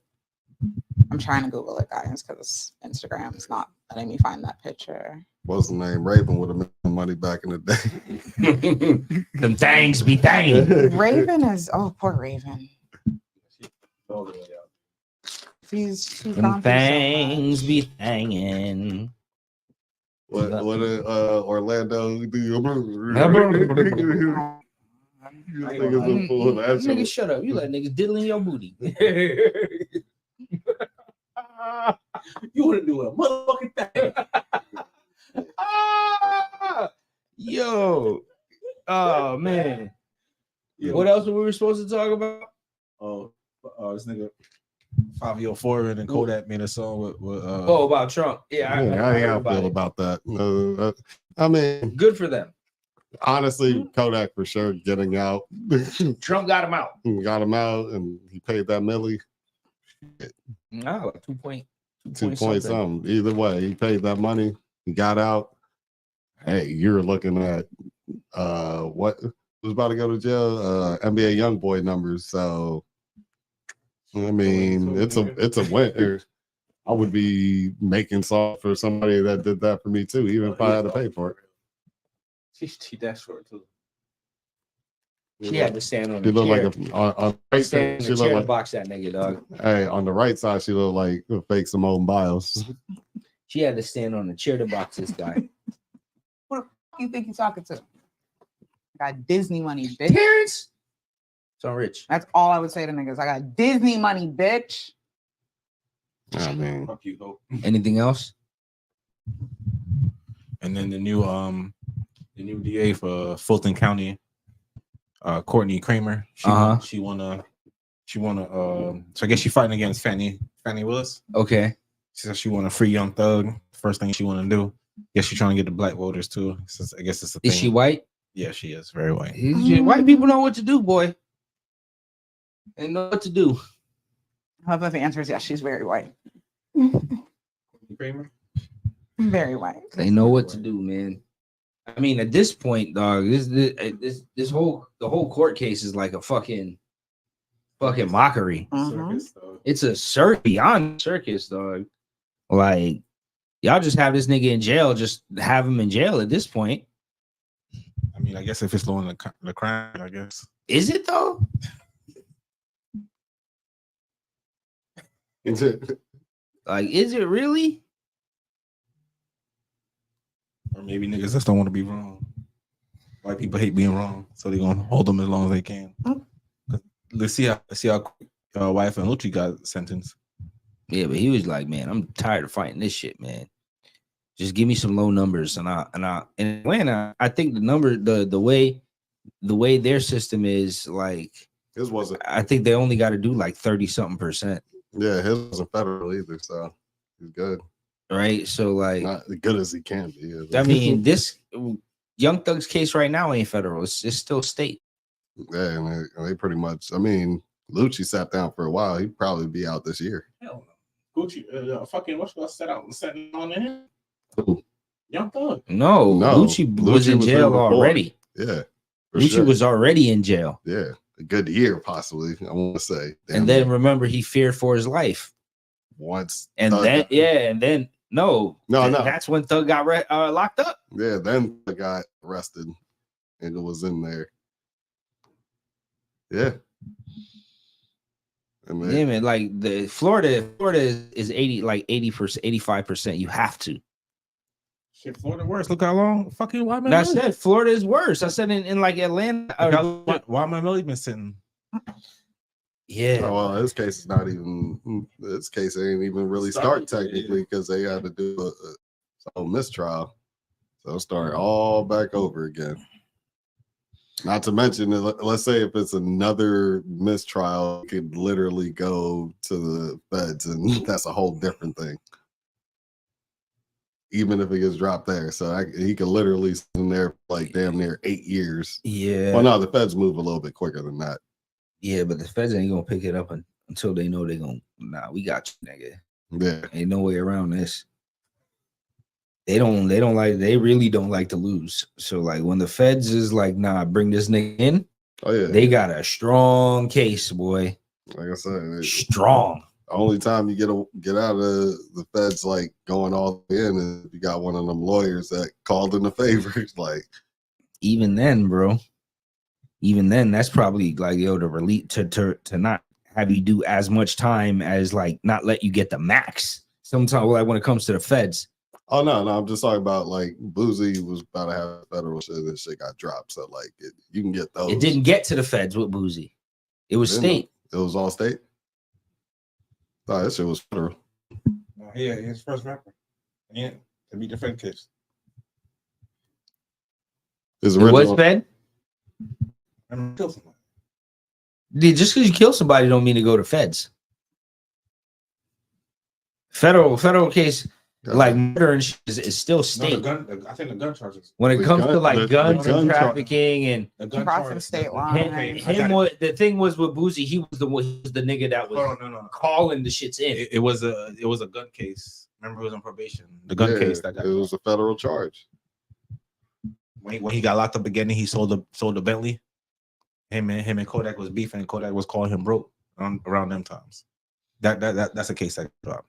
I'm trying to Google it, guys, because Instagram is not letting me find that picture. What's the name? Raven would have made money back in the day. Them things be thang. Raven is poor Raven. All the way out. She's Them gone through so things much. be thangin'. What Orlando do? You think it's a fool? That's Nigga, shut up. You let niggas diddle in your booty. You want to do a motherfucking thing? Yo. Oh man. Yeah. What else were we supposed to talk about? Oh, This nigga 504 and Kodak made a song with about Trump. Yeah, I heard how I about feel it. about that. I mean, Good for them. honestly, Kodak for sure getting out. Trump got him out. Got him out, and he paid that milli. No, 2 point 2 point something. Either way, he paid that money. He got out. Hey, you're looking at what was about to go to jail? NBA YoungBoy numbers. So I mean, it's a win. I would be making song for somebody that did that for me too, even if I had to pay for it. She that short too. She had to stand on She the looked chair. like on the right Stand side, in she the chair looked to like box that nigga, dog. hey, on the right side, she looked like a fake Simone Biles. She had to stand on the chair to box this guy. Who the fuck you think you're talking to? Got Disney money, bitch. Terrence, so rich. That's all I would say to niggas. I got Disney money, bitch. I mean, Fuck you, Hope. Anything else? And then the new DA for Fulton County, Courtney Kramer. She wanna so I guess she's fighting against Fannie Willis. Okay. She said she want a free Young Thug. First thing she want to do. Guess she's trying to get the black voters too. I guess it's a thing. Is she white? Yeah, she is very white. White people know what to do, boy. They know what to do. I love that the answer is yes, she's very white. Kramer? Very white. They know what to do, man. I mean, at this point, dog, the whole court case is like a fucking mockery. Circus, It's a beyond circus, dog. Like, y'all just have this nigga in jail, just have him in jail at this point. I mean, I guess if it's lowering the crime, I guess. Is it though? Like, is it really? Or maybe niggas just don't want to be wrong. White people hate being wrong, so they're gonna hold them as long as they can. Let's see how wife and Lucci got sentenced. Yeah, but he was like, man, I'm tired of fighting this shit, man. Just give me some low numbers, and Atlanta, I think the way their system is, like, his wasn't. I think they only got to do like 30-something%. Yeah, his wasn't federal either, so he's good. Right, so like, Not as good as he can be. I mean, this Young Thug's case right now ain't federal; it's still state. Yeah, and they pretty much. I mean, Lucci sat down for a while. He'd probably be out this year. Hell no. Gucci, fucking what's gonna set on him? Who? Young Thug. No, Lucci was in jail there before. already. Yeah, for Lucci sure. was already in jail. Yeah, a good year possibly. I want to say. And then remember, he feared for his life. Once, And Thug then no, No. that's when Thug got locked up. Yeah, then the guy arrested, and it was in there. Yeah. And then, Yeah, man. Like the Florida is 80%, 85%. You have to. Shit, Florida worse. Look how long fucking why And I said Florida is worse. I said in like Atlanta. Why my Melly been sitting? Yeah. oh, well, his case is not even. This case ain't even really start technically because they had to do a mistrial. So it'll start all back over again. Not to mention, let's say if it's another mistrial, it could literally go to the feds, and that's a whole different thing. Even if it gets dropped there, so he could literally sit in there for like damn near 8 years. Yeah. Well, no, the feds move a little bit quicker than that. Yeah, but the feds ain't gonna pick it up until they know they're gonna. Nah, we got you, nigga. Yeah, Ain't no way around this. They really don't like to lose. So like when the feds is like, nah, bring this nigga in. oh yeah. They got a strong case, boy. Like I said, Strong. the only time you get out of the feds like going all the way in is if you got one of them lawyers that called in the favors. Like Even then, bro. Even then, that's probably like to relieve to not have you do as much time as like not let you get the max. Sometimes like when it comes to the feds. oh no, I'm just talking about like Boozy was about to have federal shit and shit got dropped. So like you can get those. It didn't get to the feds with Boozy. It was state. It was all state. Oh, that shit was federal. Yeah, his first rapper. Yeah, to be defense case. His It was original. fed. I'm kill somebody. Just because you kill somebody don't mean to go to feds. Federal case like murder and shit is still state. I think the gun charges. When it comes to like guns and gun trafficking and The gun Crossing charges. state line. the thing was with Boozy, he was the nigga that was calling the shits in. It was a gun case. Remember, he was on probation. The gun case that got it was a federal charge. When he got locked up again, he sold the Bentley. Him and Kodak was beefing. Kodak was calling him broke around them times. That's a case that dropped.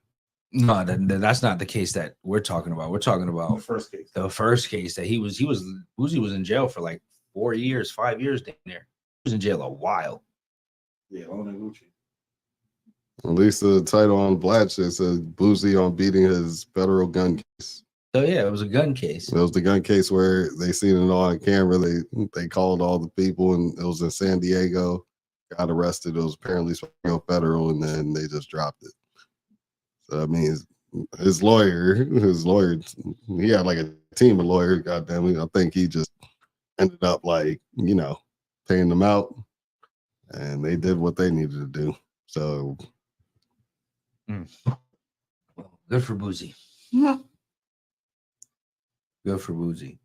No, that's not the case that we're talking about. We're talking about the first case that Boozy was in jail for like 4 years, 5 years down there. He was in jail a while. Yeah, owning Gucci. At least the title on Black shit says Boozy on beating his federal gun case. So yeah, it was a gun case. It was the gun case where they seen it on camera. They called all the people, and it was in San Diego. Got arrested. It was apparently federal, and then they just dropped it. So I mean, his lawyer, he had like a team of lawyers. Goddamn it, I think he just ended up like paying them out, and they did what they needed to do. So good for Boozy. Yeah. Good for Boozy.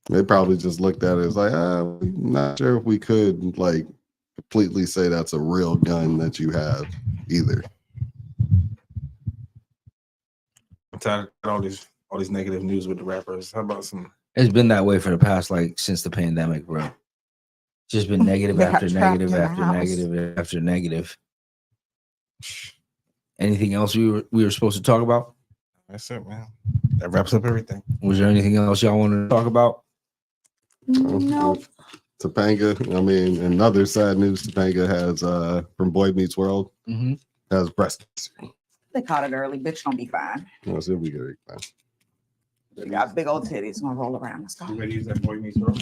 They probably just looked at it as like, I'm not sure if we could like completely say that's a real gun that you have either. I'm tired of all these negative news with the rappers. How about some? It's been that way for the past since the pandemic, bro. It's just been negative They got after trapped negative in the after house. negative after negative. Anything else we were supposed to talk about? That's it, man. That wraps up everything. Was there anything else y'all wanted to talk about? No. Topanga, I mean, another sad news. Topanga has from Boy Meets World has breast cancer. They caught it early. Bitch, don't be fine. Let's see if we get it. She got big old titties. Gonna roll around. Let's go. You ready to use that Boy Meets World?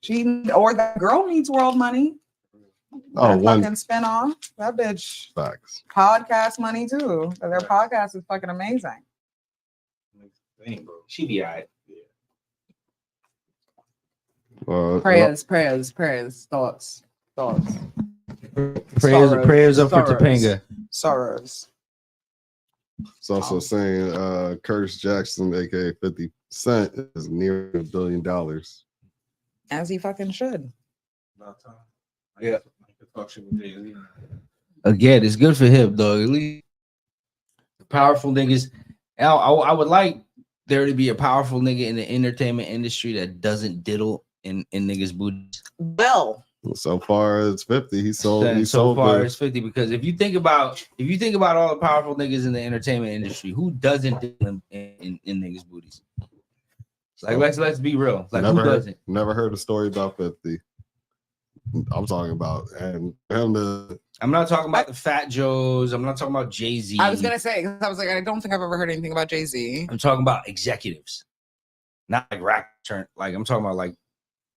She or that girl needs world money. Oh, That one fucking spin off. That bitch facts. podcast money too. Their podcast is fucking amazing. Dang, bro. She be all right. Prayers. Thoughts. Prayers up for Sorrows. Topanga. Sorrows. It's also saying Curtis Jackson, aka 50 Cent, is near $1 billion. As he fucking should. About time. Yeah. Again, it's good for him, though. At least powerful niggas. I would like there to be a powerful nigga in the entertainment industry that doesn't diddle in niggas' booties. Well, So far, it's 50. He sold. It's 50 because if you think about all the powerful niggas in the entertainment industry, who doesn't diddle in niggas' booties? Like let's be real. Like who doesn't? Never heard a story about 50. I'm talking about and him to. I'm not talking about the Fat Joes. I'm not talking about Jay-Z. I was gonna say, because I was like, I don't think I've ever heard anything about Jay-Z. I'm talking about executives, not like rap turn. Like I'm talking about like,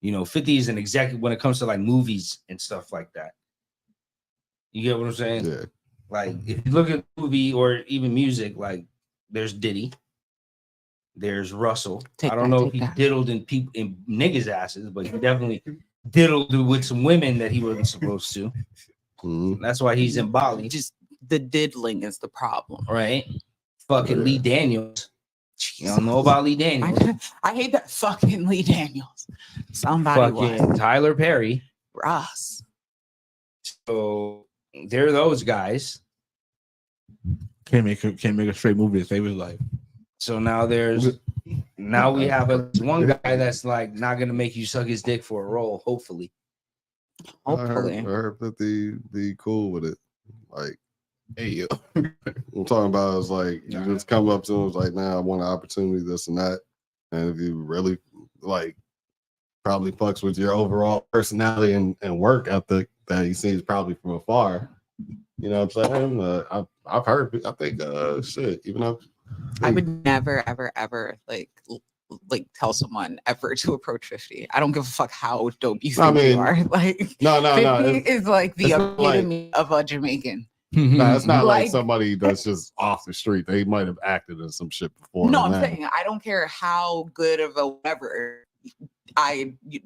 50 is an executive when it comes to like movies and stuff like that. You get what I'm saying? Yeah. Like if you look at movie or even music, like there's Diddy, there's Russell. I don't know if he diddled in niggas' asses, but he definitely diddled with some women that he wasn't supposed to. Mm-hmm. That's why he's in Bali. Just the diddling is the problem, right? Fucking Lee Daniels. You don't know about Lee Daniels? I hate that fucking Lee Daniels. Somebody fucking Tyler Perry. Ross. So they're those guys. Can't make a straight movie to save his life. So now we have one guy that's like not gonna make you suck his dick for a role, hopefully. I heard 50 be cool with it. Like, hey, yo. I'm talking about is like you just come up to him, it's like, nah, I want an opportunity, this and that. And if you really like probably fucks with your overall personality and work ethic that he sees probably from afar. You know what I'm saying? I've heard, I think shit, even though I would never, ever like tell someone ever to approach 50. I don't give a fuck how dope you think you are. Like, no. 50 is like the epitome of a Jamaican. No, it's not like somebody that's just off the street. They might have acted in some shit before. No, I'm saying I don't care how good of a whatever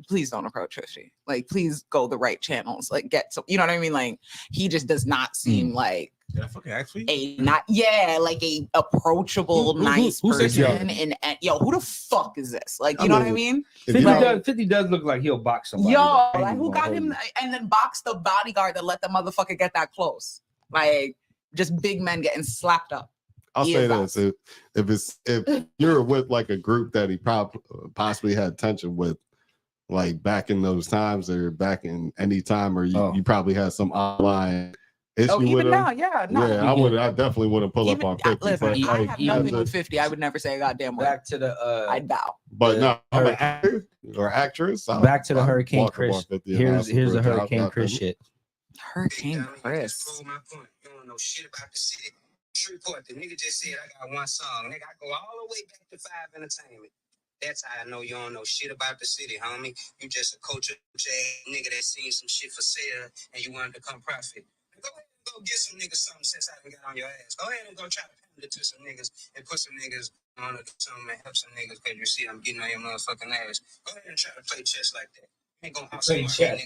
please don't approach 50. Like, please go the right channels. Like, get some, you know what I mean? Like, he just does not seem like Did I fucking ask for you? like a approachable, nice person. And yo, who the fuck is this? Like, you know what I mean? 50 does look like he'll box somebody. Yo, like, who got him and then box the bodyguard that let the motherfucker get that close? Like, just big men getting slapped up. I'll say this: if you're with like a group that he possibly had tension with, like back in those times or back in any time, or you probably had some online issue with him. Now, I definitely wouldn't pull up on 50. Listen, but, I have nothing with 50. I would never say a goddamn word. Back to the I'd bow. But no, I'm an actor or actress. Back to the Hurricane Chris. Here's the Hurricane Chris shit. Hurricane Chris. Prove my point. You don't know shit about the city. Shreveport, the nigga just said I got one song. Nigga, I go all the way back to 5 Entertainment. That's how I know you don't know shit about the city, homie. You just a culture nigga that seen some shit for sale and you wanted to come profit. Go ahead and go get some niggas something since I done got on your ass. Go ahead and go try to pound it to some niggas and put some niggas on to do something and help some niggas because you see I'm getting on your motherfucking ass. Go ahead and try to play chess like that. Ain't gonna Play chess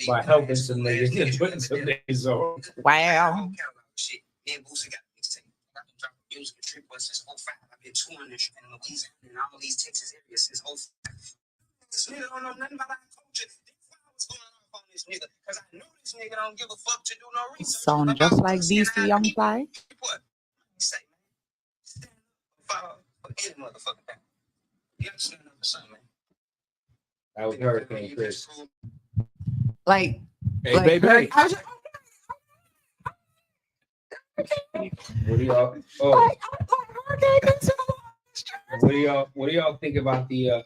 by helping some niggas and putting some niggas on. Wow. Shit. Me and Boosie got mixtape. I've been dropping music in Shreveport since 05. I've been 200 in Louisiana and all these Texas areas since 05. This nigga don't know nothing about our culture. That's why I was going off on this nigga. Because I know this nigga don't give a fuck to do no research. Sound just like DC Young Fly. What? Say, man. Stand up for any motherfucking thing. You have to stand up for something, man. That was Hurricane Chris. Like, Hey, baby. What do y'all? What do y'all think about the I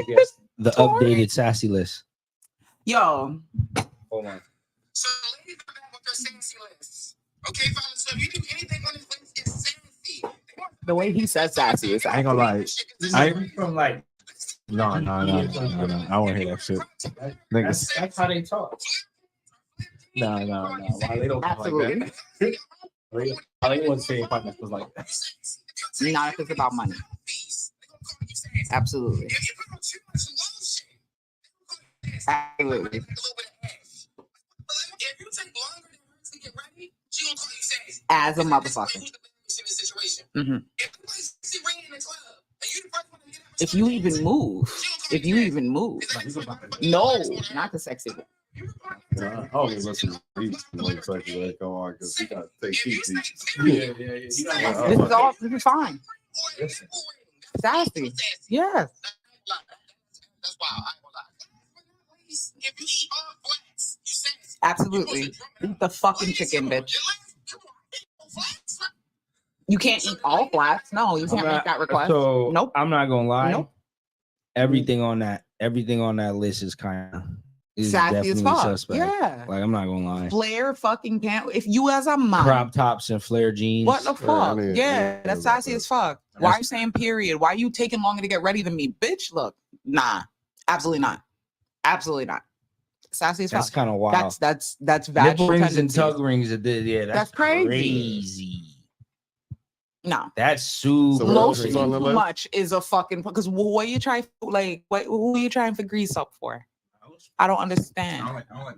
guess the updated sassy list? yo, Hold on. So ladies come back with their sassy lists. Okay, fellas, so if you do anything on this list, it's sassy. the way he says sassy is I ain't gonna lie. I'm from like No. I don't want to hear that shit. Niggas. that's how they talk. No. Why they don't talk like absolutely that? Why they wouldn't say podcast was like that? not if it's about money. Absolutely. Absolutely. As a motherfucker. Mhm. If you even move. No, not the sexy one. I don't even listen to these like sexy like come on because you gotta take cheat sheets. Yeah. This is fine. Sassy. Yes. That's wild. I ain't gonna lie. If you eat all flats, you sassy. Absolutely. Eat the fucking chicken, bitch. You can't eat all flats. No, you can't make that request. So Nope. I'm not gonna lie. Nope. Everything on that list is kind of Sassy as fuck. suspect. Yeah. Like I'm not gonna lie. Flare fucking pants. If you as a mom. Crop tops and flare jeans. What the fuck? I Yeah, that's sassy as fuck. Why are you saying period? Why are you taking longer to get ready than me? Bitch, look. Nah. Absolutely not. Absolutely not. Sassy as fuck. That's kind of wild. That's Nipple vaginal rings and tendencies. tug rings. Yeah, That's crazy. No. That's super. So Lotion crazy. On the too list? much is a fucking because what are you trying who are you trying for grease up for? I don't understand. I don't like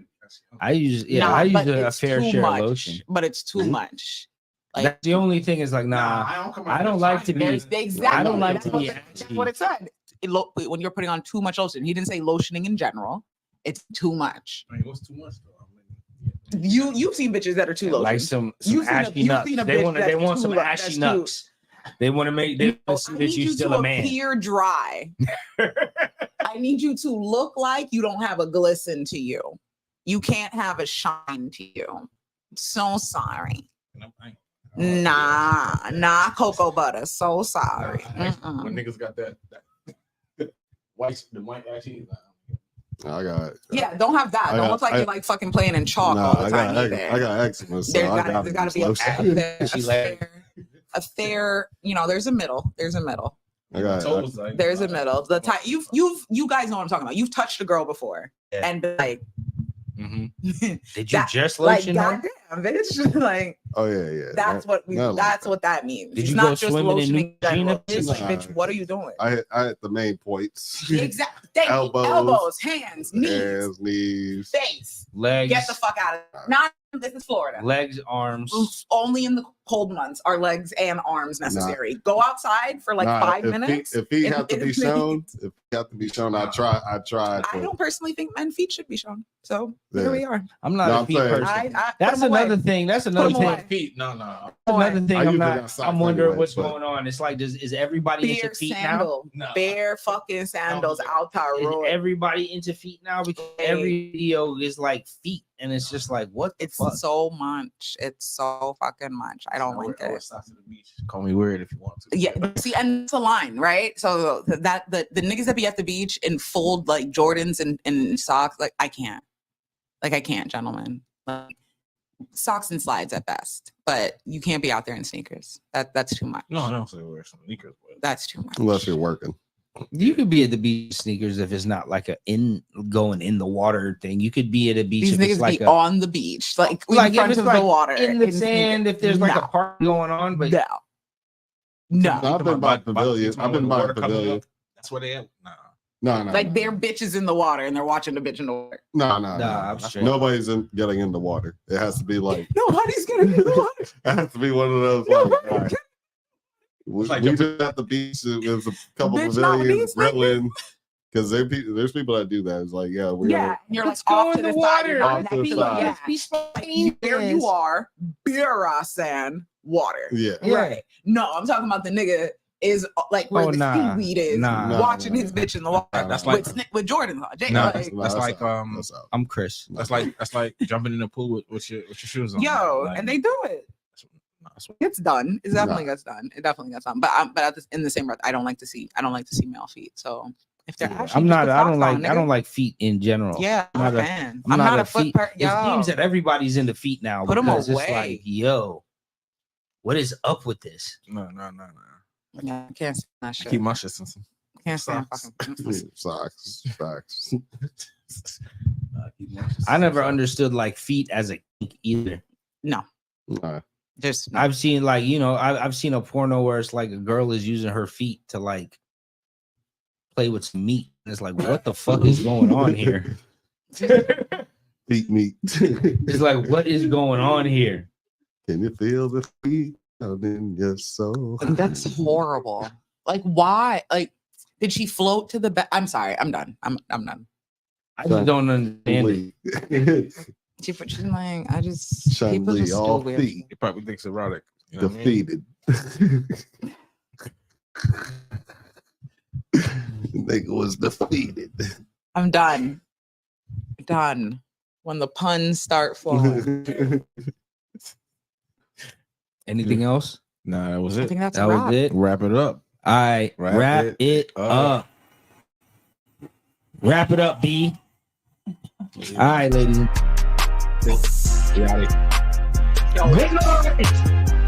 I use Nah, I use but a it's fair too share much, of lotion. but it's too much. Like That's the only thing is like I don't like to be. exactly. I don't like That's to what be the- that's ashy. what it said. When you're putting on too much lotion, he didn't say lotioning in general. It's too much. I mean, what's too much though? You've seen bitches that are too lotion. Like some You've seen ashy you've nuts. seen a They bitch want that's some too- ashy that's nuts. They want to make they want to see that you still a man. Appear dry. I need you to look like you don't have a glisten to you. You can't have a shine to you. So sorry. Nah, cocoa butter. So sorry. Mm-mm. When niggas got that white ashy. I got. Yeah, don't have that. Don't look like you're like fucking playing in chalk all the time. I got eczema. So There's I gotta be a fair, there's a middle. There's a middle. I got. There's a middle. The type you guys know what I'm talking about. You've touched a girl before and been like, Did you just like lotion her? goddamn bitch, like Oh yeah. That's what we. not like That's that. what that means. Did it's you not go just swimming in lotioning general. Neutrogena? It's like, Nah. bitch, what are you doing? I hit the main points. Exactly. Thank you. Elbows. Elbows, hands, knees, Hands, knees. face. Legs, Get the fuck out of there. Not this is Florida. legs, arms. Only in the cold months are legs and arms necessary. Go outside for like Nah, 5 if minutes. If he have to be shown, I tried. I don't personally think men's feet should be shown. So here Yeah. we are. I'm not No, a I'm feet saying- person. I That's put 'em away. another thing. That's another Put 'em thing. away. Feet, no. Another thing. I I'm usually not. got socks I'm wondering anyway, what's but- going on. It's like, is everybody Bare into feet sandal. No. Bare fucking sandals out now? Is road. everybody into feet now? Because every video is like feet, and it's just like, what the It's fuck? so much. It's so fucking much. I don't like it. Socks to the beach. Call me weird if you want to. Yeah, see, and it's a line, right? So that the niggas that be at the beach in full like Jordans and socks, like I can't, gentlemen. Like, socks and slides at best, but you can't be out there in sneakers. That's too much. No, I don't say wear some sneakers. But That's too much. Unless you're working. You could be at the beach sneakers if it's not like going in the water thing. You could be at a beach These if it's niggas like be a, on the beach, like in like if front it's of like the water, in the sneakers. sand. If there's like No. a party going on, but No. No, I've been by pavilion. I've been by pavilion. That's where they at. No. Like they're bitches in the water and they're watching the bitch in the water. No. I'm straight. Nobody's getting in the water. It has to be like Nobody's getting in the water. it has to be one of those. Nobody Like, all right. We like been at the beach with a couple Bitch, not pavilions these niggas. grilling because there's people that do that. It's like, yeah, we're Yeah, and you're like Let's go off in to the the side. water. You're not Off to the next side. yeah. Let's be There you are, beer sand, water. Yeah. Yeah. Right. No, I'm talking about the nigga is like where Oh, the nah. seaweed is, Nah. watching his bitch in the water. That's with, like with Jordan on. Jay, Nah, like, that's like, out. um, That's out. I'm Chris. that's like jumping in the pool with your shoes on. yo, Like, and they do it. that's what- It's done. It definitely gets done. It definitely gets done. But in the same breath, I don't like to see male feet. So if they're Yeah. actually I'm just not. put I don't socks like. on, I nigga. don't like feet in general. Yeah, I'm I'm not a a- fan. I'm not a foot feet. per. It seems Yo, that everybody's into feet now. Put 'em because it's away. like, yo, what is up with this? No. yeah, I can't stand that I shit. keep my shit since. Can't stand socks. fucking. Socks, facts. I never understood like feet as a kink either. No, Nah. just I've seen like I've seen a porno where it's like a girl is using her feet to like play with some meat. And it's like, what the fuck is going on here? Feet meat. It's like, what is going on here? Can you feel the feet out in your soul? Like, that's horrible. Like, why? Like, did she float to the bed? I'm sorry. I'm done. I'm done. I just don't understand it. She's like, I just people Chun-Li, just do all weird feet, He probably thinks erotic. You know what I mean? defeated. Nigga was defeated. I'm done. Done. When the puns start flowing. Anything else? Nah, that was I it. think that's That a wrap. was it. Wrap it up. All right, wrap it up. Wrap it up, B. All right, ladies. Get out of here. Yo, Good night.